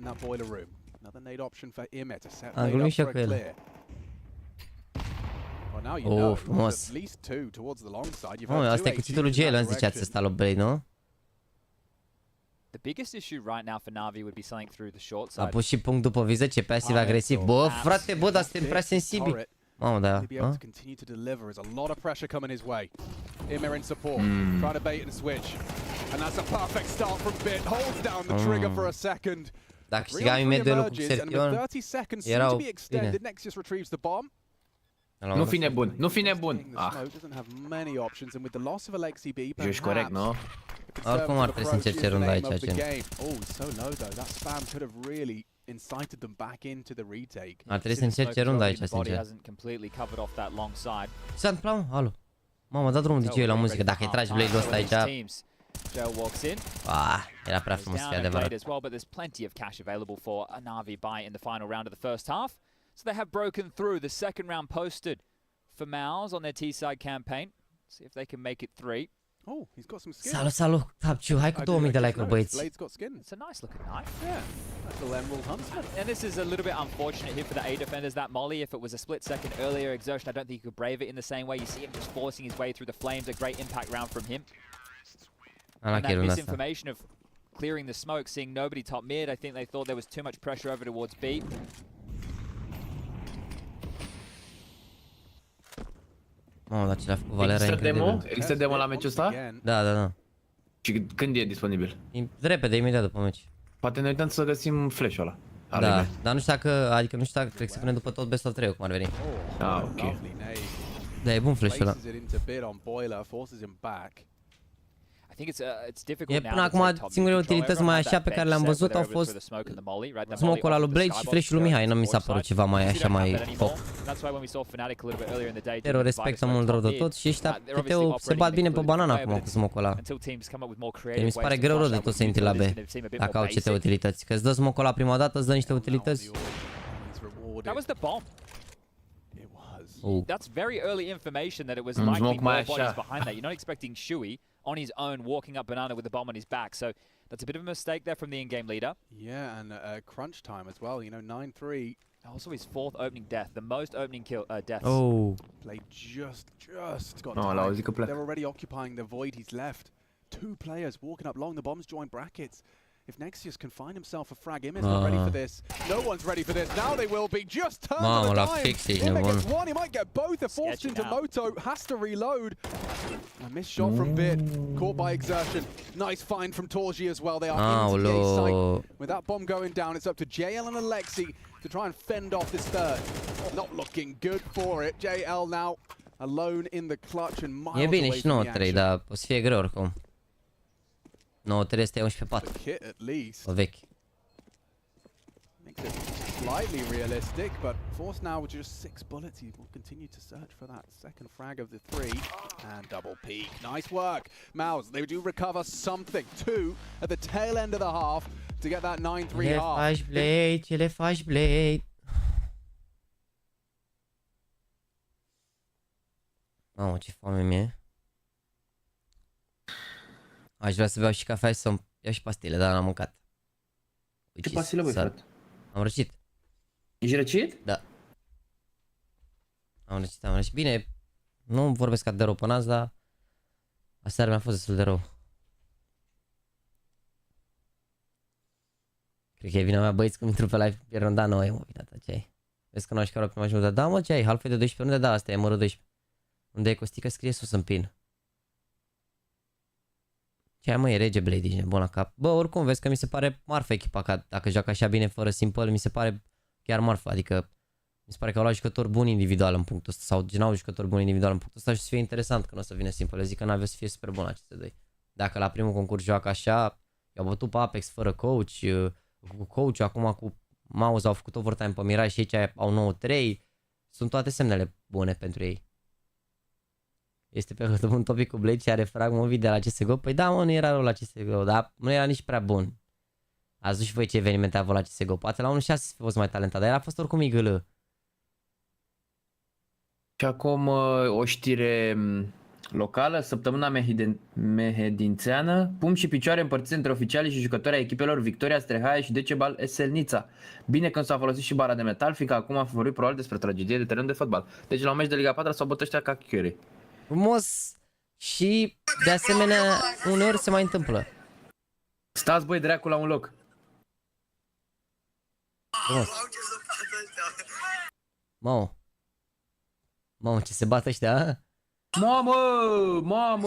Am glumit și eu cu el. Oh, frumos. Asta e cuțitul GL, îmi ziceați să sta la Blade, nu? The biggest issue right now for NaVi would be something through the short side. A pus și punct după viză, ce pasiv agresiv. Bă, frate, bă, dar suntem prea sensibili. Mamă, da. Dacă câștigam imediat duelul cu Xerpion, erau bine. Nu fi nebun, nu fi nebun. Joci corect, nu? Oricum ar trebui să încerce runda aici, gen. Ar trebui să încerce runda aici, sincer. Ce s-a întâmplat, mă? Alo. Mamă, da drumul de ce la muzică, dacă îi tragi Blade-ul ăsta aici... Era prea frumos să fie adevărat. So they have broken through. The second round posted for MOUZ on their T-side campaign. See if they can make it 3. Oh, he's got some skin. Salut, Tapciu, hai cu 2000 de like-uri, băieți. Blade's got skin. It's a nice looking knife. Yeah, that's a Emerald Huntsman. And this is a little bit unfortunate here for the A defenders. That molly, if it was a split second earlier exertion, I don't think he could brave it in the same way. You see him just forcing his way through the flames. A great impact round from him. And that misinformation of clearing the smoke, seeing nobody top mid. I think they thought there was too much pressure over towards B. Mamă, dar ce l-a făcut Valera incredibil. Există demo la meciul ăsta? Da. Și când e disponibil? Repede, imediat după meci. Poate ne uităm să găsim flash-ul ăla. Da, dar nu știu dacă, adică nu știu dacă cred că se pune după tot best of 3 cum ar veni. Ah, ok. Da, e bun flash-ul ăla. E până acum singurele utilități mai așa pe care le-am văzut au fost smoke-ul ăla lui Blade și flash-ul lui Mihai, nu mi s-a părut ceva mai așa mai top. Tero respectă mult rău de tot și ăștia PT-ul se bat bine pe banana acum cu smoke-ul ăla. Mi se pare greu rău de tot să intri la B dacă au CT utilități, că îți dă smoke-ul ăla prima dată, îți dă niște utilități. That's very early information that it was likely more bodies behind that. You're not expecting Shui on his own walking up banana with the bomb on his back. So that's a bit of a mistake there from the in-game leader. Yeah, and crunch time as well. You know, 9-3. Also his fourth opening death, the most opening kill deaths. Oh. Played just got time. They're already occupying the void he's left. Two players walking up long. The bombs join brackets. If Nexius can find himself a frag, Im is not ready for this. No one's ready for this. Now they will be. Just turn on the dime. Im gets one. He might get both. They're forced into Moto. Has to reload. A missed shot from Bit. Caught by exertion. Nice find from Torji as well. They are into the A site. With that bomb going down, it's up to JL and Alexi to try and fend off this third. Not looking good for it. JL now alone in the clutch and miles away from the action. E bine și 9-3, dar o să fie greu oricum. 9-3 este 11-4. O vechi. Makes it slightly realistic, but forced now with just 6 bullets. He will continue to search for that second frag of the 3 and double peek. Nice work, MOUZ. They do recover something. 2 at the tail end of the half to get that 9-3 half. Ce le faci, Blade? Mamă, ce foame mie. Aș vrea să beau și cafea și să iau și pastile, dar n-am mâncat. Ce pastile, băi, frate? Am răcit. Ești răcit? Da. Am răcit. Bine, nu vorbesc atât de rău până azi, dar aseară mi-a fost destul de rău. Cred că e vina mea, băieți, cum intru pe live, e ronda nouă, e mă, tata, ce ai? Vezi că nu aș care prima jumătate, da, mă, ce ai? Halfway de 12 runde, da, asta e mărul 12. Unde e Costică, scrie sus în pin. Ce ai, mă, e rege Blade, ești nebun la cap. Bă, oricum, vezi că mi se pare marfă echipa, că dacă joacă așa bine fără Simple, mi se pare chiar marfă, adică mi se pare că au luat jucători buni individual în punctul ăsta, sau gen au jucători buni individual în punctul ăsta și o să fie interesant că nu o să vină Simple. Zic că n-avea să fie super bun aceste doi. Dacă la primul concurs joacă așa, i-au bătut pe Apex fără coach, cu coach, acum cu MOUZ au făcut overtime pe Mirage și aici au 9-3, sunt toate semnele bune pentru ei. Este pe un topic cu Blade și are frag movie de la CSGO. Păi da, mă, nu era rău la CSGO, dar nu era nici prea bun. Ați văzut și voi ce evenimente a avut la CSGO. Poate la 1.6 să fi fost mai talentat, dar el a fost oricum igâlă. Și acum o știre locală, săptămâna mehedințeană, pumn și picioare împărțite între oficiali și jucători ai echipelor Victoria, Strehaia și Decebal Eselnița. Bine că s-a folosit și bara de metal, fiindcă acum a vorbit probabil despre tragedie de teren de fotbal. Deci la un meci de Liga 4 s-au bătut ăștia ca chiori. Frumos și de asemenea uneori se mai întâmplă. Stați băi dracu la un loc. Frumos. Mamă, ce se bat ăștia, a? Mamă,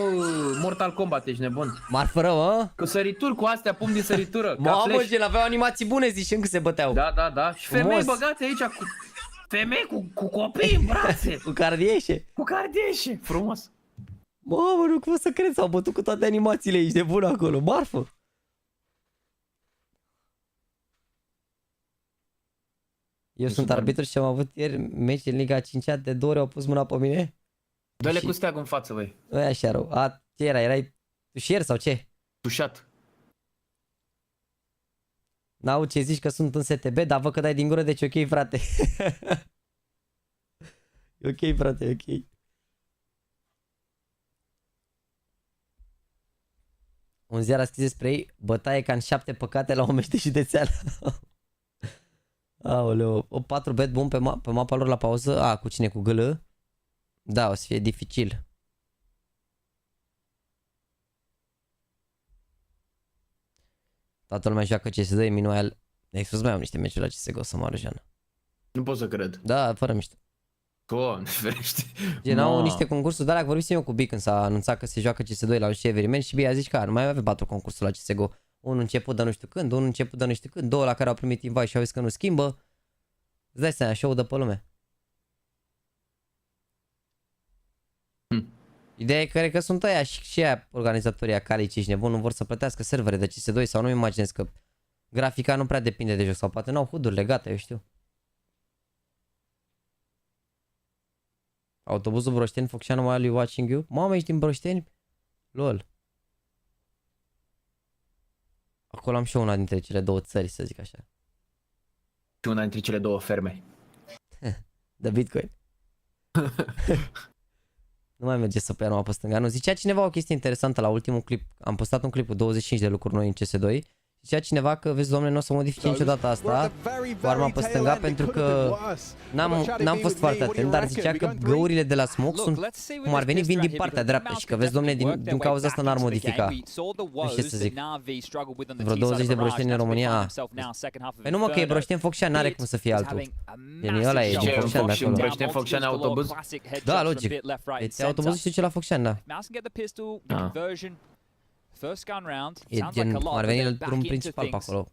Mortal Kombat, ești nebun. Marfă rău, a? Cu sărituri, cu astea, pumn din săritură. Mamă, gen, aveau animații bune, zici, că se băteau. Da. Și femei băgate aici cu... Femei cu copii în brațe. Cu cardieșe. Cu cardieșe. Frumos. Mamă, nu cum să cred, s-au bătut cu toate animațiile, ești nebun acolo, marfă. Eu sunt arbitru și am avut ieri meci în Liga 5-a, de 2 ori au pus mâna pe mine. Dă-le cu steagul în față, băi. Nu e așa rău. Ce era? Erai tușier sau ce? Tușat. N-au ce zici că sunt în STB, dar văd că dai din gură, deci ok, frate. E ok, frate, e ok. Un ziar a scris despre ei, bătaie ca în 7 păcate la un meci de județean. Aoleu, o 4 bet bun pe mapa lor la pauză. Cu cine? Cu GL? Da, o să fie dificil. Toată lumea joacă CS2, Minuel. Expus mai am niște meciuri la CSGO să mă arăjeană. Nu pot să cred. Da, fără mișto. Doamne ferește. Gen, au niște concursuri, dar dacă vorbisem eu cu Bic când s-a anunțat că se joacă CS2 la un eveniment și Bic a zis că nu mai avem 4 concursuri la CSGO. Unul început de nu știu când, unul început de nu știu când, 2 la care au primit invite și au zis că nu schimbă. Îți dai seama, show de pe lume. Ideea e că cred că sunt ăia și aia organizatorii acalici și nebun, nu vor să plătească servere de CS2 sau nu-mi imaginez că grafica nu prea depinde de joc sau poate n-au HUD-urile gata, eu știu. Autobuzul Broșteni, Focșanu, while you watching you. Mamă, ești din Broșteni? LOL. Acolo am și una dintre cele două țări, să zic așa. Și una dintre cele două ferme. De Bitcoin. Nu mai merge să pe numai pe stânga. Nu, zicea cineva o chestie interesantă la ultimul clip. Am postat un clip cu 25 de lucruri noi în CS2. Zicea cineva că, vezi, domnule, nu o să modifice niciodată asta cu arma pe stânga pentru că n-am fost foarte atent, dar zicea că găurile de la smoke sunt, cum ar veni, vin din partea dreaptă și că, vezi, domnule, din cauza asta n-ar modifica. Nu știu ce să zic. Vreo 20 de broșteni în România. Păi nu mă, că e broșten Focșan, n-are cum să fie altul. Gen, ăla e din Focșan de acolo. Broșten Focșan autobuz? Da, logic. Este autobuzul și duce la Focșan, da. E gen, cum ar veni drum principal pe acolo.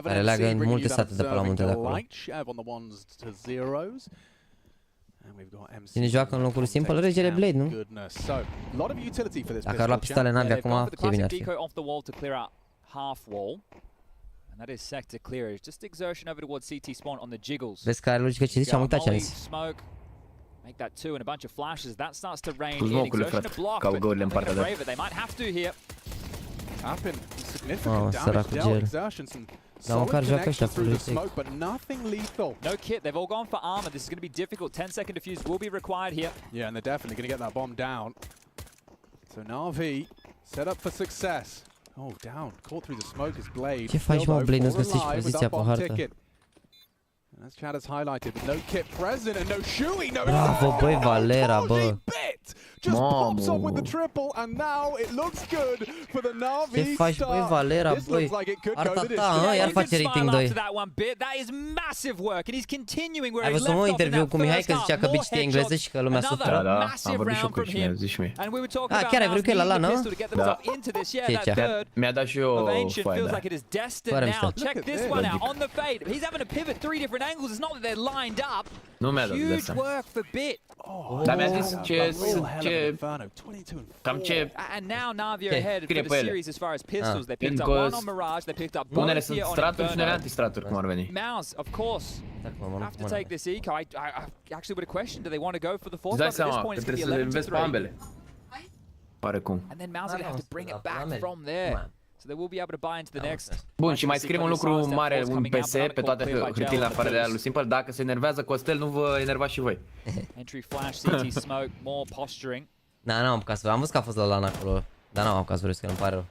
Care leagă în multe sate de pe la munte de acolo. Cine joacă în locul Simple? Regele Blade, nu? Dacă ar lua pistoale NaVi acum, ce bine ar fi. Vezi că are logică ce zici? Am uitat ce am zis. Make that two and a bunch of flashes. That starts to rain in. Exertion to block, but they're gonna brave it. They might have to here. Tapping significant damage dealt. Exertion, some solid connections through the smoke, but nothing lethal. No kit. They've all gone for armor. This is going to be difficult. 10-second defuse will be required here. Yeah, and they're definitely going to get that bomb down. So NaVi set up for success. Oh, down. Caught through the smoke is Blade. Ce faci, mă, Blade? Nu-ți găsești poziția pe hartă. As Chad has highlighted, with no kit present and no shooing, no. Bravo, băi, Valera, bă. Just pops up with the triple, and now it looks good for the NaVi. Ce faci, băi, Valera, băi? Arta ta, iar face rating 2. Ai văzut un interviu cu Mihai că zicea că Bic știe engleză și că lumea suferă? Da, am vorbit și eu cu cine, zici și mie. Chiar ai vrut că e la lană? Da. Ce? Mi-a dat și eu foaia, da. Fără mișto. Nu mi-a dat de asta. Dar mi-a zis cam ce scrie pe ele. Unele sunt straturi și unele antistraturi, cum ar veni. have to take this eco. I actually would have questioned, do they want to go for the fourth Îți dai one? At this seama point, că it's going to trebuie be să 11 înveți to pe 3. ambele. Oarecum. And then MOUZ are going to have to bring it back from there. So they will be able to buy into the next. Bun, și mai scriem un lucru mare, un pese pe toate hârtiile afară de alu Simple. Dacă se enervează Costel, nu vă enervați și voi. Entry flash, CT smoke, more posturing. Da, n-am apucat să... Am văzut că a fost la LAN acolo, dar n-am apucat să vreau că îmi pare rău.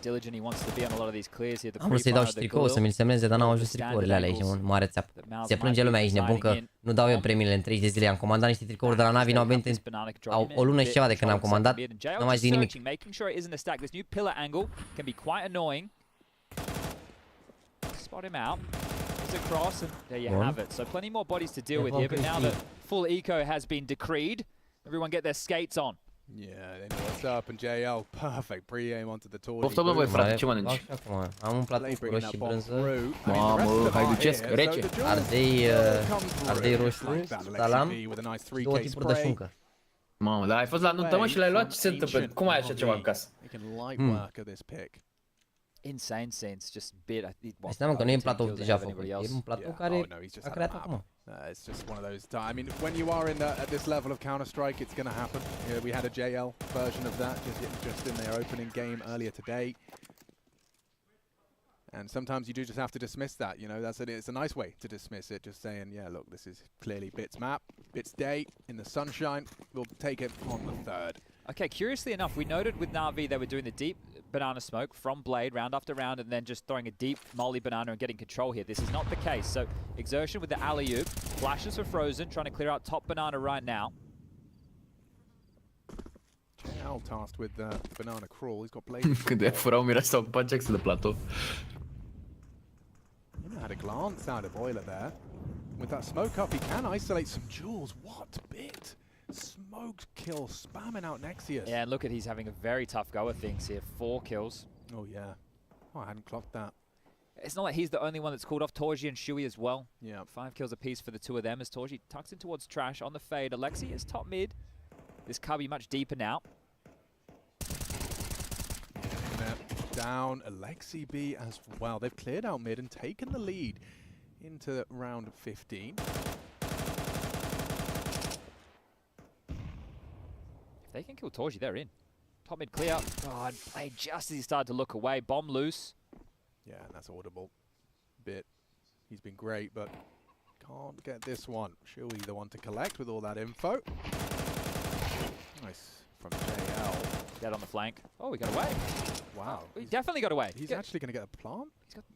Diligent he wants to be on a lot of these clears here. Am vrut să-i dau și tricou, să mi-l semneze, dar n-au ajuns tricourile alea aici, un mare țeap. Se plânge lumea aici, nebun, că nu dau eu premiile în 30 de zile. Am comandat niște tricouri de la NaVi, n-au venit o lună și ceva de când am comandat, n-am mai zis nimic. Making sure it isn't a stack. This new pillar angle can be quite annoying. Spot him out. He's across, and there you have it. So plenty more bodies to deal with here, but now that full eco has been decreed, everyone get their skates on. Yeah, they know what's up, and JL, perfect pre-aim onto the torch. Poftă bă, voi frate, ce mănânci? Am un plat cu roșii brânză, Mamă, hai ducesc, rece. ardei roșu, salam, 2 tipuri de șuncă. Mamă, dar ai fost la nuntă, mă, și l-ai luat? Ce se întâmplă? Cum ai așa ceva în casă? Insane scenes, just bit. Seama că nu e un platou deja făcut, e un platou care a creat acum. It's just one of those times. I mean, when you are at this level of Counter-Strike, it's going to happen. We had a JL version of that just in their opening game earlier today. And sometimes you do just have to dismiss that, you know, it's a nice way to dismiss it, just saying, yeah, look, this is clearly Bit's map, Bit's day, in the sunshine, we'll take it on the third. Okay, curiously enough, we noted with NaVi they were doing the deep banana smoke from Blade, round after round, and then just throwing a deep molly banana and getting control here. This is not the case, so Exertion with the alley-oop, flashes for Frozen, trying to clear out top banana right now. JL tasked with banana crawl, he's got Blade. Când de furau mira s-a ocupat Jax de platou. Had a glance out of Boiler there. With that smoke up, he can isolate some jewels. What bit? Smoked kill, spamming out Nexius. Yeah, and look at he's having a very tough go of things here. 4 kills. Oh yeah. Oh, I hadn't clocked that. It's not like he's the only one that's called off. Torji and Shui as well. Yeah. 5 kills apiece for the two of them as Torji tucks in towards Trash on the fade. Alexi is top mid. This could be much deeper now. Down Alexi B as well. They've cleared out mid and taken the lead into round 15. If they can kill Torji, they're in. Top mid clear. Oh, and played just as he started to look away. Bomb loose. Yeah, and that's audible. Bit. He's been great, but can't get this one. Shui the one to collect with all that info. Nice from JL. Dead on the flank. Oh, he got away. Wow. He definitely got away. He's actually going to get a plant?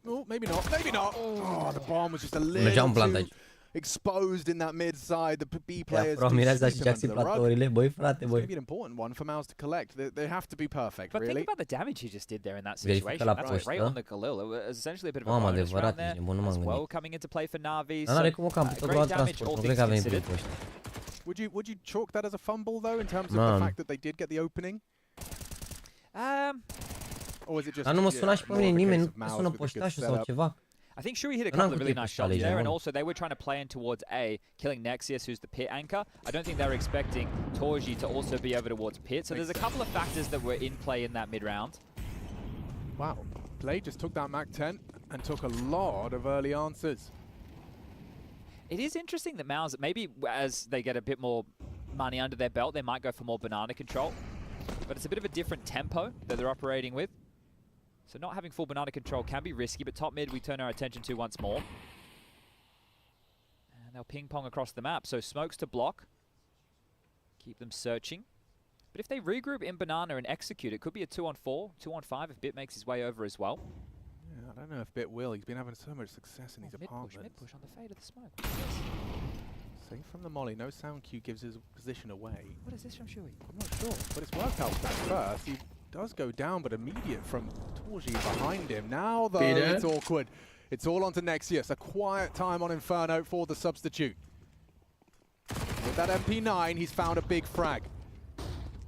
Oh, maybe not. Maybe not. Oh, the bomb was just a little too exposed in that mid side. The B players do sweep him under the rug. It's going to be an important one for MOUZ to collect. They have to be perfect, but really. Think about the damage he just did there in that situation. That's great on the Khalil. It was essentially a bit of a bonus round there as well coming into play for NaVi. So great damage, all things considered. Would you chalk that as a fumble, though, in terms of the fact that they did get the opening? Or is it just, nu mă suna și pe mine nimeni, nu mă sună poștașul sau ceva. I think Shui hit a couple of really nice shots there, and also they were trying to play in towards A, killing Nexius, who's the pit anchor. I don't think they were expecting Torji to also be over towards pit, so there's a couple of factors that were in play in that mid-round. Wow, Play just took that MAC-10 and took a lot of early answers. It is interesting that MOUZ, maybe as they get a bit more money under their belt, they might go for more banana control. But it's a bit of a different tempo that they're operating with. So not having full banana control can be risky, but top mid we turn our attention to once more. And they'll ping pong across the map. So smokes to block. Keep them searching. But if they regroup in banana and execute, it could be a 2-on-4, 2-on-5 if Bit makes his way over as well. Yeah, I don't know if Bit will. He's been having so much success in these apartments. Mid push on the fade of the smoke. Safe from the molly. No sound cue gives his position away. What is this from Shui? I'm not sure, but it's worked out at first. He does go down, but immediate from Torji behind him. Now, though, it's awkward. It's all onto Nexius. A quiet time on Inferno for the substitute. With that MP9, he's found a big frag.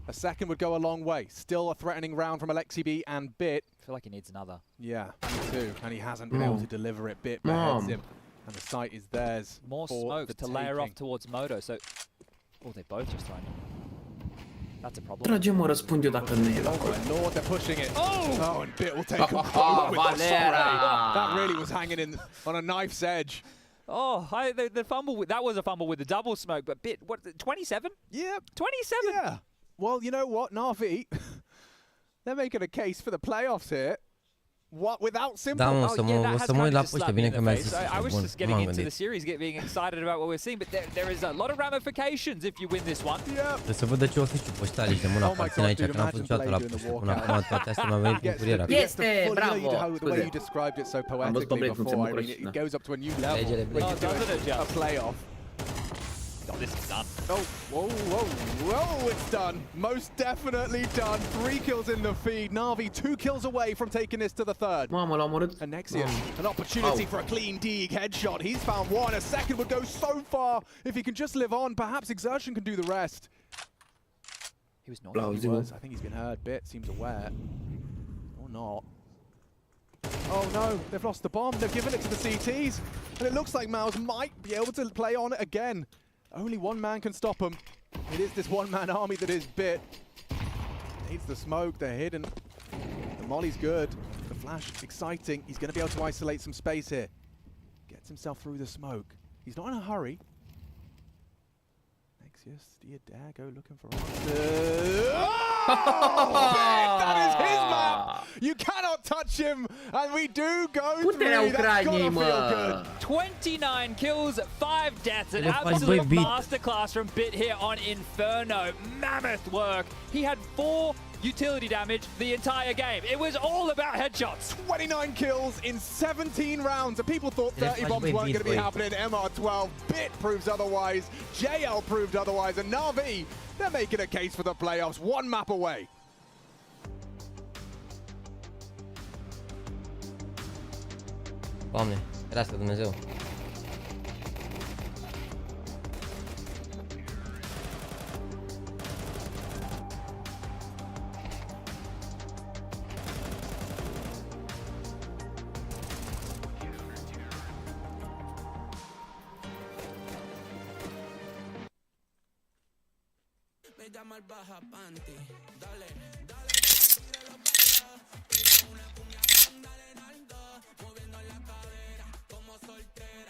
A second would go a long way. Still a threatening round from Alexi B and Bit. I feel like he needs another. Yeah, me too. And he hasn't been able to deliver it. Bit beheads him. And the site is theirs. More smokes to layer off towards Moto. So, oh, they both just trying. That's a problem. Tragem, răspund eu dacă nu e la acolo. Oh my lord, they're pushing it. Oh, and Bit will take control with the sorry. That really was hanging in on a knife's edge. Oh, the fumble, that was a fumble with the double smoke, but bit, what, 27? Yeah. 27? Yeah. Well, you know what, NaVi, they're making a case for the playoffs here. What, without simple? Da, mă, Oh, să yeah, mă that has uit kind la of just puște, slapped me bine in că the mi-a face. zis I was bun, just getting m-am into the gândit. series, being excited about what we're seeing, but there is a lot of ramifications if you win this one. Yeah. Trebuie să văd de ce oficiu poșta aici de mâna Oh my aparțin God, aici, dude, că n-am fost imagine niciodată la Blade puște. doing Până the acum toate astea mi-au venit din curierea. Este, bravo, The way you scuze. described it so văzut poetically complet cum se before, I bucură mean, și, da. it goes up to a new level Legere, when Blade. you're doing Doesn't it a just? playoff. Oh, this is done. Oh, whoa, whoa, whoa, it's done. Most definitely done. 3 kills in the feed. NaVi 2 kills away from taking this to the third. Mamă, l-a omorât. And Nexium, an opportunity Ow. for a clean dig headshot. He's found one. A second would go so far. If he can just live on, perhaps Exertion can do the rest. He was not. He was. I think he's been hurt a bit, seems aware. Or not. Oh no, they've lost the bomb. They've given it to the CTs. And it looks like MOUZ might be able to play on it again. Only one man can stop him. It is this one-man army that is bit. Needs the smoke, they're hidden. The molly's good. The flash, exciting. He's going to be able to isolate some space here. Gets himself through the smoke. He's not in a hurry. Nexius, do you dare go looking for answers? Oh, that is his map! You cannot touch him! And we do go Puterea through. That's gotta Ucrainei, feel good. mă! 29 kills, 5 deaths, an Ele faci, absolute băi, beat. masterclass from Bit here on Inferno. Mammoth work. He had 4 utility damage the entire game. It was all about headshots. 29 kills in 17 rounds, and people thought 30 bombs weren't going to be happening. MR12, Bit proves otherwise, JL proved otherwise, and NaVi, they're making a case for the playoffs, 1 map away. Doamne, ferească Dumnezeu.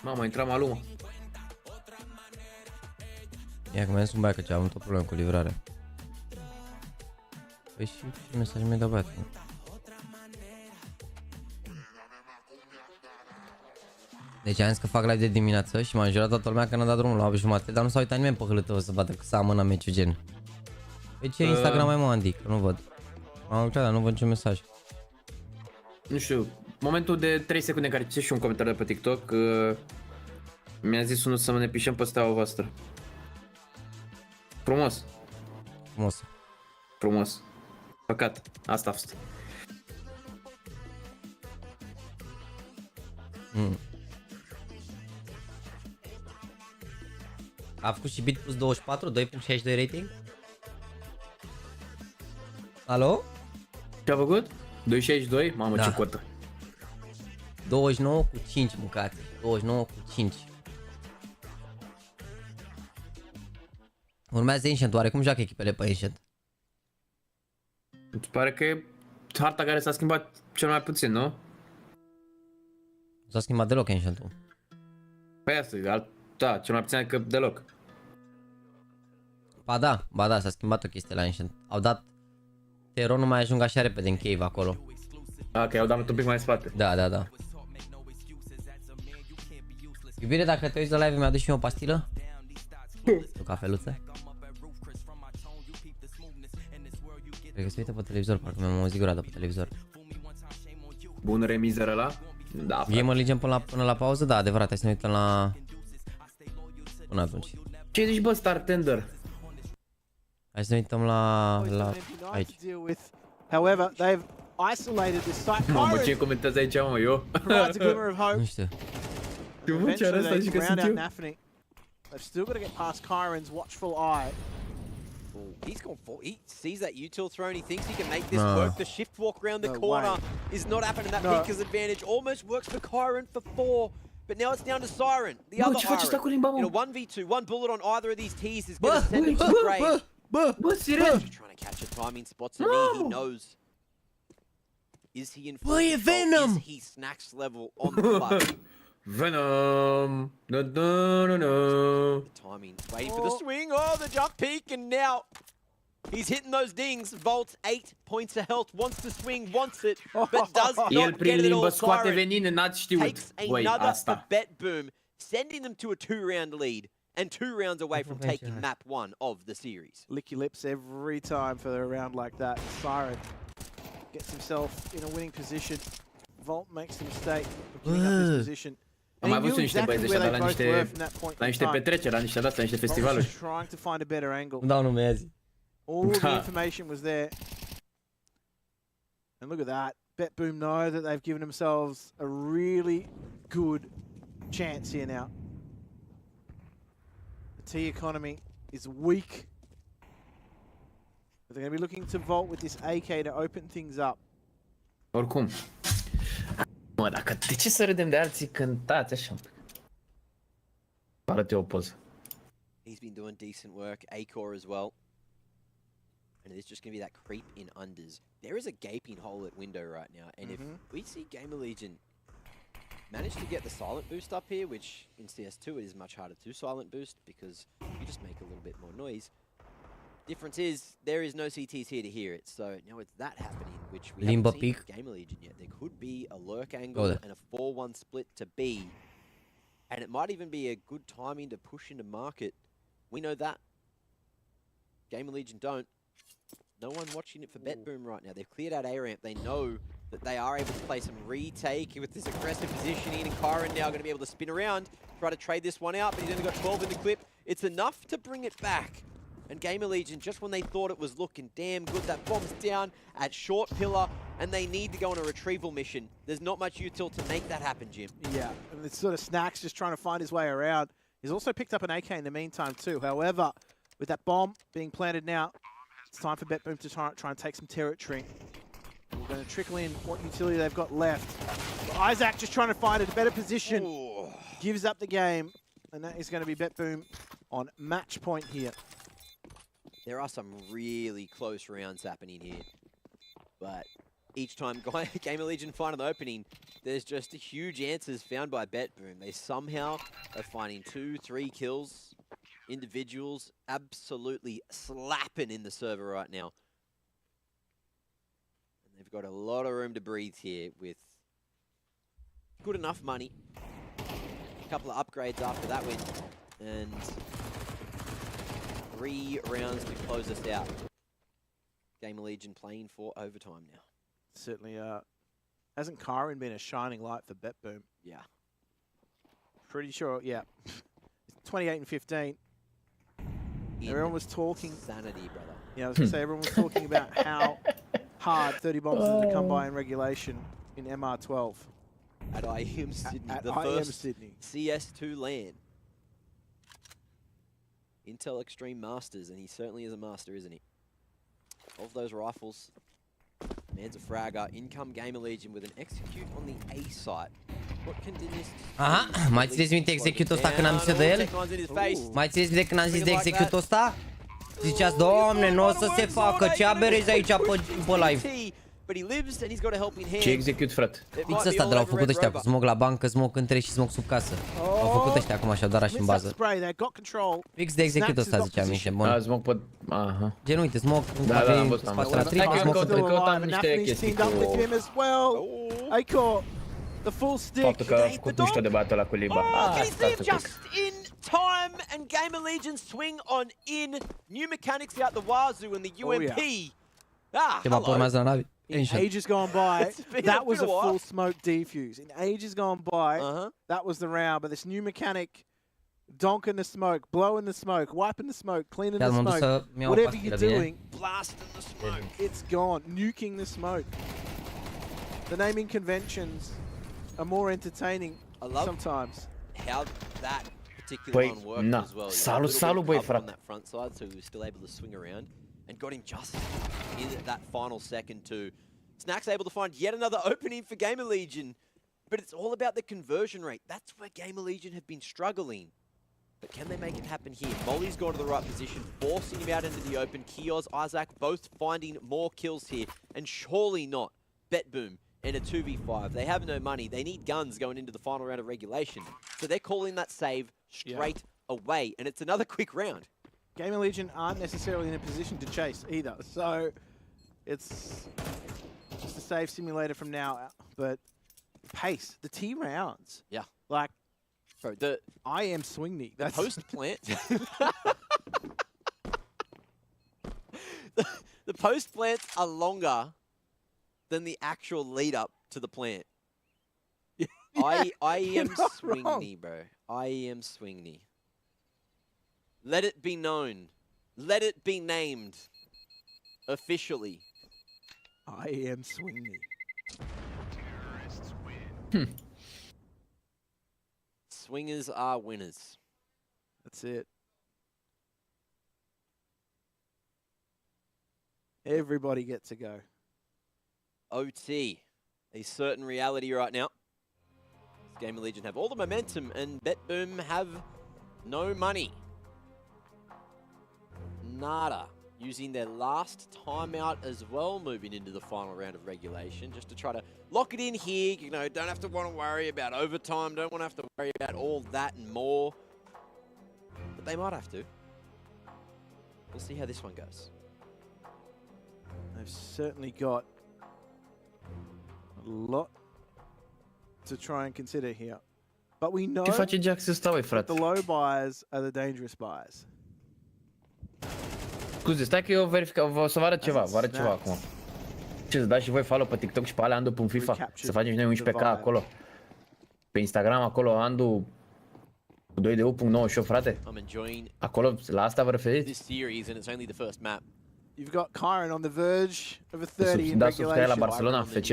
Mamă, intra malu, mă. Ia că mai zis un băiat că ce am avut o problemă cu livrarea. Păi și ce mesaj mi-ai dat băiatul? Deci am zis că fac live de dimineață și m-a jurat toată lumea că n-a dat drumul la 8:30, dar nu s-a uitat nimeni pe hâlătău să vadă că s-a amânat meciul gen. Pe ce Instagram ai, mă, Andy? Că nu văd. M-am uitat, dar nu văd niciun mesaj. Nu știu, momentul de 3 secunde în care citești și un comentariu de pe TikTok, mi-a zis unul să ne pișăm pe steaua voastră. Frumos, Frumos. frumos. Păcat, asta a fost. A făcut și bit plus 24, 2.62 rating? Alo? Ce-a făcut? 2.62? Mamă, Da. ce cotă. 29 cu 5 mâncați. 29 cu 5. Urmează Ancient, oarecum joacă echipele pe Ancient? Îți pare că e harta care s-a schimbat cel mai puțin, nu? Nu s-a schimbat deloc Ancient-ul. Păi asta, da, cel mai puțin adică deloc. Ba da, s-a schimbat o chestie la Ancient. Au dat Tero, nu mai ajung așa repede în cave acolo. Ok, au dat un pic mai în spate. Da. Iubire, dacă te uiți la live, mi-a adus și mie o pastilă? O cafeluță? Cred că se uită pe televizor, parcă mi-am auzit gura de pe televizor. Bun remizer ăla? Da, frate. Gamer Legion până la pauză? Da, adevărat, hai să ne uităm la... Până atunci. Ce zici, bă, Star Tender? Hai să ne uităm la aici. However, they've isolated this site. Mamă, ce comentează aici, mă, eu? Provides a glimmer of hope. Nu știu. Eventually they ground out NaVi. They've still got to get past Kyron's watchful eye. He's gone for. He sees that util throw and he thinks he can make this work. The shift walk around the corner is not happening. That Pika's advantage almost works for Kyron for 4. But now it's down to Siren, the other Iron. In a 1v2, one bullet on either of these T's is going to send him to the grave. Bă, Siren! Just trying to catch a timing spot to me. He knows. Is he in full Băi, e control? Venom! Is he snacks level on the button? Venom. No, no, no, no. Timing, waiting for the swing. Oh, the jump peak, and now he's hitting those dings. Volt 8 points of health, wants to swing, wants it, but does El not prin get it limbă all. scoate Siren venine, n-ați știut. takes Băi, another for asta. BetBoom, sending them to a 2-round lead and 2 rounds away from taking map 1 of the series. Lick your lips every time for a round like that. Siren gets himself in a winning position. Volt makes the mistake of giving up his position. Am mai văzut niște băieți ăștia, dar la niște petreceri, la niște de-astea, niște festivaluri. Trying to find a better angle. Îmi dau nume azi. All the information was there. And look at that. BetBoom know that they've given themselves a really good chance here now. The T economy is weak. But they're going to be looking to Volt with this AK to open things up. Oricum. Mă, dacă de ce să râdem de alții cântați așa? Arăt eu o poză. He's been doing decent work, A-core as well. And it's just going to be that creep in unders. There is a gaping hole at window right now. And if we see Gamer Legion manage to get the silent boost up here, which in CS2 it is much harder to silent boost because you just make a little bit more noise. Difference is there is no CTs here to hear it, so now it's that happening, which we haven't seen from Gamer Legion yet. There could be a lurk angle and a 4-1 split to B, and it might even be a good timing to push into market. We know that. Gamer Legion don't. No one watching it for BetBoom right now. They've cleared out A-ramp. They know that they are able to play some retake with this aggressive positioning, and Kyron now going to be able to spin around, try to trade this one out, but he's only got 12 in the clip. It's enough to bring it back. And Gamer Legion, just when they thought it was looking damn good, that bomb's down at short pillar, and they need to go on a retrieval mission. There's not much util to make that happen, Jim. Yeah, and it's sort of Snacks just trying to find his way around. He's also picked up an AK in the meantime too. However, with that bomb being planted now, it's time for BetBoom to try and take some territory. We're going to trickle in what utility they've got left. Isaac just trying to find a better position. Ooh. Gives up the game, and that is going to be BetBoom on match point here. There are some really close rounds happening here, but each time Gamer Legion find an opening, there's just huge answers found by BetBoom. They somehow are finding 2-3 kills. Individuals absolutely slapping in the server right now. And they've got a lot of room to breathe here with good enough money. A couple of upgrades after that win, and 3 rounds to close us out. Gamer Legion playing for overtime now. Certainly hasn't Kyron been a shining light for BetBoom? Yeah. Pretty sure, yeah. 28 and 15. Everyone was talking. Sanity, brother. Yeah, I was going to say, everyone was talking about how hard 30 bombs is to come by in regulation in MR12. At IEM Sydney, at the IEM first Sydney. CS2 LAN. Intel Extreme Masters, and he certainly is a master, isn't he? Of those rifles, man's a fragger. Income Gamer Legion with an execute on the A site. What can Dennis do? Aha, mai țineți minte execute-ul ăsta când am zis de el? Mai țineți minte când am zis de execute-ul ăsta? Ziceați, Doamne, nu o să se facă, ce aberezi aici pe live? Ce execute, frate? Fix ăsta de l-au făcut ăștia cu smoke la bancă, smoke între și smoke sub casă. Au făcut ăștia acum așa, doar așa în bază. Fix de execute ăsta ziceam, niște bun. Da, smoke pe... Aha. Gen, uite, smoke în spatele la triple, smoke între. Căutam niște chestii cu... Faptul că cu duștă de băiatul ăla cu Liba. Just in time, and Gamer Legion swing on in. New mechanics out the Wazoo and the UMP. Ceva pe urmează la Navi. In ages gone by, that was a full smoke defuse. In ages gone by, that was the round. But this new mechanic, donking the smoke, blowing the smoke, wiping the smoke, cleaning the smoke, whatever you're doing, blasting the smoke. It's gone, nuking the smoke. The naming conventions are more entertaining sometimes. How that particular one worked as well. Salut, băi, frate. On that front side, so he was still able to swing around. And got him just in that final second too. Snack's able to find yet another opening for Gamer Legion. But it's all about the conversion rate. That's where Gamer Legion have been struggling. But can they make it happen here? Molly's gone to the right position, forcing him out into the open. Kiosk, Isaac both finding more kills here. And surely not BetBoom in a 2v5. They have no money. They need guns going into the final round of regulation. So they're calling that save straight away. And it's another quick round. Gaming Legion aren't necessarily in a position to chase either. So it's just a save simulator from now. But pace, the T rounds. Yeah. Like, bro, the IEM swing knee. That's post-plant. The post-plants are longer than the actual lead-up to the plant. IEM swing knee, bro. IEM swing knee. Let it be known. Let it be named. Officially. IEM swing knee. Swingers are winners. That's it. Everybody gets a go. OT, a certain reality right now. Gaming Legion have all the momentum and BetBoom have no money. Nada. Using their last timeout as well, moving into the final round of regulation, just to try to lock it in here. You know, don't have to want to worry about overtime, don't want to have to worry about all that and more. But they might have to. We'll see how this one goes. They've certainly got a lot to try and consider here. But we know Ce face Jax să stau, that frate? the low buyers are the dangerous buyers. Scuze, stai că eu o să vă arăt ceva, vă arăt ceva acum. Ce, să dați și voi follow pe TikTok și pe alea Andu în FIFA? Să facem și noi 11k acolo. Pe Instagram acolo, Andu 2de.98, frate. Acolo, la asta vă referiți? You've got Kyron on the verge of a 30 in dați subscribe la regulation. Barcelona, FC,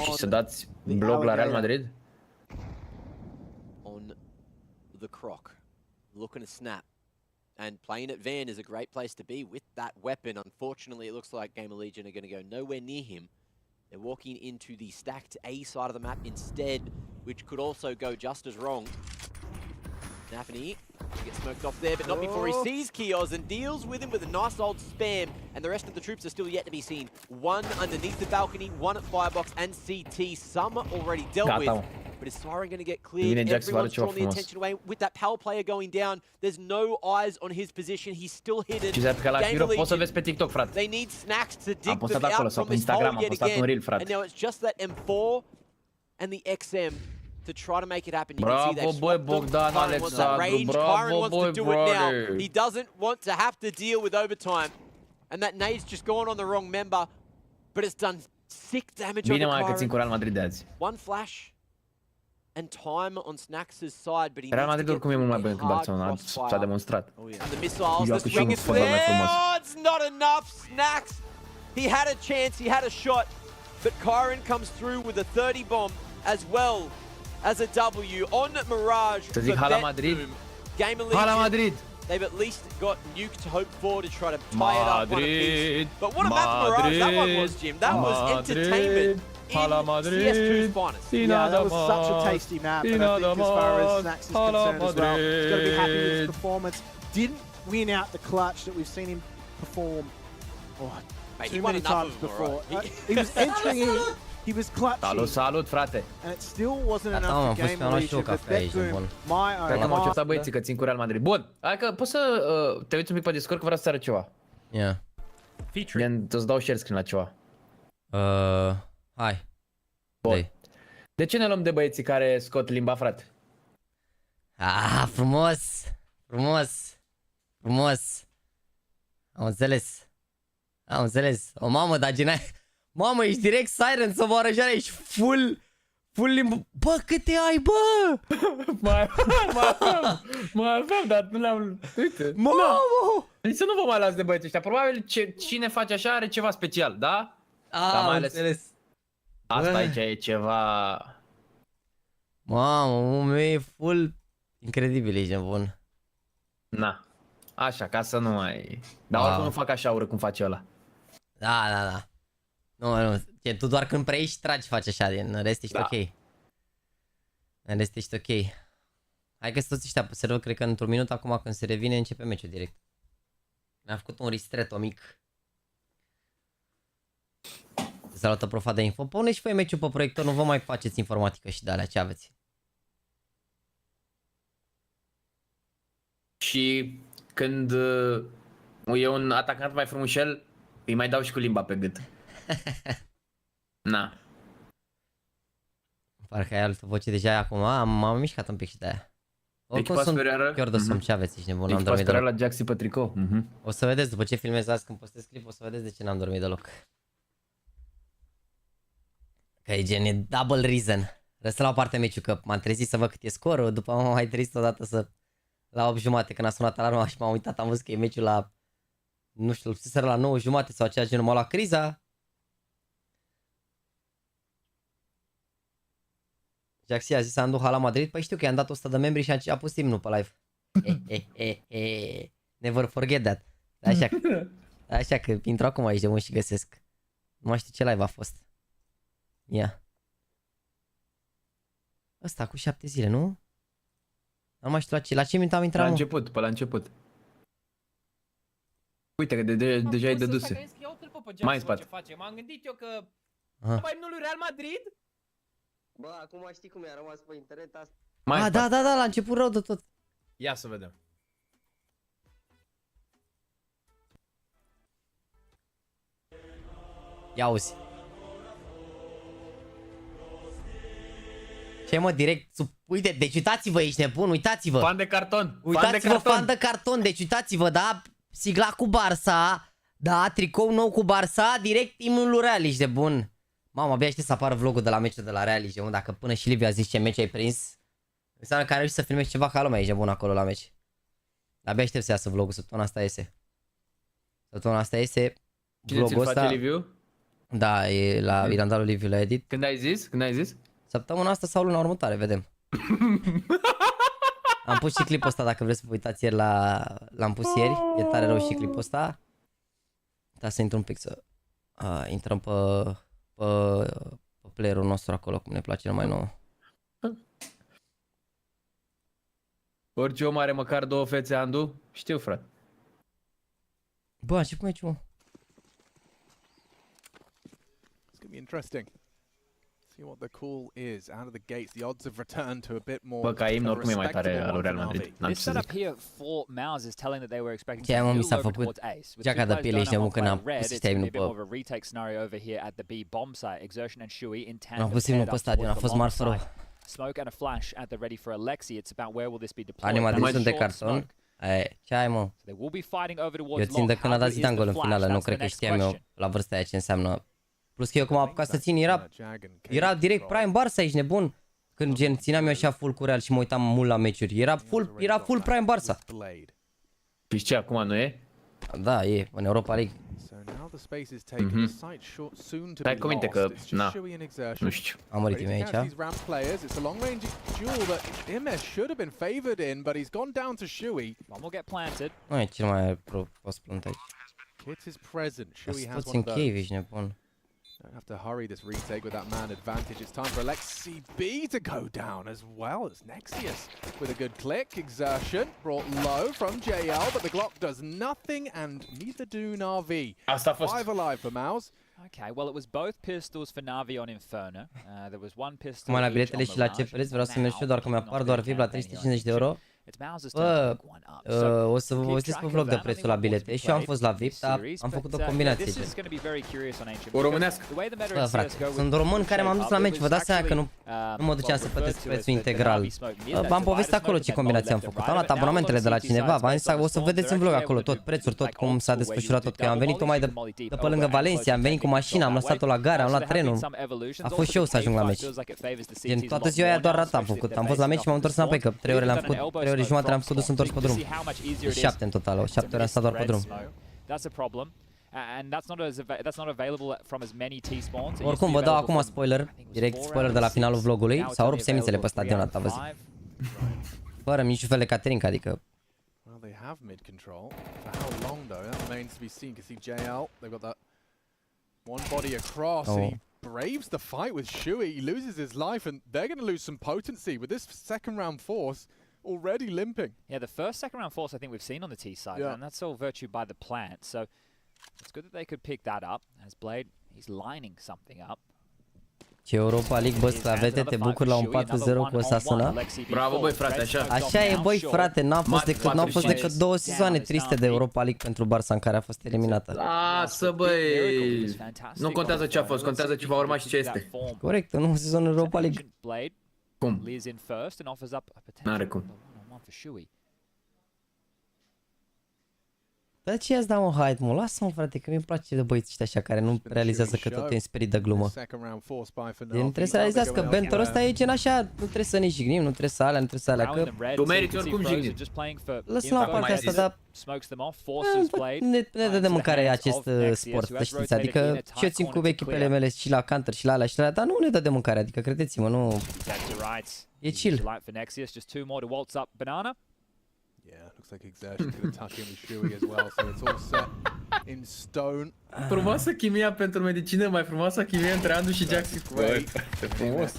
și să dați blog la Real Madrid. On the croc, looking to snap. And playing at Van is a great place to be with that weapon. Unfortunately, it looks like Gaming Legion are going to go nowhere near him. They're walking into the stacked A side of the map instead, which could also go just as wrong. Nafany gets smoked off there, but not before he sees Kioz and deals with him with a nice old spam. And the rest of the troops are still yet to be seen. One underneath the balcony, one at Firebox and CT. Some already dealt with. But is Siren going to get cleared? Everyone's drawn the attention away. With that power player going down, there's no eyes on his position. He's still hidden. Poți să vezi pe TikTok, frate. They need snacks to dig them out from this hole yet again. And now it's just that M4 and the XM to try to make it happen. You can see they've boy, Bogdan Alexandru. Kyron wants to do it now. Brother. He doesn't want to have to deal with overtime. And that nade's just gone on the wrong member. But it's done sick damage on Kyron. One flash. And time on Snax's side, but he Real Madrid oricum e mult mai bun decât Barcelona, s-a demonstrat. And the missiles, the string is there. Oh, it's not enough. Snax, he had a chance, he had a shot, but Kyron comes through with a 30 bomb as well as a W on Mirage. Să zic hala Madrid. Hala Madrid. They've at least got Nuke to hope for to try to tie it up one apiece. But what a map Mirage that one was, Jim. That was entertainment. Hala Madrid. CS2's finest. Yeah, that was such a tasty map, and I think as far as Snax is concerned as well, he's got to be happy with his performance. Didn't win out the clutch that we've seen him perform too many times before. He was entering in, he was clutching. Salut, frate. And it still wasn't enough for Gaming Legion, but BetBoom, Cred că m-au acceptat băieții că țin cu Real Madrid. Bun, hai că poți să te uiți un pic pe Discord că vreau să arăt ceva. Yeah. Featuring. Îți dau share screen la ceva. Hai. Bun. De ce ne luăm de băieții care scot limba, frate? Frumos. Frumos. Frumos. Am înțeles. O mamă, dar Gina... Mamă, ești direct Siren să mă arăjare, ești full limba... Bă, câte ai, bă? Mai aveam, dar nu le-am... Uite. Mamă! Deci să nu vă mai las de băieții ăștia. Probabil cine face așa are ceva special, da? Am înțeles. Asta aici e ceva... Mamă, e full... Incredibil, ești nebun. Na. Așa, ca să nu mai... Dar oricum nu fac așa urât cum face ăla. Da. Nu. Tu doar când preiei și tragi faci așa, în rest ești ok. În rest ești ok. Hai că toți ăștia pe server, cred că într-un minut acum când se revine începe meciul direct. Mi-a făcut un restret mic. Salută Profa de Info. Pune și voi meciul pe proiector, nu vă mai faceți informatică și de alea, ce aveți? Și când e un atacant mai frumușel, îi mai dau și cu limba pe gât. Na. Parcă ai altă voce deja acum, m-am mișcat un pic și de aia. Oricum Echipa sunt superioară. chiar de somn, ce aveți, ești nebun, n-am Echipa dormit deloc. superioară la Jaxy pe tricou. O să vedeți, după ce filmez azi, când postez clip, o să vedeți de ce n-am dormit deloc. Că e gen, e double reason. Răsă la o parte meciul, că m-am trezit să văd cât e scorul, după m-am mai trezit odată să... La 8 jumate, când a sunat alarma și m-am uitat, am văzut că e meciul la... Nu știu, seara la 9 jumate sau aceea genul, m-a luat criza. Jaxy a zis să andu la Madrid, păi știu că i-am dat 100 de membri și a pus timp pe live. Never forget that. Așa că intru acum aici de mult și găsesc. Nu mai știu ce live a fost. Ia. Ăsta cu 7 zile, nu? Nu mai știu la ce minut am intrat. La început, pe la început. Uite că deja e deduse. Mai în spate. M-am gândit eu că mai nu lui Real Madrid? Bă, acum știi cum i-a rămas pe internet asta. Da, la început rău de tot. Ia să vedem. Ia auzi. Ce mă, direct sub... Uite, deci uitați-vă, ești nebun, uitați-vă. Fan de carton. Uitați-vă, fan de carton, deci uitați-vă, da? Sigla cu Barça, da? Tricou nou cu Barça, direct imnul lui Real, ești de bun. Mamă, abia aștept să apară vlogul de la meciul de la Real, ești de bun. Dacă până și Liviu a zis ce meci ai prins, înseamnă că ai reușit să filmezi ceva ca lumea, ești de bun acolo la meci. Abia aștept să iasă vlogul, săptămâna asta iese. Săptămâna asta iese vlogul ăsta. Face Liviu? Da, e la Irandalul Liviu la edit. Când ai zis? Când ai zis? Săptămâna asta sau luna următoare, vedem. Am pus și clipul ăsta, dacă vreți să vă uitați ieri l-am pus ieri. E tare rău și clipul ăsta. Da, să intru un pic să intrăm pe playerul nostru acolo, cum ne place mai nou. Orice om are măcar 2 fețe, Andu? Știu, frate. Bă, a început meciul. It's gonna be interesting. See what the call is out of the gates. The odds have returned to a bit more. Bă, ca imn oricum e mai tare al Real Madrid. This setup here for MOUZ is telling that they were expecting Ce to mi s-a move over făcut towards ace. With geaca two de players piele, ești going nebun up când by am red, pus it's sistemul gonna be a bit pe... more of a retake scenario over here at the B bomb site. Exertion and Shui in tandem. Am pus simnul pe stadion, a fost marfă rău. Smoke and a flash at the ready for Alexi. It's about where will this be deployed. Animadrii sunt de carton. Ce ai, mă? They will be fighting over towards Eu țin de când a dat Zidane gol în finală, nu cred că știam eu la vârsta aia ce înseamnă. Plus că eu cum am apucat să țin, era direct prime Barça, ești nebun. Când gen țineam eu așa full cu Real și mă uitam mult la meciuri, era full prime Barça. Și ce, acum nu e? Da, e, în Europa League. Stai cu minte că, na, nu știu. Am murit mie aici. Nu e cel mai prost plant aici. Toți în cave, ești nebun. Don't have to hurry this retake with that man advantage. It's time for Alexi B to go down as well as Nexius with a good click. Exertion brought low from JL, but the Glock does nothing and neither do NaVi. Asta a fost. 5 alive for MOUZ. Okay, well it was both pistols for NaVi on Inferno. There was one pistol. Cum la biletele și la ce preț, vreau să merg și eu, doar că mi-apar doar VIP la 350 de euro. Bă, o să vă povestesc pe vlog de prețul la bilete și eu am fost la VIP, dar am făcut o combinație. O românească. Bă, frate, sunt român care m-am dus la meci, vă dați seama că nu mă duceam să plătesc prețul integral. V-am povestit acolo ce combinație am făcut. Am luat abonamentele de la cineva, v-am zis, o să vedeți în vlog acolo tot prețul, tot cum s-a desfășurat tot, că am venit tocmai de pe lângă Valencia, am venit cu mașina, am lăsat-o la gara, am luat trenul. A fost și eu să ajung la meci. Gen, toată ziua aia doar rata am făcut. Am fost la meci și m-am întors înapoi, că 3 ore le-am făcut, 3 ore jumătate le-am făcut dus întors pe drum. 7 în total, 7 ore am stat doar pe drum. Oricum vă dau acum spoiler, direct spoiler de la finalul vlogului, s-au rupt semințele pe stadion, ați văzut. Fără niciun fel de caterincă, adică. Well, they have mid control. For how long though? That remains to be seen. You can see JL, they've got that one body across and he braves the fight with Shui. He loses his life and they're going to lose some potency with this second round force already limping. Yeah, the second round force I think we've seen on the T side, and that's all virtue by the plant. So it's good that they could pick that up. As Blade, He's lining something up. Ce Europa League, bă, sclavete, te bucur la un 4-0 cu Osasuna? Bravo, băi, frate, așa. Așa e, băi, frate, n-au fost decât 2 sezoane triste de Europa League pentru Barça în care a fost eliminată. Lasă, băi. Nu contează ce a fost, contează ce va urma și ce este. Corect, nu sezon în Europa League. Cum? N-are cum. Dar ce i-ați dat, mă, hype, mă? Lasă-mă, frate, că mi-e place de băieți ăștia așa care nu realizează că tot e în spirit de glumă. Nu trebuie să realizați că bentorul ăsta e gen așa, nu trebuie să ne jignim, nu trebuie să alea, nu trebuie să alea, că... Tu meriți oricum jignit. Lăsăm la partea asta, dar... Ne dă de mâncare acest sport, să știți, adică și eu țin cu echipele mele și la Counter și la alea și la alea, dar nu ne dă de mâncare, adică credeți-mă, nu... E chill. Yeah, looks like Exertion going to tuck in with Shuey as well, so it's all set in stone. Frumoasă chimia pentru medicină, mai frumoasă chimia între Andu și Jaxy. Băi, frumos.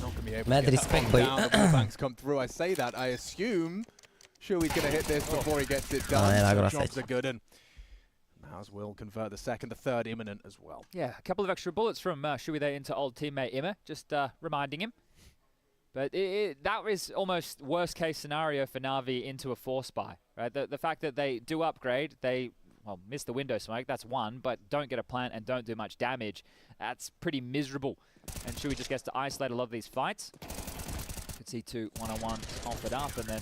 Mad respect, băi. Come through. I say that, I assume Shuey's going to hit this before he gets it done. Jobs are good, and MOUZ will convert the second, the third imminent as well. Yeah, a couple of extra bullets from Shuey there into old teammate Imma, just reminding him. But that is almost worst case scenario for NaVi into a force buy, right? The fact that they do upgrade, they miss the window smoke, that's one, but don't get a plant and don't do much damage, that's pretty miserable. And Shuey just gets to isolate a lot of these fights. Could see 2 1-on-1 offered up, and then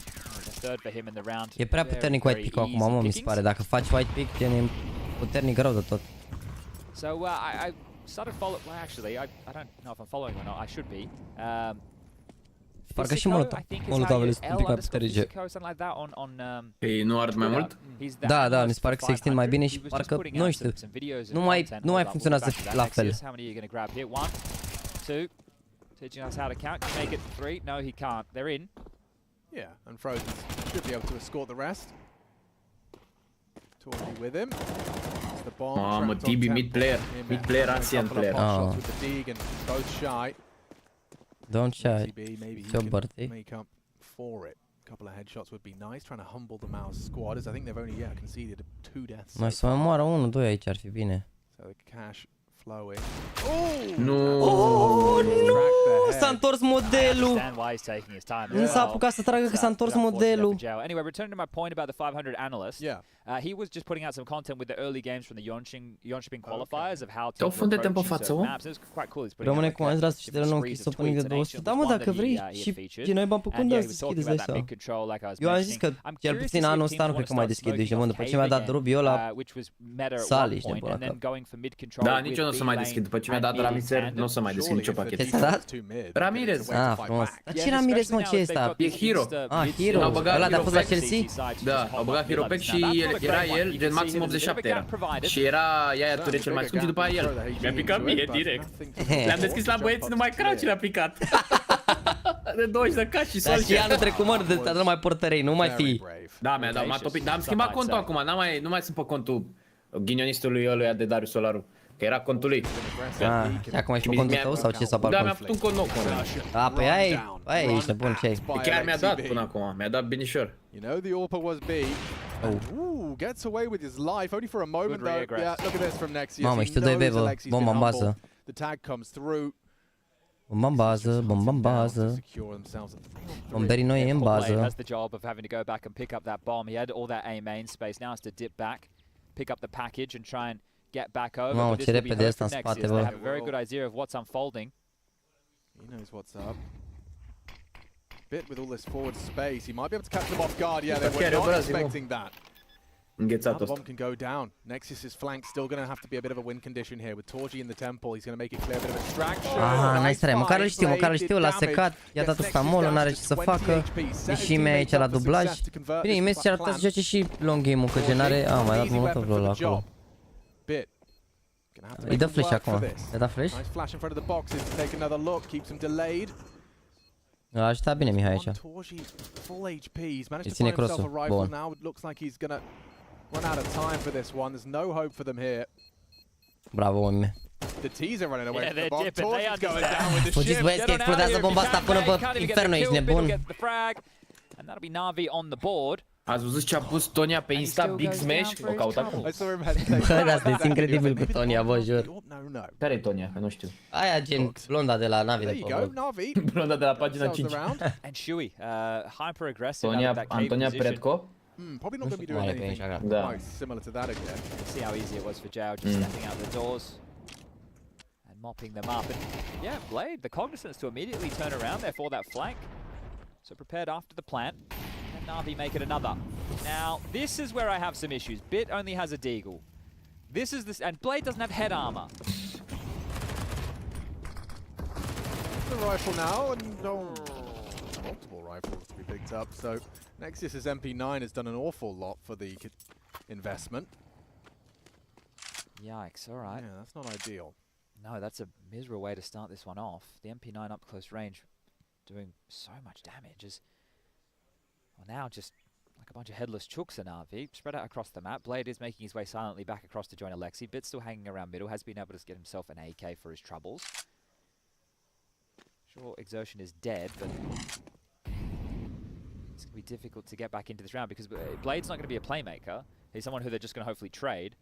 the third for him in the round. E prea puternic white pick-ul acum, mă, mi se pare. Dacă faci white pick, e puternic rău de tot. So I started follow. Well, actually, I don't know if I'm following or not. I should be. Parcă și molotovele sunt un pic mai puternice. Ei, nu ard mai mult? Da, da, mi se pare că se extind mai bine și parcă, nu știu, nu mai funcționează la fel. Teaching us how to count. Can make it 3? No, he can't. They're in. Yeah, and Frozen should be able to escort the rest. Torgy with him. The bomb. Mamă, Tibi, mid player, ancient player. With the dig and both shy. Don't shy. It's your birthday. Make up for it. A couple of headshots would be nice, trying to humble the MOUZ squad, as I think they've only conceded 2 deaths. Mai să mai moară 1-2 aici, ar fi bine. So the cash flowing. Nu! Oh, nu! S-a întors modelul! Nu s-a apucat să tragă că s-a întors modelul. Anyway, returning to my point about the 500 analyst. Yeah. He was just putting out some content with the early games from the Yonshiping qualifiers of how to Te-au funde tempo față, mă? Rămâne cu mai și de la nou închis opening de 200. Da, mă, dacă vrei și noi bani pe când să deschideți, dai seama. Eu am zis că cel puțin anul ăsta nu cred că mai deschid Digimon, după ce mi-a dat drop eu la Sali și de pula cap. Da, nici eu nu o să mai deschid, după ce mi-a dat Ramizer, nu o să mai deschid nicio pachet. Ce ți-a dat? Ramirez. Ah, frumos. Dar ce Ramirez, mă, ce e ăsta? E Hero. Ah, Hero. Ăla de-a fost la Chelsea? Da, au băgat Hero Pack și era el, gen maxim 87 era. Și era Iaia Ture cel mai scump și după aia el. Mi-a picat mie direct. Le-am deschis la băieți, numai Crouch le-a picat. De 20 de cash și sol. Dar și anul trecut, mă, te-a dat numai portărei, nu mai fi. Da, m-a topit, dar am schimbat contul acum, nu mai sunt pe contul ghinionistului ăluia de Darius Solaru. Că era contul lui. Ah, și acum ești pe contul tău sau ce s-a Da, mi-a făcut un cont nou. Ah, păi aia ești nebun, ce ai? Chiar mi-a dat până acum, mi-a dat binișor. You know the AWP was B. Ooh, gets away with his life only for a moment though. Yeah, look at this from Nexius. Mamă, și tu doi bevă, bomba în bază. The tag comes through. Bomba în bază, bomba în bază. Bomberii noi e în bază. Has the job of having to go back and pick up that bomb. He had all that A main space. Now has to dip back, pick up the package and try and get back over. Mamă, ce repede e ăsta în spate, bă. They have a very good idea of what's unfolding. He knows what's up. Bit with all this forward space, he might be able to catch them off guard. Yeah, they were not expecting that. Înghețat the bomb can go down. Nexus's flank still going to have to be a bit of a win condition here with Torgy in the temple. He's going to make it clear, a bit of extraction. Ah, nice try. Măcar îl știu, l-a secat. I-a dat ăsta molul, n-are ce să facă. Și mea aici la dublaj. Bine, imens ce ar putea să joace și long game-ul, că genare... Ah, mai dat molotov ăla acolo. Îi dă flash acum. I-a dat flash? A ajutat bine Mihai aici. Îi ține cross-ul. Bun. Run out of time for this one. There's no hope for them here. Bravo, oameni. The T's are running away from the bomb. Torgy's going down with the ship. Fugiți băieți că explodează bomba asta până pe inferno, ești nebun. And that'll be NaVi on the board. Ați văzut ce a pus Tonia pe Insta? Big Smash? O caut acum. I saw him hesitate. Bă, dar sunteți incredibil cu Tonia, vă jur. No. Care e Tonia? Că nu știu. Aia gen blonda de la NaVi There de you pe go, vlog. NaVi. Blonda de la pagina 5. And Shui, hyper aggressive. Antonia Predco. Probably not going to be Nu doing știu cum anything are pe quite similar to that again. See how easy it was for Jao just stepping out the doors and mopping them up. And yeah, Blade, the cognizance to immediately turn around there for that flank. So prepared after the plant. And NaVi make it another. Now, this is where I have some issues. Bit only has a deagle. This is this, and Blade doesn't have head armor. The rifle now, and multiple rifles to be picked up. So Nexus's MP9 has done an awful lot for the investment. Yikes, all right. Yeah, that's not ideal. No, that's a miserable way to start this one off. The MP9 up close range doing so much damage as, well, now just like a bunch of headless chooks in NaVi, spread out across the map. Blade is making his way silently back across to join Alexi. Bit still hanging around middle, has been able to get himself an AK for his troubles. Sure, Exertion is dead, but it's going to be difficult to get back into this round because Blade's not going to be a playmaker. He's someone who they're just going to hopefully trade.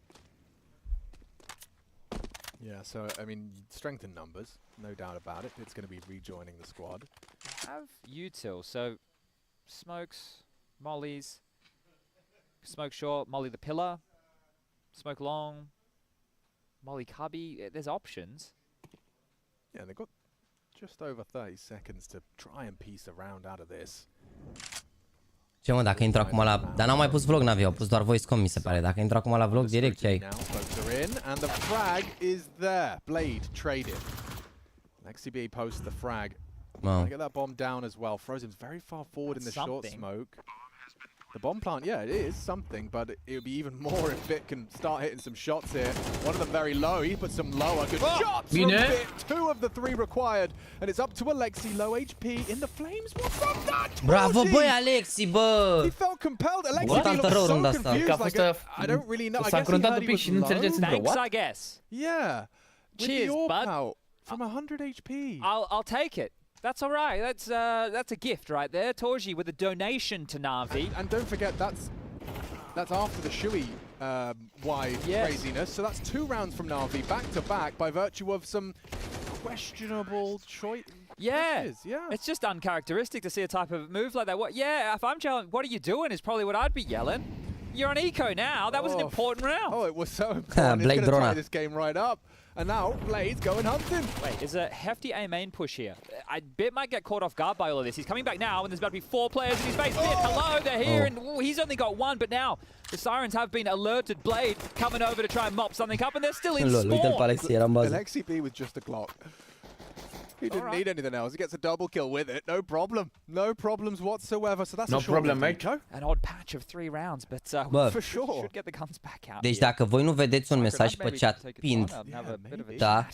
Yeah, so, I mean, strength in numbers, no doubt about it. It's going to be rejoining the squad. Have util, so smokes, mollies, smoke short, molly the pillar, smoke long, molly cubby. There's options. Yeah, they've got just over 30 seconds to try and piece a round out of this. Ce mă, dacă intru acum la... Dar n-au mai pus vlog NaVi, au pus doar voice.com mi se pare. Dacă intru acum la vlog direct, ce ai? Now folks are in, and the frag is there. Blade traded. XCB posts the frag. Get that bomb down as well. Frozen's very far forward in the short smoke. The bomb plant, yeah, it is something, but it would be even more if Bit can start hitting some shots here. One of them very low, he put some lower. Good shots from Bit, 2 of the 3 required, and it's up to Alexi, low HP, in the flames. What's up that? Bravo, băi, Alexi, bă! He felt compelled. Alexi looked so confused, like, I don't really know. I guess he heard he was low. Thanks, I guess. Yeah. Cheers, bud. Out from 100 HP. I'll take it. That's all right. That's a gift right there. Torji with a donation to NaVi. And don't forget, that's after the Shui wide craziness. So that's 2 rounds from NaVi back to back by virtue of some questionable choice. Yeah, it's just uncharacteristic to see a type of move like that. What? Yeah, if I'm yelling, what are you doing? Is probably what I'd be yelling. You're on eco now. That was an important round. Oh, it was so important. It's going to tie this game right up. And now Blade's going hunting. Wait, is a hefty A main push here. Bit might get caught off guard by all of this. He's coming back now, and there's about to be 4 players in his face. Bit, hello, they're here, and he's only got 1, but now the sirens have been alerted. Blade coming over to try and mop something up, and they're still in spawn. Alexi B with just a Glock. He didn't need anything else. He gets a double kill with it. No problem. No problems whatsoever. So that's no problem, mate. An odd patch of 3 rounds, but for sure should get the guns back out. Deci dacă voi nu vedeți un mesaj pe chat pind, da,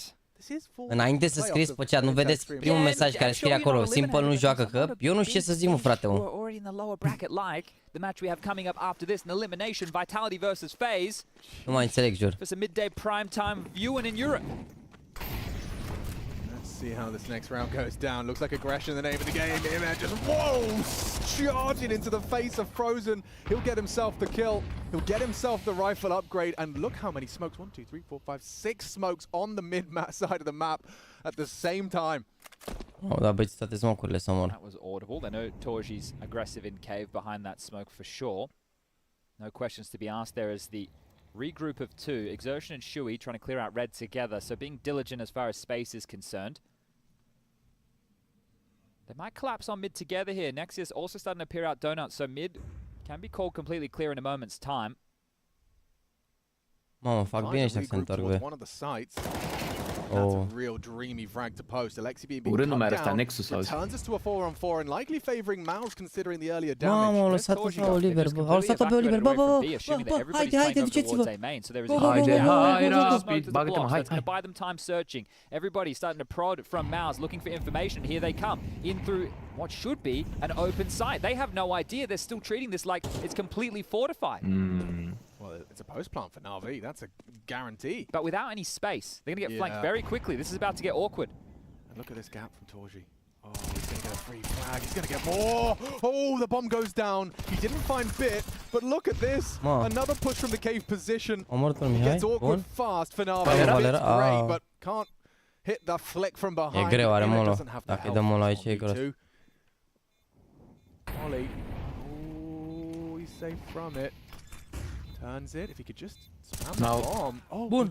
înainte să scrieți pe chat, nu vedeți primul mesaj care scrie acolo, Simple nu joacă, că eu nu știu ce să zic, mă, frate. Already in the lower bracket, like the match we have coming up after this, an elimination, Vitality versus FaZe. Nu mai înțeleg, jur. For some midday prime time viewing in Europe. See how this next round goes down. Looks like aggression in the name of the game. Here, just charging into the face of Frozen. He'll get himself the kill. He'll get himself the rifle upgrade. And look how many smokes. 1, 2, 3, 4, 5, 6 smokes on the mid-map side of the map at the same time. Oh, da, băieți, toate smoke-urile să mor. That was audible. They know Torji's aggressive in cave behind that smoke for sure. No questions to be asked there as the regroup of 2. Exertion and Shui trying to clear out red together. So being diligent as far as space is concerned. They might collapse on mid together here. Nexus also starting to peer out donuts, so mid can be called completely clear in a moment's time. Mamă, fac bine ăștia să se întorc, bă. That's a real dreamy frag to post. Alexi being cut down returns us to a 4-on-4 and likely favoring MOUZ considering the earlier damage. Mamă, au lăsat-o pe Oliver, bă. Au lăsat-o pe Oliver, bă, haide, duceți-vă. Bagă-te, mă, hai. Buy them time searching. Everybody starting to prod from MOUZ looking for information. Here they come in through what should be an open site. They have no idea. They're still treating this like it's completely fortified. Well, it's a post plant for NaVi. That's a guarantee. But without any space, they're going to get flanked very quickly. This is about to get awkward. And look at this gap from Torji. Oh, he's going to get free flag. He's going to get more. Oh, the bomb goes down. He didn't find Bit, but look at this. Another push from the cave position. Gets awkward fast for NaVi. It's great, but can't hit the flick from behind. E greu, are molo. Doesn't have the Dacă îi dăm molo aici, e health. gros. Ollie. Oh, he's safe from it. Turns it. If he could just spam the bomb. Oh, Bun.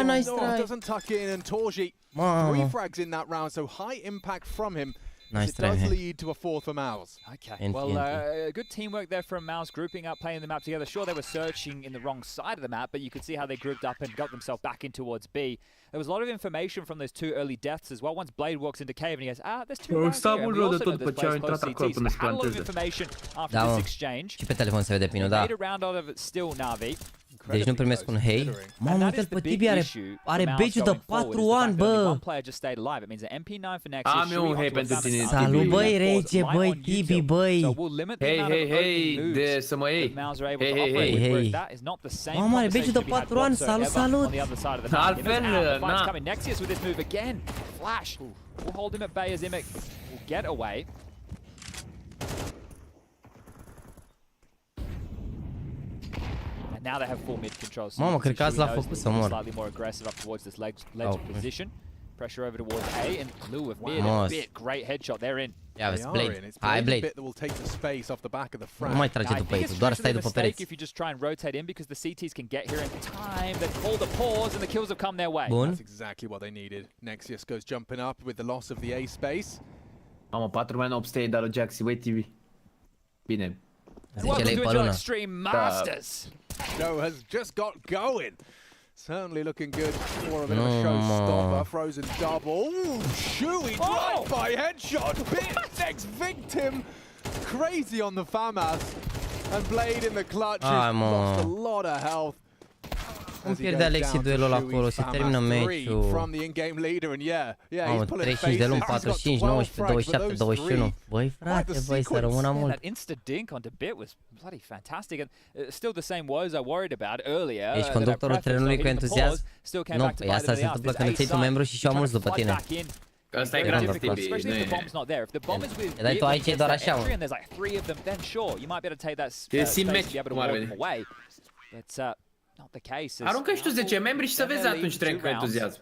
Nice try. Doesn't tuck in, and Torji. 3 frags in that round, so high impact from him. Nice It try. does lead to a 4th for MOUZ. Okay, well, good teamwork there from MOUZ, grouping up, playing the map together. Sure, they were searching in the wrong side of the map, but you could see how they grouped up and got themselves back in towards B. There was a lot of information from those 2 early deaths as well. Once Blade walks into cave and he goes, there's 2 guys here. And we also know there's players close CT, so they had a lot of information after this exchange. Și pe telefon se vede pinul, da. Made a round out of it still, NaVi. Deci nu primesc un hey. Mamă, uite-l pe Tibi, are badge-ul de 4 ani, bă! Am eu un hey pentru tine, Salut, băi, rege, băi, Tibi, băi! Hei, de să mă iei! Hei! Mamă, are badge-ul de 4 ani, salut, salut! Altfel, na! Nexius with this move again. Flash will hold him at bay as Imic will get away. Now they have full mid control. So Mamă, cred că azi l-a făcut să mor. Slightly more aggressive up towards this ledge position. Pressure over towards A in lieu of mid. Bit great headshot. They're in. Ia vezi, Blade. Hai, Blade. Nu mai trage după ei, doar stai după pereți. If you just try and rotate in because the CTs can get here in time, they've called a pause and the kills have come their way. Bun. That's exactly what they needed. Nexius goes jumping up with the loss of the A space. Mamă, 4 man 800 de la JAXYYYTV. Bine. 10 lei pe lună. Extreme Masters. Show has just got going. Certainly looking good for a bit of a showstopper. Frozen double. Ooh, shooey drive-by headshot. Bit next victim. Crazy on the FAMAS. And Blade in the clutch. Lost a lot of health. Cum pierde Alexi duelul acolo, se termină meciul. Mamă, 35 de luni, 45, 19, 27, 21. Băi, frate, băi, să rămână mult. That insta-dink onto Bit was bloody fantastic. And still the same woes I worried about earlier. Ești conductorul trenului cu entuziasm? Nu, păi asta se întâmplă când îți iei tu membru și și-au mulți după tine. Asta e grav, Tibi. Dar tu aici e doar așa, mă. E sim match, cum ar veni. Not the case. Aruncă și tu 10 membri și să vezi atunci trec cu entuziasm.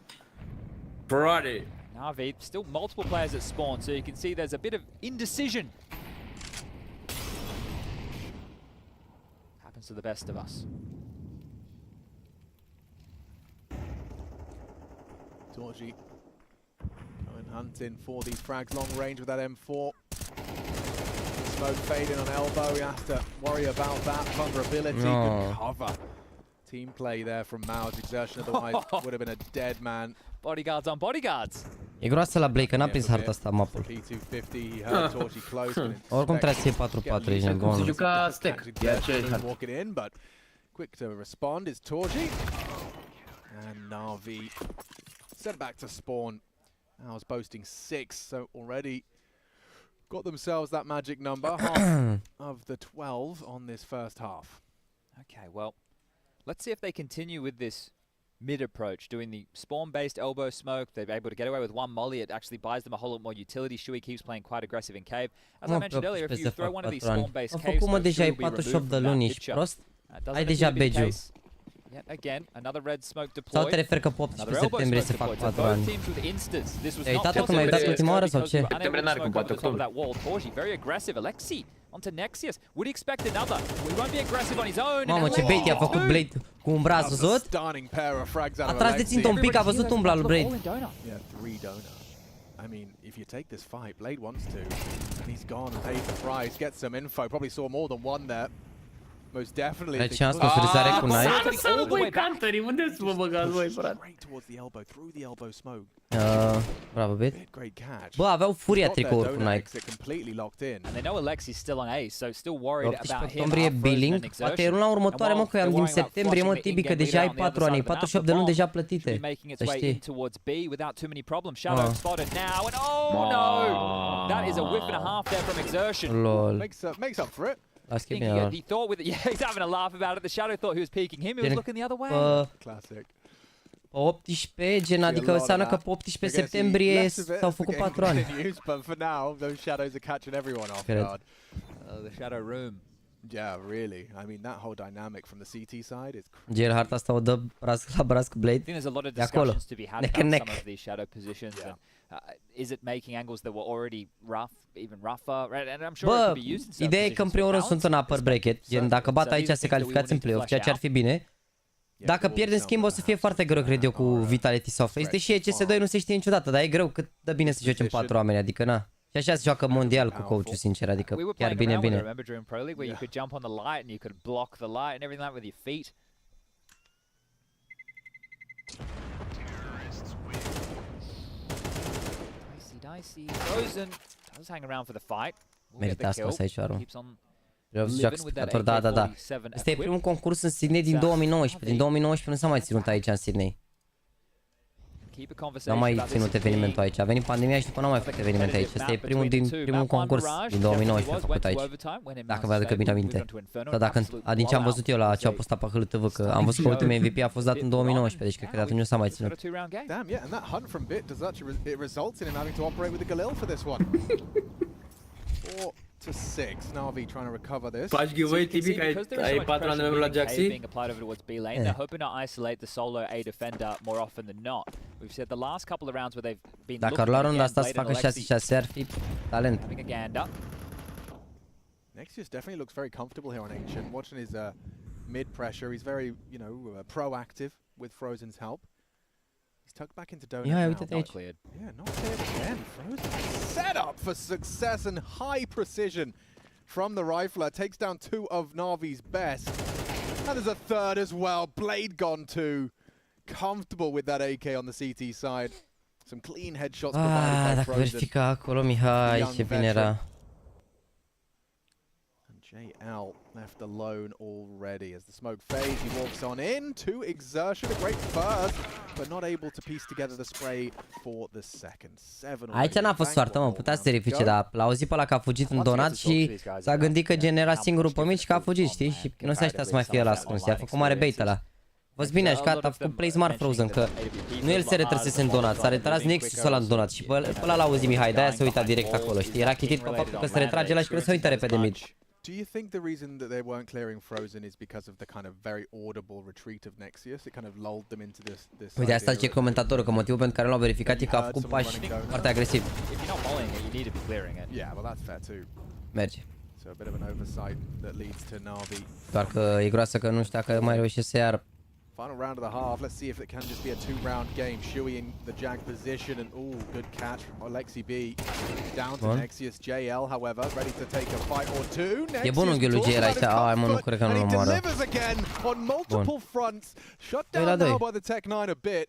Frate. NaVi, still multiple players at spawn, so you can see there's a bit of indecision. Happens to the best of us. Torji going hunting for these frags long range with that M4. Smoke fading on elbow, he has to worry about that vulnerability. Good cover. Team play there from MOUZ exertion, otherwise would have been a dead man. Bodyguards on bodyguards. E groasă la Blake, că n-a prins harta asta mapul. Oricum trebuie să iei 4-4, ești nebun. Se juca stack. Quick to respond is Torji. And NaVi sent back to spawn. MOUZ boasting 6, so already got themselves that magic number, half of the 12 on this first half. Okay, well, let's see if they continue with this mid approach, doing the spawn-based elbow smoke. They're able to get away with one molly. It actually buys them a whole lot more utility. Shui keeps playing quite aggressive in cave. As I mentioned earlier, if you throw one of these spawn-based cave smokes, deja ai 48 de luni, ești prost? Ai deja badge-ul. Yet again, another red smoke Sau deployed. te referi că pe 18 septembrie se fac 4 ani. Ai uitat cum ai dat ultima oară sau ce? Septembrie n-are cum 4 octombrie. Very aggressive. Alexi onto Nexius. Would he expect another? We won't be aggressive on his own. Mamă, ce bait i-a făcut Blade cu un braț, văzut? A tras de țintă un pic, a văzut umbla lui Blade. Yeah, 3 donor. I mean, if you take this fight, Blade wants to, and he's gone and paid the price, gets some info, probably saw more than one there. Most definitely. Deci am sponsorizare cu knife. Să băi, Cantorii, unde să mă băgați voi, frate? Bravo, bit. Bă, aveau furia tricouri cu knife. And they know Alexi's still on ace, so still worried about him. Octombrie billing. Poate e luna următoare, mă, că am din septembrie, mă, Tibi, că deja ai 4 ani, ai 48 de luni deja plătite. Să știi. Lol. Makes up for it. He thought with it, yeah, he's having a laugh about it. The Shadow thought he was peeking him. He was looking the other way. Classic. Pe 18, gen, adică înseamnă că pe 18 septembrie s-au făcut 4 ani. But for now, those shadows are catching everyone off guard. The shadow room. Yeah, really. I mean, that whole dynamic from the CT side is crazy. Gen, harta asta o dă braț la braț cu Blade. I think there's a lot of discussions to be had about some of these shadow positions. Yeah. And, is it making angles that were already rough, even rougher? Right? And I'm sure it could be used in some ideea e că în primul rând sunt în upper bracket. Gen, dacă bat aici se calificați în play-off, ceea ce ar fi bine. Dacă pierde în schimb o să fie foarte greu, cred eu, cu Vitality Softface. Deși CS2 nu se știe niciodată, dar e greu cât de bine să joci în 4 oameni, adică na. Și așa se joacă mondial cu coach-ul, sincer, adică chiar bine, bine. Remember during Pro League where you could jump on the light and you could block the light and everything like with your feet. Dicey, Frozen does hang around for the fight. Merita scos aici, Aru. Vreau să joc spectator, da. Este e primul concurs în Sydney din 2019. Din 2019 nu s-a mai ținut aici în Sydney. Nu am mai ținut evenimentul aici. A venit pandemia și după nu am mai făcut eveniment aici. Este primul concurs din 2019 făcut aici. Dacă vă aduc bine aminte. Sau dacă, din ce am văzut eu la ce au postat pe HLTV, că am văzut că ultimul MVP a fost dat în 2019, deci cred că de atunci nu s-a mai ținut. Damn, yeah, and that hunt from Bit does actually it results in him having to operate with the Galil for this one. 4-6. NaVi trying to recover this. Faci giveaway, Tibi, că ai 4 ani de membru la Jaxy? They're hoping to isolate the solo A defender more often than not. We've said the last couple of rounds where they've been dacă ar lua runda asta să facă 6-6 ar fi talent. Nexius definitely looks very comfortable here on Ancient. Watching his mid pressure, he's very, you know, proactive with Frozen's help. He's tucked back into donut now. Not cleared. Yeah, not cleared again. Frozen set up for success and high precision from the rifler. Takes down 2 of NaVi's best. And there's a third as well. Blade gone too. Comfortable with that AK on the CT side. Some clean headshots provided by dacă verifica acolo, Mihai, ce bine era. JL left alone already as the smoke fades. He walks on in to exertion, a great first, but not able to piece together the spray for the second. 7 aici n-a fost soartă, mă, putea să se verifice, dar l-a auzit pe ăla că a fugit în donat și s-a gândit că genera singurul pe mici și că a fugit, știi? Și nu se aștepta să mai fie la ascuns. I-a făcut mare bait ăla. A fost bine jucat, a făcut play smart Frozen, că nu el se retrăsese în donat, s-a retras Nexus ăla în donat și pe ăla l-a auzit Mihai, de-aia se uita direct acolo, știi? Era chitit pe faptul că se retrage la și că se uită repede mid. Do you think the reason that they weren't clearing Frozen is because of the kind of very audible retreat of Nexius? It kind of lulled them into this uite, asta zice comentatorul, că motivul pentru care l-au verificat e că a făcut pași foarte agresiv. Yeah, well that's fair too. Merge. So a bit of an oversight that leads to NaVi. Doar că e groasă că nu știa că mai reușește să iară. Final round of the half. Let's see if it can just be a 2-round game. Shui in the jag position and good catch from Alexi B. Down to Nexius. JL, however, ready to take a fight or two. E bun unghiul lui JL aici. Ai, mă, nu cred că nu-l omoară. Delivers again on multiple fronts. Shut down now by the Tech9 a bit.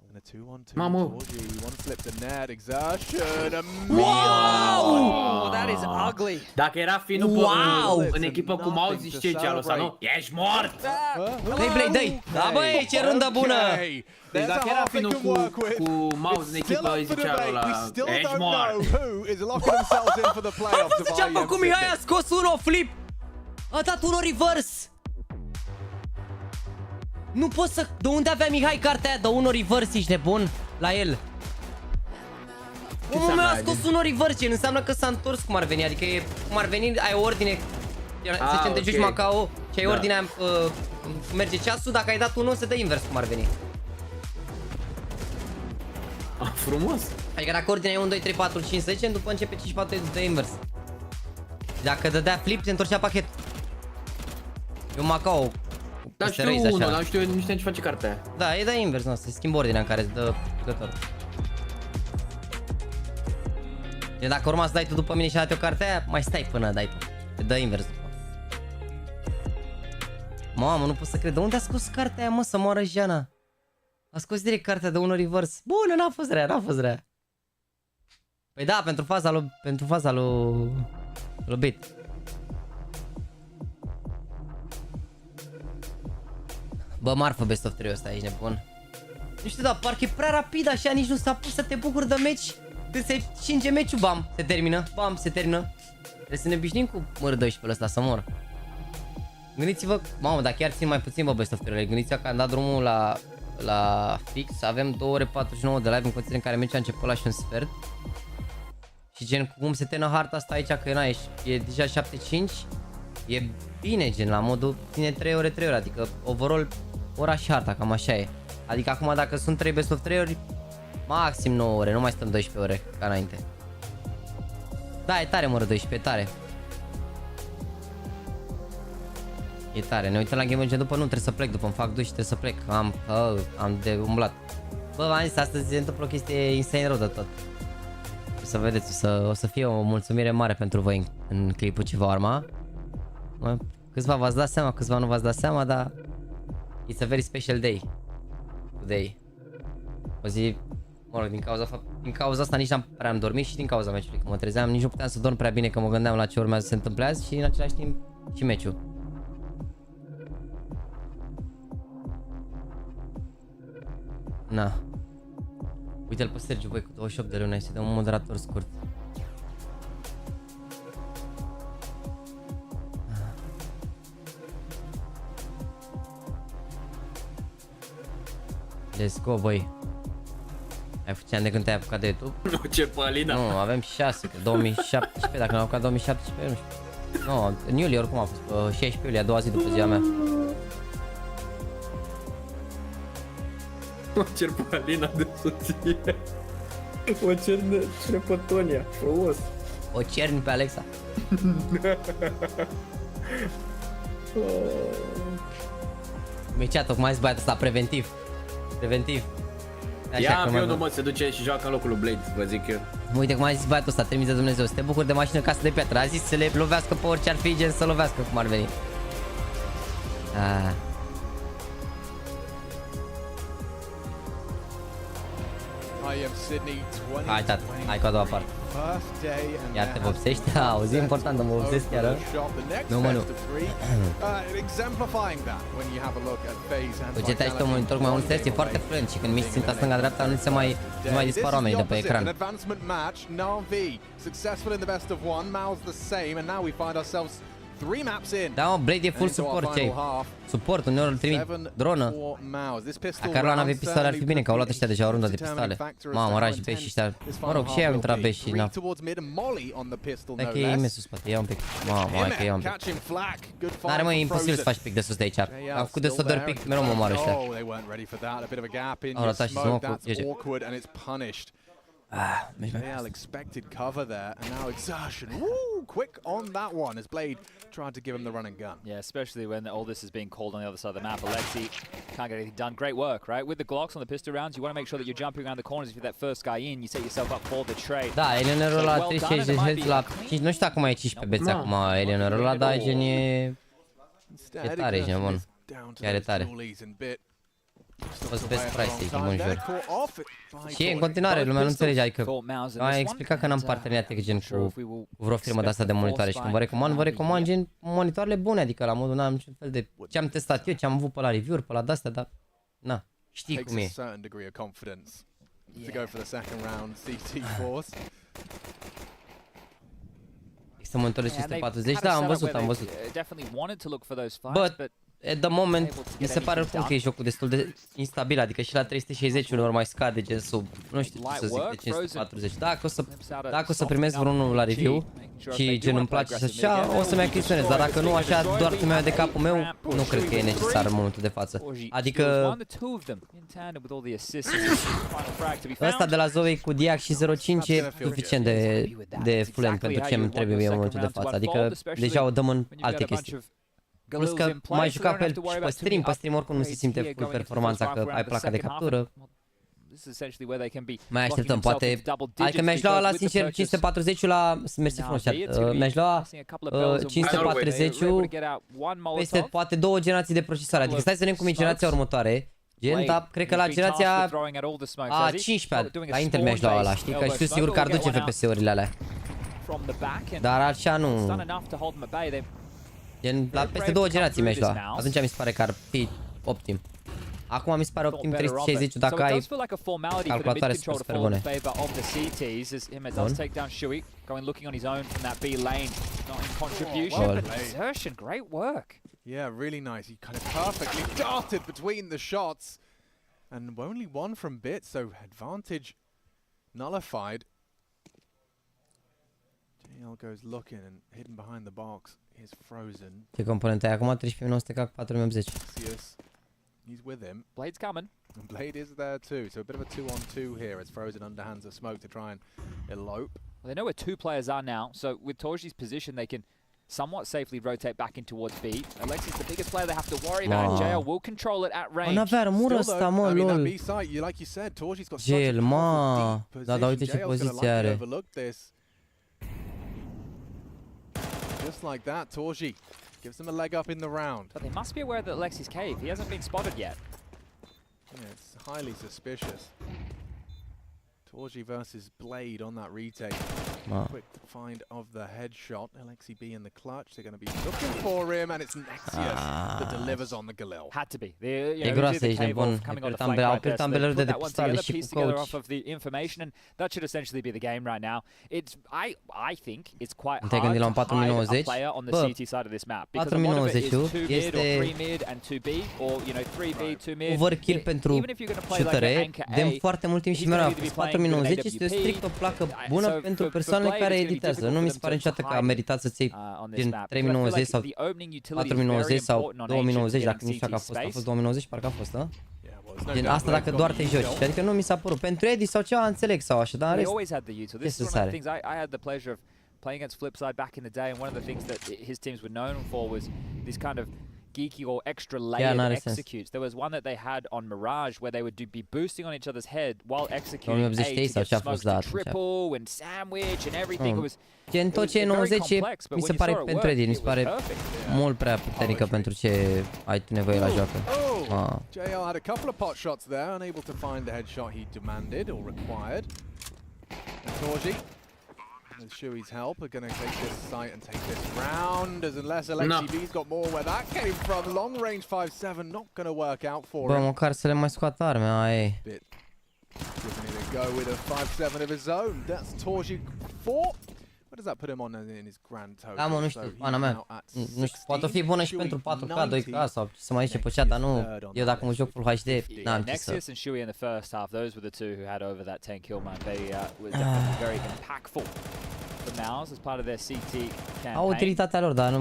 And a 2-on-2. Mamă. One flip the net. Exertion. Wow! That is ugly. Dacă era finul în echipă cu MOUZ, zici ce ce-a lăsat, nu? Ești mort! Dă-i Blade, dă-i! Da, băi, ce rundă bună! Deci dacă era finul cu MOUZ în echipă, îi zicea ăla, ești mort! Asta ce-a făcut Mihai, a scos unul flip! A dat unul reverse! Nu pot să... De unde avea Mihai cartea aia? De unul reverse, ești nebun? La el. Omul meu a scos unul reverse, înseamnă că s-a întors cum ar veni. Adică e cum ar veni, ai ordine. Să zicem, te joci Macao și ai ordinea, merge ceasul, dacă ai dat unul, se dă invers cum ar veni. Frumos. Adică dacă ordinea e 1, 2, 3, 4, 5, 10, după începe 5, 4, de invers. Dacă dădea flip, se întorcea pachet. E un Macao. Dar știu unul, dar nu știu ce face cartea aia. Da, e de invers, nu, se schimbă ordinea în care îți dă jucător. Deci dacă urma să dai tu după mine și a dat o cartea aia, mai stai până dai tu. Te dă invers după. Mamă, nu pot să cred. De unde a scos cartea aia, mă, să moară Jana? A scos direct cartea de unul reverse. Bună, n-a fost rea, n-a fost rea. Păi da, pentru faza lui Bit. Bă, marfă best of 3 ăsta, ești nebun. Nu știu, dar parcă e prea rapid așa, nici nu s-a pus să te bucuri de meci. Când se cinge meciul, bam, se termină, bam, se termină. Trebuie să ne obișnim cu MR12 ăsta să mor. Gândiți-vă, mamă, dar chiar țin mai puțin, bă, best of 3, gândiți-vă că am dat drumul la la fix. Avem 2 ore 49 de live în condiții în care meciul a început la și un sfert. Și gen cum se termină harta asta aici, că e deja 7-5. E bine gen la modul, ține 3 ore, 3 ore, adică overall ora și harta, cam așa e. Adică acum dacă sunt 3 best of 3 ori, maxim 9 ore, nu mai stăm 12 ore ca înainte. Da, e tare, mă, 12, e tare. E tare, ne uităm la game gen după, nu, trebuie să plec, după îmi fac duș și trebuie să plec, am de umblat. Bă, v-am zis, astăzi se întâmplă o chestie insane rău de tot. O să vedeți, o să fie o mulțumire mare pentru voi în clipul ce va urma. Câțiva v-ați dat seama, câțiva nu v-ați dat seama, dar it's a very special day. Today. O zi, mă rog, din cauza asta nici n-am prea am dormit și din cauza meciului. Că mă trezeam, nici nu puteam să dorm prea bine, că mă gândeam la ce urmează să se întâmple azi și în același timp și meciul. Na. Uite-l pe Sergiu, băi, cu 28 de luni, să dăm un moderator scurt. Let's go, băi. Ai făcut ani de când te-ai apucat de YouTube? Nu, ce palina. Nu, avem 6, că 2017, dacă n-am apucat 2017, nu știu. Nu, în iulie oricum a fost, 16 iulie, a doua zi după ziua mea. O cer pe Alina de soție. O cer pe Tonia, frumos. O cerni pe Alexa. Micea, tocmai zis băiatul ăsta, preventiv. Preventiv. Ia pionul, mă, se duce și joacă în locul lui Blade, vă zic eu. Uite cum a zis băiatul ăsta, trimis de Dumnezeu, să te bucuri de mașină, casă de piatră. A zis să le lovească pe orice ar fi, gen să lovească cum ar veni. Hai, tată, hai cu a doua parte. Iar te vopsești? Auzi, important, mă vopsesc chiar. Nu, mă, nu. Uite, ai și tu monitor cu mai mult test, e foarte fluent și când miști ținta stânga-dreapta nu se mai dispar oamenii de pe ecran. Da, mă, Blade e full support, ce-ai? Support, uneori îl trimit dronă. Dacă ar lua NaVi pistoale ar fi bine, că au luat ăștia deja o rundă de pistoale. Mamă, Raj, Beș și ăștia. Mă rog, și ei au intrat Beș și n-a... Stai că e IEM sus, poate, ia un pic. Mamă, hai că ia un pic. N-are, mă, e imposibil să faci pic de sus de aici. Am făcut de sodări pic, mereu mă omoară ăștia. Au ratat și smoke-ul, GG. JL expected cover there, and now exertion. Woo! Quick on that one as Blade tried to give him the run and gun. Yeah, especially when all this is being called on the other side of the map. Alexi can't get anything done. Great work, right? With the Glocks on the pistol rounds, you want to make sure that you're jumping around the corners. If you're that first guy in, you set yourself up for the trade. Da, Eleanorul la 360 de health la 5, nu știu acum e 15 beți acum Eleanorul ăla, dar gen e tare, gen bun. Chiar e tare. O să vezi price-ul, în jur. Și în continuare, lumea nu înțelege, adică am explicat că n-am parteneriate gen cu vreo firmă de asta de monitoare și când vă recomand gen monitoarele bune, adică la modul n-am niciun fel de... Ce am testat eu, ce am avut pe la review-uri, pe la de-astea, dar... Na, știi cum e. Există monitorul 540, da, am văzut. Bă, at the moment, mi se pare oricum că e jocul destul de instabil, adică și la 360 uneori mai scade gen sub, nu știu ce să zic, de 540. Dacă o să primesc vreunul la review și gen îmi place și așa, o să-mi achiziționez, dar dacă nu așa, doar să-mi iau de capul meu, nu cred că e necesar în momentul de față. Adică ăsta de la Zoe cu Diac și 05 e suficient de fluent pentru ce îmi trebuie mie în momentul de față, adică deja o dăm în alte chestii. Plus că mai jucat pe el și pe stream oricum nu se simte full performanța că ai placa de captură. Mai așteptăm, poate... Adică mi-aș lua la sincer 540-ul la... Mersi frumos, mi-aș lua 540-ul peste poate 2 generații de procesoare. Adică stai să vedem cum e generația următoare. Gen, dar cred că la generația a 15-a, la Intel mi-aș lua ăla, știi? Că știu sigur că ar duce FPS-urile alea. Dar așa nu... Gen, la peste 2 generații mi-aș lua. Atunci mi se pare că ar fi optim. Acum mi se pare optim 360 dacă ai calculatoare super bune. Yeah, really nice. He kind of perfectly darted between the shots. And only one from Bit, so advantage nullified. JL goes looking and hidden behind the box is Frozen. Ce componente ai acum? 13.900 ca 4.80. He's with him. Blade's coming. And Blade is there too, so a bit of a 2-on-2 here as Frozen underhands a smoke to try and elope. Well, they know where two players are now, so with Torji's position, they can somewhat safely rotate back in towards B. Alexi's the biggest player they have to worry about, and JL will control it at range. N-avea armură ăsta, mă, I mean, that lol. B site, like you said, Torji's got Gel, such a mă. powerful Da, deep uite ce position. JL's poziție gonna likely are. overlook this. Just like that, Torji gives them a leg up in the round. But they must be aware that Alexi's cave. He hasn't been spotted yet. Yeah, it's highly suspicious. Torji versus Blade on that retake. Quick find of the headshot. LXCB in the clutch. They're going to be looking for him, and it's Nexius that delivers on the Galil. Had to be. E groasă, ești nebun. Au pierdut ambelele de depistare și cu coach. Off of the information, and that should essentially be the game right now. It's I think it's quite hard Te-ai gândit la un to hide a 4.90? player on the Bă, CT side of this map because a lot of it is 2 mid este or 3 mid and 2 B or 3 B 2 mid. Overkill pentru shootere. Dăm foarte mult timp și mereu a fost 4.90. Este strict o placă bună pentru persoanele care editează. Nu mi se pare niciodată că a meritat să-ți iei gen 3.090 sau 4.090 sau 2.090, dacă nu știu dacă a fost 2.090, parcă a fost, da? Gen asta dacă doar te joci. Adică nu mi s-a părut. Pentru Eddie sau ceva înțeleg sau așa, dar în rest, ce să sare? I had the pleasure of playing against Flipside back in the day, and one of the things that his teams were known for was this kind of geeky or extra layered executes. There was one that they had on Mirage where they would be boosting on each other's head while executing A to get smokes to triple and sandwich and everything. It was gen tot ce e 90 mi se pare pentru Eddie, mi se pare mult prea puternică pentru ce ai tu nevoie la joacă. JL had a couple of pot shots there, unable to find the headshot he demanded or required. And Torji, with Shui's help, are going to take this site and take this round, as unless LXCB's got more where that came from. Long range 5-7, not going to work out for him. Bă, măcar să le mai scoată arme, aia e. Giving it a go with a 5-7 of his own. That's Torji 4. What does that put him on in his grand total? Da, mă, nu știu, pana mea, nu știu, poate fi bună și pentru 4K, 2K sau ce să mai zice pe chat, dar nu, eu dacă mă joc full HD, n-am ce să... Nexius and Shui in the first half, those were the two who had over that 10 kill mark. They were definitely very impactful for MOUZ as part of their CT campaign. Au utilitatea lor, dar nu,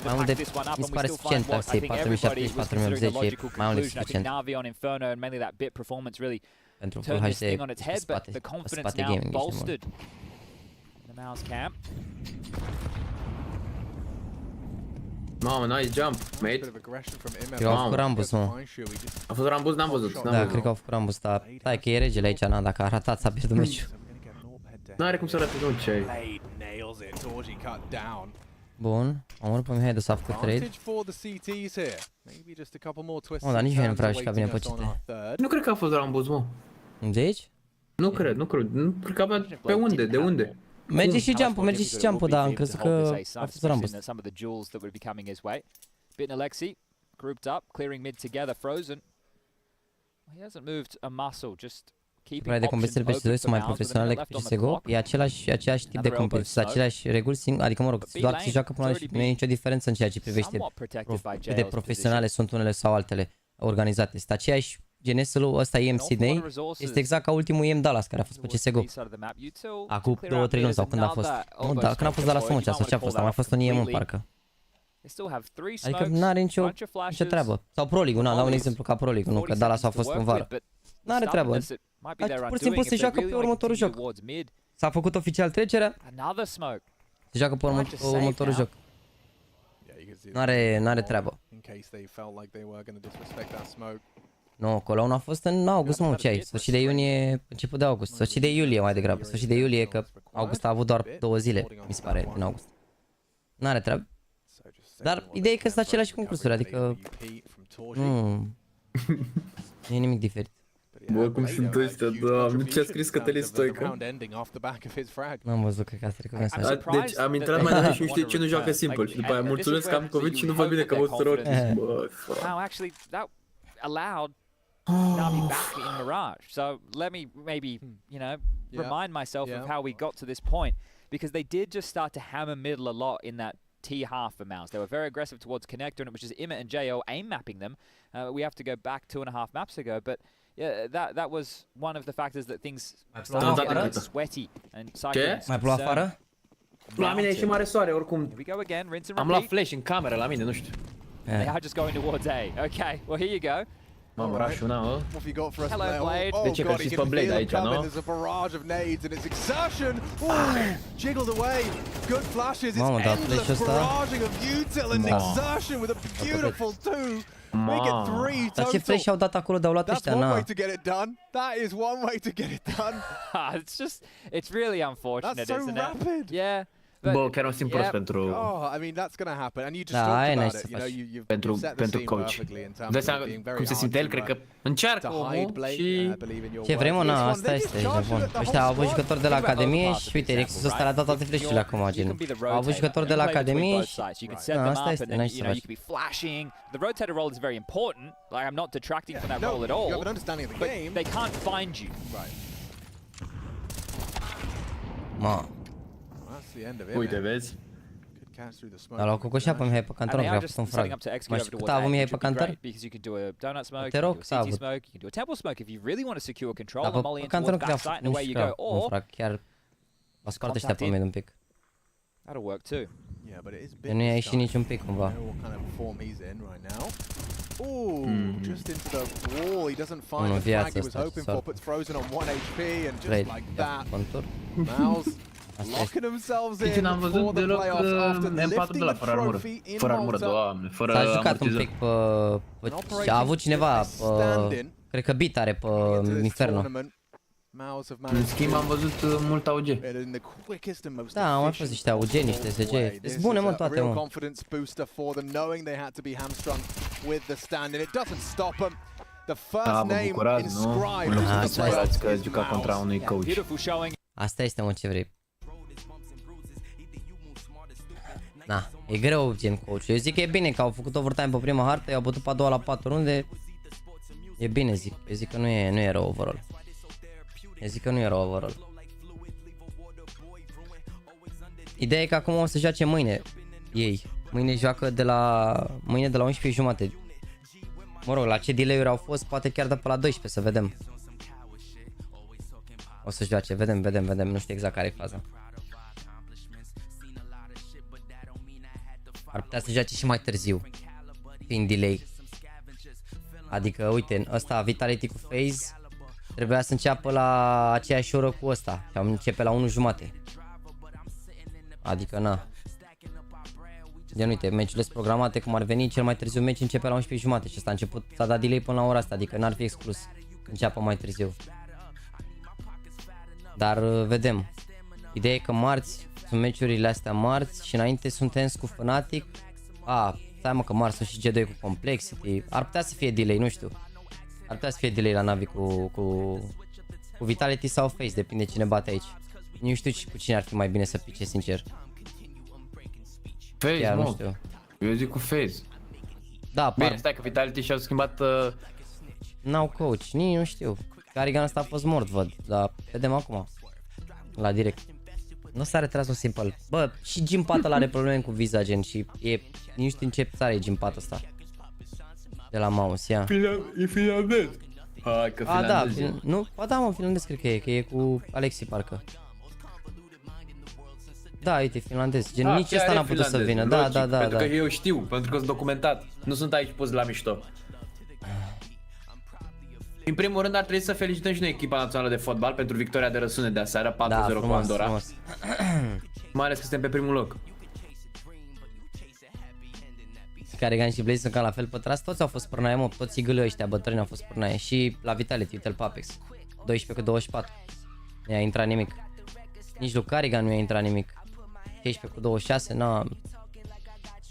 mai mult de, mi se pare suficient, taxei, 4.070, 4.080, mai mult de suficient. NaVi on Inferno and mainly that bit performance really pentru turned this thing on its head, but the confidence now bolstered. MOUZ camp. Mamă, nice jump, mate. Eu am făcut Rambus, mă. A fost Rambus, n-am văzut. Da, cred că au făcut Rambus, dar stai că e regele aici, na, dacă a ratat s-a pierdut meciul. N-are cum să arate, nu, ce ai. Bun, am urmă pe Mihai de s-a făcut trade. Mă, dar nici eu nu vreau și ca bine pe CT. Nu cred că a fost Rambus, mă. De aici? Nu cred că avea pe unde, de unde? Merge și jump-ul, dar am crezut că a fost Rambus. Bit and Alexi grouped up, clearing mid together. Frozen. He hasn't moved a muscle, just keeping de competiții pe CS2 sunt mai profesionale decât pe CSGO. E același tip de competiții, aceleași reguli, adică mă rog, doar că se joacă până la și nu e nicio diferență în ceea ce privește cât de profesionale sunt unele sau altele organizate. Este aceeași GNS-ul ăsta IEM Sydney, este exact ca ultimul IEM Dallas care a fost pe CSGO. Acum 2-3 luni sau când a fost. Nu, dar când a fost Dallas Mocea sau ce a fost, a mai fost un IEM în parcă. Adică n-are nicio treabă. Sau Pro League, na, la un exemplu ca Pro League, nu că Dallas a fost în vară. N-are treabă. Pur și simplu se joacă pe următorul joc. S-a făcut oficial trecerea. Se joacă pe următorul joc. N-are treabă. Nu, acolo a fost în august, mă, ce ai? Sfârșit de iunie, început de august. Sfârșit de iulie mai degrabă. Sfârșit de iulie, că august a avut doar 2 zile, mi se pare, în august. N-are treabă. Dar ideea e că sunt aceleași concursuri, adică... Nu e nimic diferit. Bă, cum sunt ăștia, doamne, ce a scris Cătălin Stoică? N-am văzut, cred că a trecut mesaj. Deci am intrat mai devreme și nu știu de ce nu joacă Simple. Și după aia mulțumesc că am COVID și nu văd bine că am văzut rotis. Bă, allowed NaVi back in Mirage. So let me maybe, remind myself of how we got to this point, because they did just start to hammer middle a lot in that T half for MOUZ. They were very aggressive towards connector, and it was just Imit and JO aim mapping them. We have to go back 2.5 maps ago, but yeah, that was one of the factors that things started getting sweaty and cycling. Mai plouă afară? La mine e și mare soare, oricum. Here we go again, rinse and Am repeat. luat flash în cameră la mine, nu știu. They are just going towards A. Okay, well here you go. Mamă, rașul n-am, What have you got for us, Hello, Blade? Blade. Oh, De ce? Că God, știți he pe can Blade feel aici, it coming. nu? There's a barrage of nades and it's exertion. Jiggled away. Good flashes. It's Mamă, dar endless flash-ul ăsta... barraging of util and exertion with a beautiful 2. Make it 3 Dar ce flash total. au dat acolo, de-au luat That's ăștia, one way na. to get it done. That is one way to get it done. It's really unfortunate, That's so isn't rapid. it? Yeah. Bă, chiar un simt prost pentru... Oh, I mean, that's going to happen. And you just Da, talked aia about n-ai it. să You know, faci. you've set the Pentru scene coach. perfectly in terms Dă of seama being very cum se hard simte el, to, cred că încearcă to hide, omul Blade. și... I believe in your Ce vrem, work. na, This asta one, este, they just nebun. charged the Ăștia au whole avut squad. jucători de la Academie și uite, Rexus ăsta le-a dat toate flash-urile acum, gen. Au avut jucători de la Academie și... Na, asta este, n-ai să faci. Flashing. The rotator role is very important. Like, I'm not detracting from that role at all. You have an understanding of the But game. they can't find you. Right. Ma. That's the end of it. Uite, man. vezi? Good catch through the smoke. Dar l-au cocoșat pe Mihai pe And cantor, they are vreau just să un setting frag. up to execute Mai over știu towards cât a A, avut Mihai which pe would be cantor? great because you could do a donut smoke, Te you rog, could do să a CT avut. smoke, you can do a temple smoke if you really want to secure control Dar and pe molly in cantor towards nu cred backside că and away nici you go. un Or frag, chiar... Mă scoartă ăștia pe mine un pic. that'll work too. Yeah, but it is De nu i-a ieșit nici un pic cumva. I know what kind of form he's in right now. Ooh, just into the wall. He doesn't find the frag he was hoping for. Puts Frozen on 1 HP and just Blade, like ia that, contur. MOUZ locking themselves in n-am for văzut the deloc playoffs after M4 de lifting la the fără armură. trophy in Fără armură, Malta. doamne, fără S-a jucat un amortizări. pic pe... Și a avut cineva pe... Cred că Beat are pe Inferno. MOUZ have În managed schimb am văzut mult AUG. it in the quickest and most Da, am mai fost niște AUG, niște SG. Sunt bune, mă, toate, real mă. confidence booster for them, knowing they had to be hamstrung with the stand, and it doesn't stop them. The first Da, vă name bucurați, nu? inscribed Nu into vă the supărați playoffs că is juca contra MOUZ. unui coach. Beautiful showing. Asta este, mă, ce vrei. Na, e greu, gen coach. Eu zic că e bine că au făcut overtime pe prima hartă, i-au bătut pe a doua la 4 runde. E bine, zic. Eu zic că nu e rău overall. Eu zic că nu e rău overall. Ideea e că acum o să joace mâine ei. Mâine joacă de la 11:30. Mă rog, la ce delay-uri au fost, poate chiar de pe la 12, să vedem. O să joace, vedem, nu știu exact care e faza. Ar putea să joace și mai târziu, fiind delay. Adică, uite, ăsta Vitality cu FaZe trebuia să înceapă la aceeași oră cu ăsta și am începe la 1:30. Adică, na. Gen, uite, meciurile sunt programate cum ar veni, cel mai târziu meci începe la 11:30 și ăsta a început, s-a dat delay până la ora asta, adică n-ar fi exclus să înceapă mai târziu. Dar vedem. Ideea e că marți sunt meciurile astea marți și înainte sunt TENS cu Fnatic. Stai mă că marți sunt și G2 cu Complexity. Ar putea să fie delay, nu știu. Ar putea să fie delay la NaVi cu Vitality sau FaZe, depinde cine bate aici. Nu știu cu cine ar fi mai bine să pice, sincer. FaZe, Chiar nu mă. știu. Eu zic cu FaZe. Da, Bine, stai că Vitality și-au schimbat... N-au coach, nici nu știu. Carrigan ăsta a fost mort, văd, dar vedem acum. La direct. Nu s-a retras un simple. Bă, și Gimpatul are probleme cu viza, gen, și e... Nu știu în ce țară e Gimpatul ăsta. De la MOUZ, ia. E finlandez. Hai că finlandez. Da, nu? Ba da, mă, finlandez cred că e cu Alexi, parcă. Da, uite, finlandez. Gen, nici ăsta n-a putut să vină. Da. Pentru că eu știu, pentru că sunt documentat. Nu sunt aici pus la mișto. În primul rând ar trebui să felicităm și noi echipa națională de fotbal pentru victoria de răsune de aseară, 4-0 cu Andorra. Mai ales că suntem pe primul loc. Carrigan și Blaze sunt cam la fel pătrați, toți au fost părnaie, mă, toți igălii ăștia bătrâni au fost părnaie. Și la Vitality, uite-l pe Apex, 12-24, nu i-a intrat nimic. Nici lui Carrigan nu i-a intrat nimic. 16-26, n-am...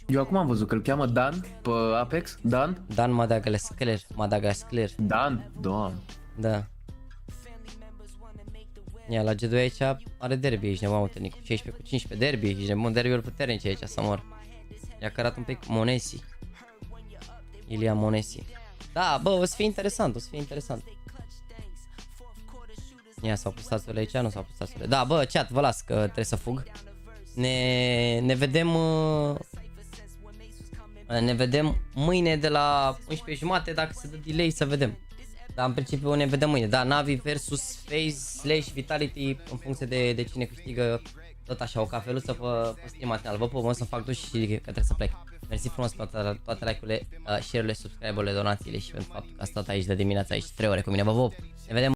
Eu acum am văzut că îl cheamă Dan pe Apex, Dan? Dan Madagascar. Dan? Doamne. Da. Ia, la G2 aici are derby, ești nebun, uite, Nicu, 16-15, derby, ești nebun, derby-uri puternice aici, să mor. I-a cărat un pic Monesi. Ilia Monesi. Da, bă, o să fie interesant, Ia, s-au pus staturile aici, nu s-au pus staturile. Da, bă, chat, vă las că trebuie să fug. Ne vedem... Ne vedem mâine de la 11:30, dacă se dă delay să vedem. Dar în principiu ne vedem mâine. Da, NaVi versus FaZe/Vitality în funcție de cine câștigă. Tot așa, o cafeluță pe stream matinal. Vă pup, mă să fac duș și că trebuie să plec. Mersi frumos pentru toate like-urile, share-urile, subscribe-urile, donațiile și pentru faptul că ați stat aici de dimineața aici 3 ore cu mine. Vă pup, ne vedem.